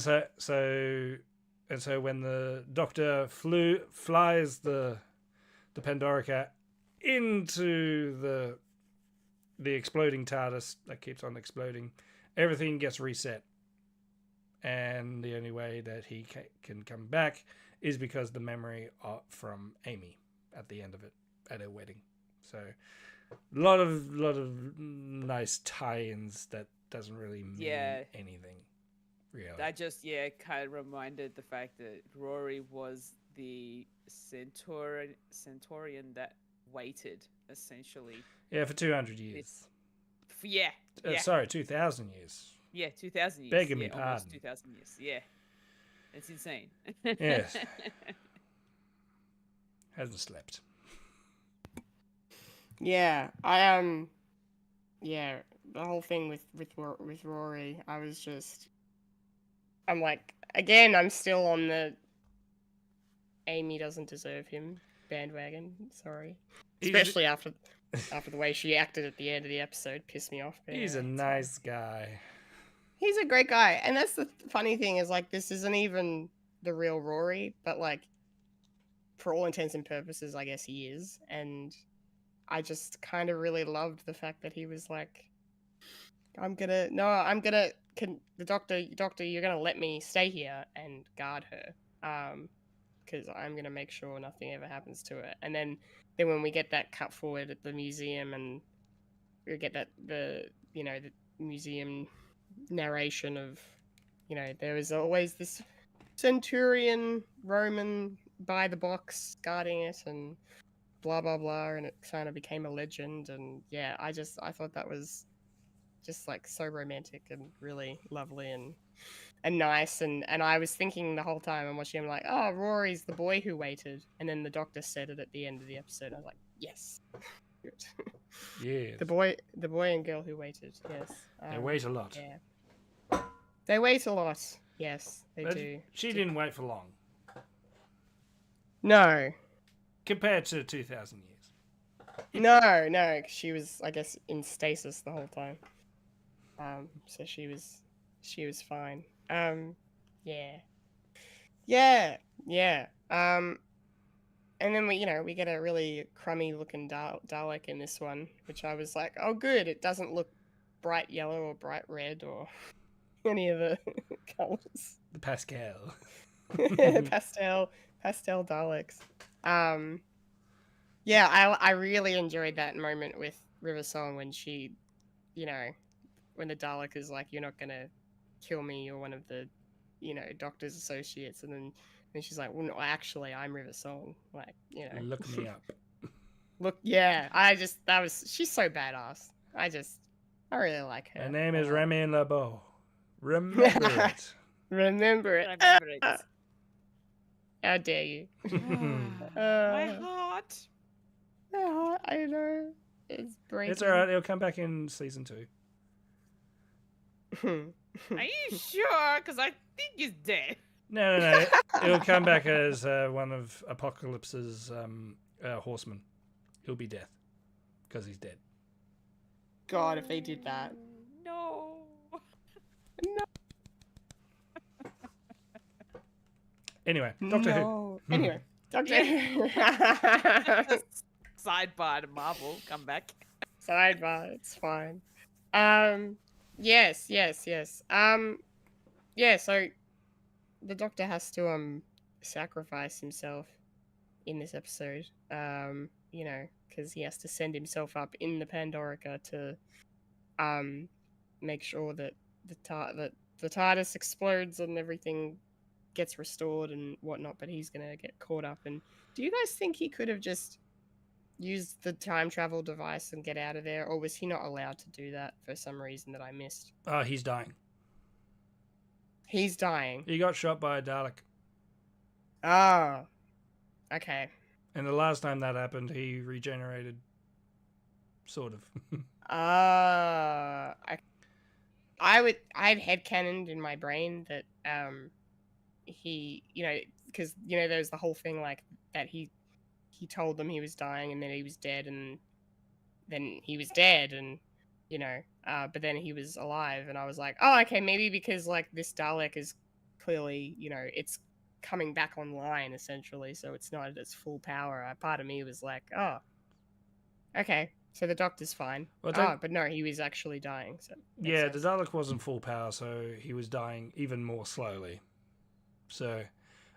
so when the Doctor flies the Pandorica into the exploding TARDIS that keeps on exploding, everything gets reset. And the only way that he can come back is because the memory from Amy at the end of it, at her wedding. So a lot of nice tie-ins that doesn't really mean anything, really. That just kind of reminded the fact that Rory was the Centaurian that waited, essentially. Yeah, for 200 years. Sorry, 2,000 years. Yeah, 2,000 years. Begging me pardon. Almost 2,000 years. Yeah. It's insane. Yes. Hasn't slept. Yeah, yeah, the whole thing with Rory, I'm like, again, I'm still on the Amy doesn't deserve him bandwagon. Sorry, especially after the way she acted at the end of the episode, pissed me off. He's a nice guy. He's a great guy, and that's the funny thing is like this isn't even the real Rory, but like for all intents and purposes, I guess he is. And I just kind of really loved the fact that he was like, the doctor, you're gonna let me stay here and guard her, because I'm gonna make sure nothing ever happens to her. And then when we get that cut forward at the museum, and we get the museum narration of, there was always this centurion Roman by the box guarding it, and blah blah blah, and it kind of became a legend. And yeah, I thought that was just like so romantic and really lovely and nice. And I was thinking the whole time I'm watching, I'm like, oh, Rory's the boy who waited. And then the doctor said it at the end of the episode. I was like, yes. Good. Yeah. The boy and girl who waited. Yes. They wait a lot. Yeah. They wait a lot. Yes, they do. She didn't wait for long. No. Compared to 2,000 years. No, 'cause she was, I guess, in stasis the whole time. So she was fine. Yeah. And then we get a really crummy looking Dalek in this one, which I was like, oh good, it doesn't look bright yellow or bright red or any of the colors. The Pascal. pastel Daleks. Yeah, I really enjoyed that moment with River Song when she, when the Dalek is like, you're not gonna kill me, you're one of the, doctor's associates, and then she's like, well, no, actually, I'm River Song. Like, Look me up. Look, yeah, she's so badass. I really like her. Her name is Remy LeBeau. Remember it. Remember it. Remember it. How dare you? My heart. I know. It's breaking. It's alright, it'll come back in season 2. Are you sure? Because I think he's dead. No. It'll come back as one of Apocalypse's horsemen. He'll be Death. Because he's dead. God, if they did that. No. Anyway, Doctor Who. No. Anyway, Doctor Who. Sidebar to Marvel. Come back. Sidebar, it's fine. Yes. Yeah, so the Doctor has to sacrifice himself in this episode. Because he has to send himself up in the Pandorica to make sure that the TARDIS explodes and everything gets restored and whatnot, but he's gonna get caught up. And do you guys think he could have just used the time travel device and get out of there, or was he not allowed to do that for some reason that I missed? He's dying. He's dying. He got shot by a Dalek. Oh. Okay. And the last time that happened, he regenerated. Sort of. I had headcanoned in my brain that he, because there's the whole thing like that he told them he was dying and then he was dead, and then he was dead, and but then he was alive, and I was like, oh, okay, maybe because like this Dalek is clearly, it's coming back online essentially, so it's not at its full power. A part of me was like, oh, okay, so the Doctor's fine. Well, but no, he was actually dying. So yeah, the Dalek wasn't full power, so he was dying even more slowly. So,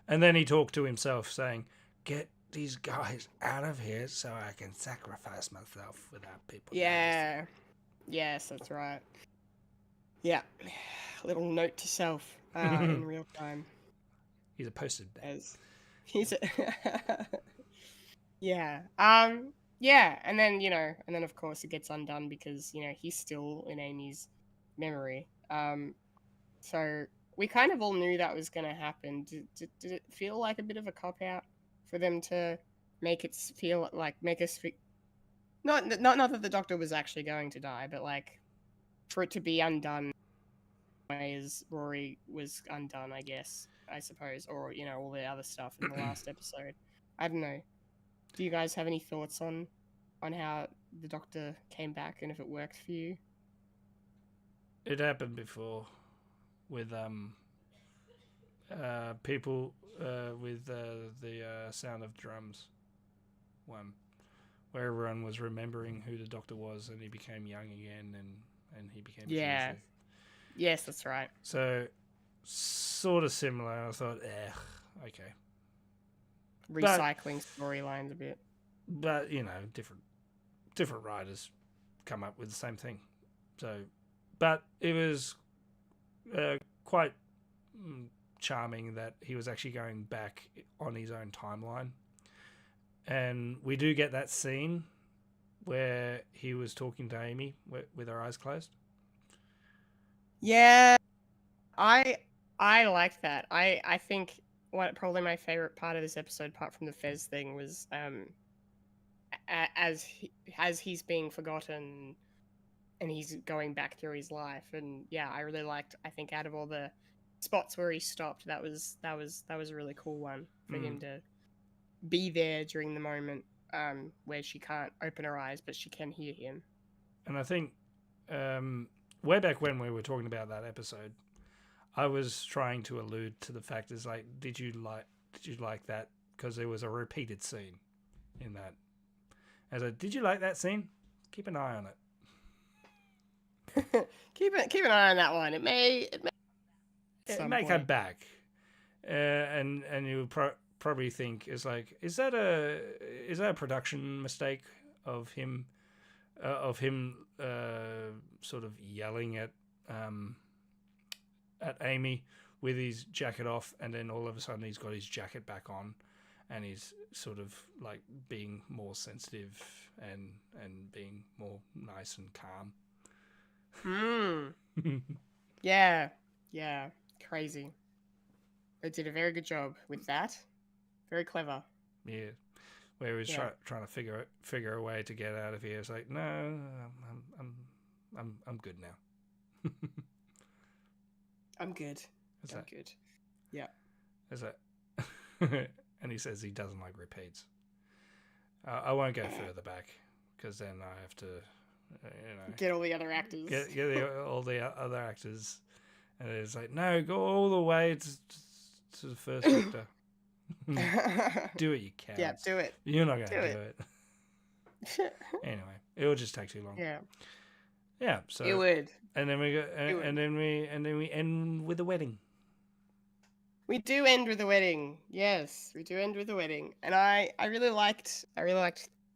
and then he talked to himself saying, get these guys out of here so I can sacrifice myself without people. Yeah. Yes, that's right. Yeah. Little note to self in real time. He's a posted He's a yeah. Yeah, and then of course it gets undone because, he's still in Amy's memory. So we kind of all knew that was going to happen. Did it feel like a bit of a cop-out for them to make us feel... Not that the Doctor was actually going to die, but like for it to be undone as Rory was undone, I guess, I suppose, or all the other stuff in the last episode. I don't know. Do you guys have any thoughts on how the Doctor came back and if it worked for you? It happened before with people with the Sound of Drums one, where everyone was remembering who the Doctor was, and he became young again, and he became Yeah. cheesy. Yes, that's right. So sort of similar. I thought, okay, Recycling storylines a bit. but different writers come up with the same thing. So, but it was quite charming that he was actually going back on his own timeline, and we do get that scene where he was talking to Amy with her eyes closed. Yeah, I like that. I think probably my favorite part of this episode, apart from the Fez thing, was as he's being forgotten and he's going back through his life. And yeah, I really liked. I think out of all the spots where he stopped, that was a really cool one for him to be there during the moment where she can't open her eyes, but she can hear him. And I think way back when we were talking about that episode, I was trying to allude to the fact is like, did you like that? Because there was a repeated scene in that. I said, did you like that scene? Keep an eye on it. keep an eye on that one. It may come back, and you probably think is like, is that a production mistake of him sort of yelling at Amy with his jacket off, and then all of a sudden he's got his jacket back on, and he's sort of like being more sensitive and being more nice and calm. Yeah, crazy. They did a very good job with that. Very clever. Yeah, where he was trying to figure a way to get out of here. It's like, no, I'm good now. I'm good. Is I'm that good. Yeah. Is that? And he says he doesn't like repeats. I won't go further back because then I have to, get all the other actors. Get all the other actors, and it's like, no, go all the way to the first Doctor. Do it, you can. Yeah, do it. You're not going to do it. Anyway, it will just take too long. Yeah. Yeah. So it would. And then we go, and then we end with the wedding. We do end with the wedding. Yes, we do end with the wedding, and I really liked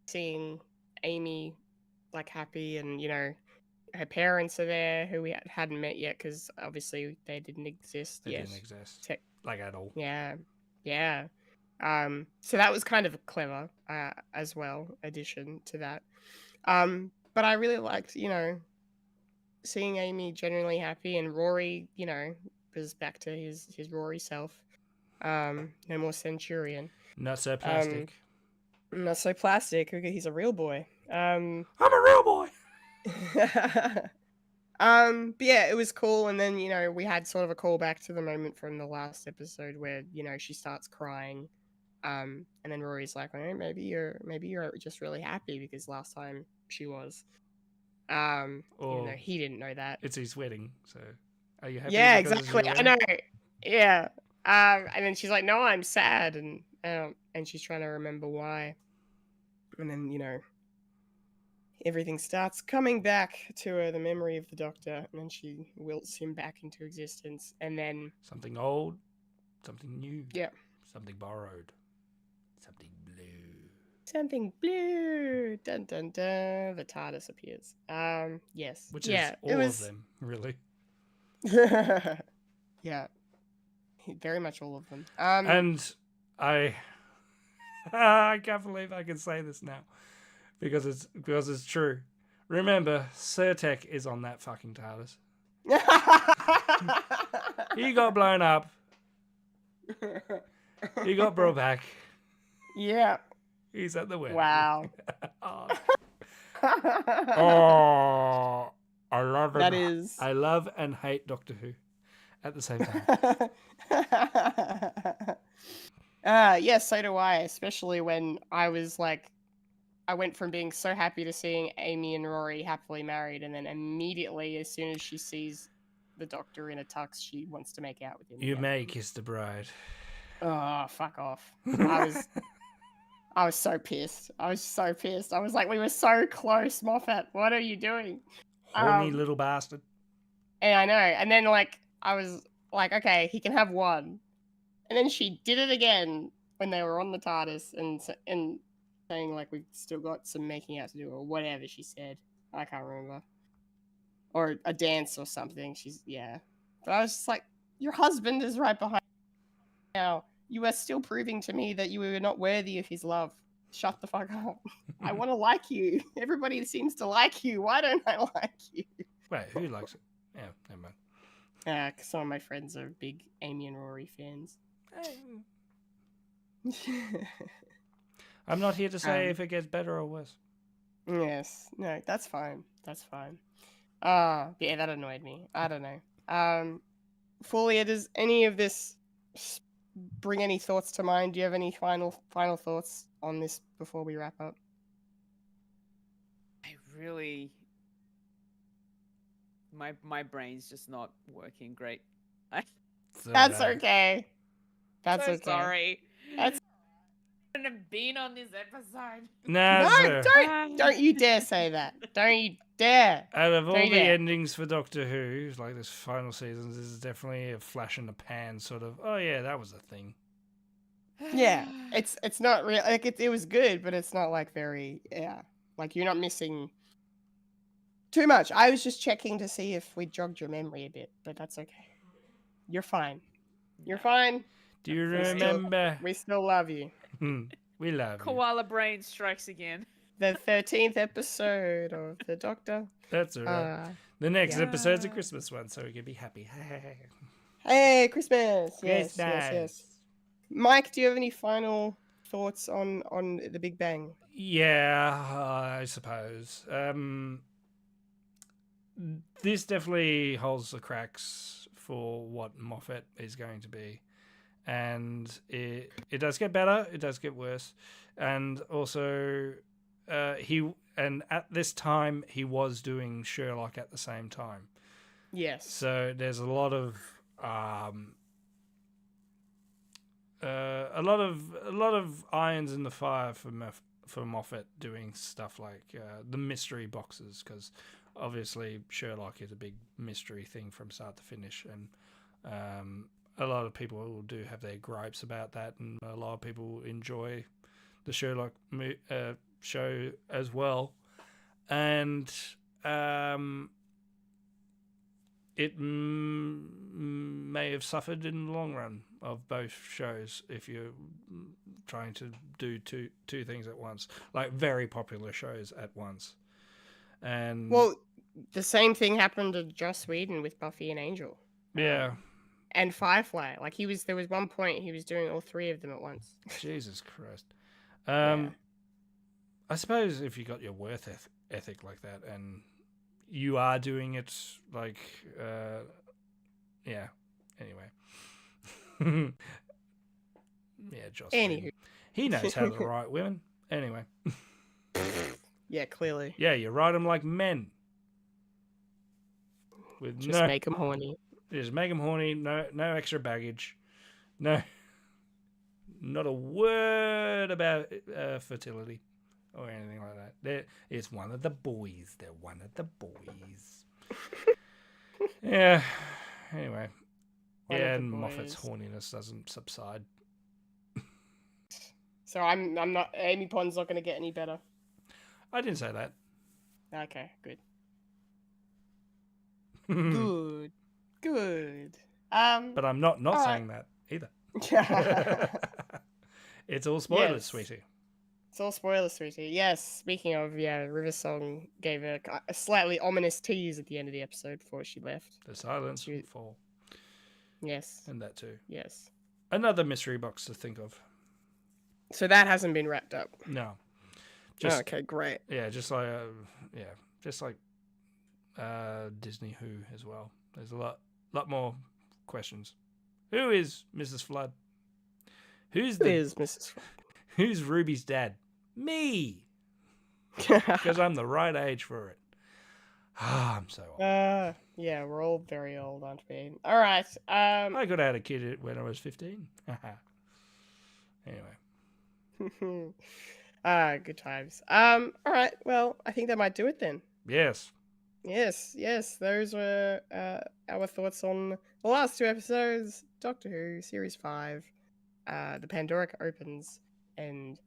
seeing Amy like happy, and her parents are there who we hadn't met yet because obviously they didn't exist yet. Didn't exist like at all. Yeah. So that was kind of a clever as well addition to that. But I really liked seeing Amy genuinely happy, and Rory was back to his Rory self. No more Centurion. Not so plastic. Not so plastic. He's a real boy. I'm a real boy. But yeah, it was cool. And then we had sort of a callback to the moment from the last episode where she starts crying, and then Rory's like, oh, maybe you're just really happy because last time she was. He didn't know that. It's his wedding, so are you happy? Yeah, exactly. I know. Yeah. And then she's like, "No, I'm sad," and she's trying to remember why. And then everything starts coming back to her, the memory of the Doctor, and then she wilts him back into existence. And then something old, something new. Yeah. Something borrowed. Something blue. Something blue. Dun dun dun. The TARDIS appears. Yes. Which is all of them, really. Yeah. Very much all of them. And I can't believe I can say this now because it's true. Remember, Surtek is on that fucking TARDIS. He got blown up. He got brought back. Yeah. He's at the wedding. Wow. Oh, I love that is. I love and hate Doctor Who at the same time. Yes, so do I, especially when I went from being so happy to seeing Amy and Rory happily married, and then immediately, as soon as she sees the Doctor in a tux. She wants to make out with him. You again. may kiss the bride. Oh, fuck off! I was so pissed. I was so pissed. I was like, we were so close, Moffat. What are you doing? Horny little bastard. And I know. And then like I was like, okay, he can have one. And then she did it again when they were on the TARDIS and saying like we've still got some making out to do or whatever she said. I can't remember. Or a dance or something. But I was just like, your husband is right behind you now. You are still proving to me that you were not worthy of his love. Shut the fuck up. I want to like you. Everybody seems to like you. Why don't I like you? Wait, who likes it? Yeah, never mind. Yeah, because some of my friends are big Amy and Rory fans. I'm not here to say if it gets better or worse. Yes. No, that's fine. That's fine. Yeah, that annoyed me. I don't know. Fulya, does any of this bring any thoughts to mind? Do you have any final thoughts on this before we wrap up? I really, my brain's just not working great. That's okay. That's so okay. sorry. That's I shouldn't have been on this episode. No, don't you dare say that. Don't you dare. Out of all Don't you the dare. endings for Doctor Who, like this final season, this is definitely a flash in the pan sort of, oh yeah, that was a thing. Yeah, it's not real. Like it was good, but it's not like very like you're not missing too much. I was just checking to see if we jogged your memory a bit, but that's okay. You're fine. You're fine. Do you remember? We still love you. We love you. Koala brain strikes again. The 13th episode of The Doctor. That's alright. The next episode's a Christmas one, so we can be happy. Hey, Christmas! Yes, Christmas. yes. Mike, do you have any final thoughts on The Big Bang? Yeah, I suppose. This definitely holds the cracks for what Moffat is going to be. And it does get better, it does get worse. And also, at this time, he was doing Sherlock at the same time. Yes. So there's a lot of irons in the fire for Moffat doing stuff like the mystery boxes, because obviously Sherlock is a big mystery thing from start to finish, and a lot of people do have their gripes about that, and a lot of people enjoy the Sherlock show as well, and it may have suffered in the long run of both shows if you're trying to do two things at once, like very popular shows at once. And well, the same thing happened to Joss Whedon with Buffy and Angel. Yeah. And Firefly. Like there was one point he was doing all three of them at once. Jesus Christ. Yeah. I suppose if you got your worth ethic like that and you are doing it like, yeah. Anyway. Yeah, Joss Whedon. He knows how to write women. Anyway. Yeah, clearly. Yeah, you write them like men. With Just make them horny. Just make them horny. No extra baggage. No, not a word about fertility or anything like that. It's one of the boys. They're one of the boys. Yeah. Anyway. And Moffat's horniness doesn't subside. So I'm not. Amy Pond's not going to get any better. I didn't say that. Okay, good. Good. But I'm not saying that either. It's all spoilers, sweetie. It's all spoilers, sweetie. Yes. Speaking of, River Song gave a slightly ominous tease at the end of the episode before she left. The silence will fall. Yes. And that too. Yes. Another mystery box to think of. So that hasn't been wrapped up. No. Okay, great. Yeah, just like Disney Who as well. There's a lot more questions. Who is Mrs. Flood? Who is Mrs. Flood? Who's Ruby's dad? Me. Because I'm the right age for it. I'm so old. Yeah, we're all very old, aren't we? All right. I could have had a kid when I was 15. Anyway. Good times. All right. Well, I think that might do it then. Yes. Yes. Those were our thoughts on the last 2 episodes, Doctor Who Series 5, The Pandoric Opens, and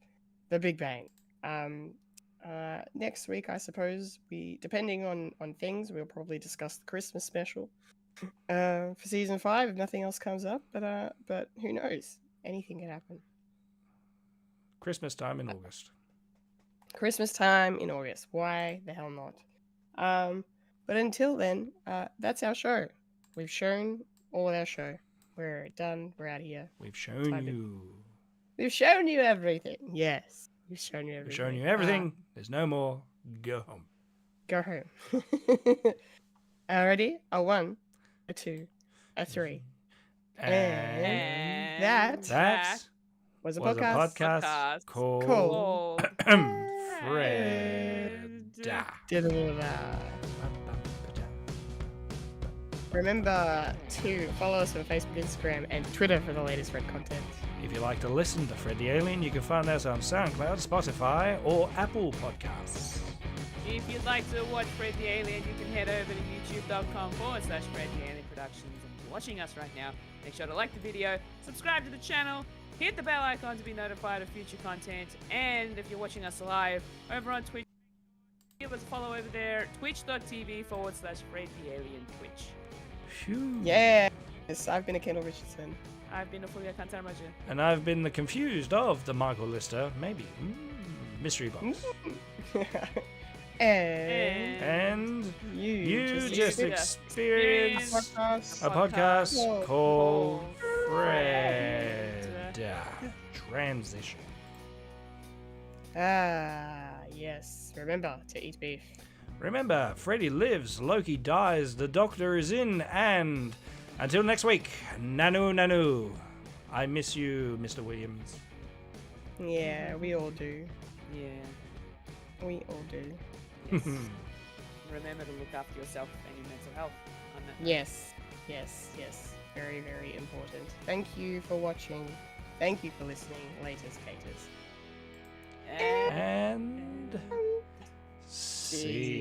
The Big Bang. Next week, I suppose, depending on things, we'll probably discuss the Christmas special for season 5 if nothing else comes up. But who knows? Anything can happen. Christmas time in August. Christmas time in August. Why the hell not? But until then, that's our show. We've shown all of our show. We're done. We're out of here. We've shown you. We've shown you everything. Yes. We've shown you everything. We've shown you everything. There's no more. Go home. Go home. Alriady? A 1, a 2, a 3. And that was a podcast called Fred. Remember to follow us on Facebook, Instagram, and Twitter for the latest Fred content. If you like to listen to Fred the Alien, you can find us on SoundCloud, Spotify, or Apple Podcasts. If you'd like to watch Fred the Alien, you can head over to youtube.com/Fred the Alien Productions. And if you're watching us right now, make sure to like the video, subscribe to the channel, hit the bell icon to be notified of future content, and if you're watching us live over on Twitch, give us a follow over there, twitch.tv/Fred the Alien Twitch. Phew. Yes, I've been a Kendall Richardson. I've been a Fulya and And I've been the confused of the Michael Lister, maybe. Mystery box. And you just experienced a podcast called Fred. Transition. Yes. Remember to eat beef. Remember, Freddy lives, Loki dies, the Doctor is in, and until next week, Nanu. I miss you, Mr. Williams. Yeah, we all do. Yeah. We all do. Yes. Remember to look after yourself and your mental health. Yes. Very, very important. Thank you for watching. Thank you for listening, latest caters. And see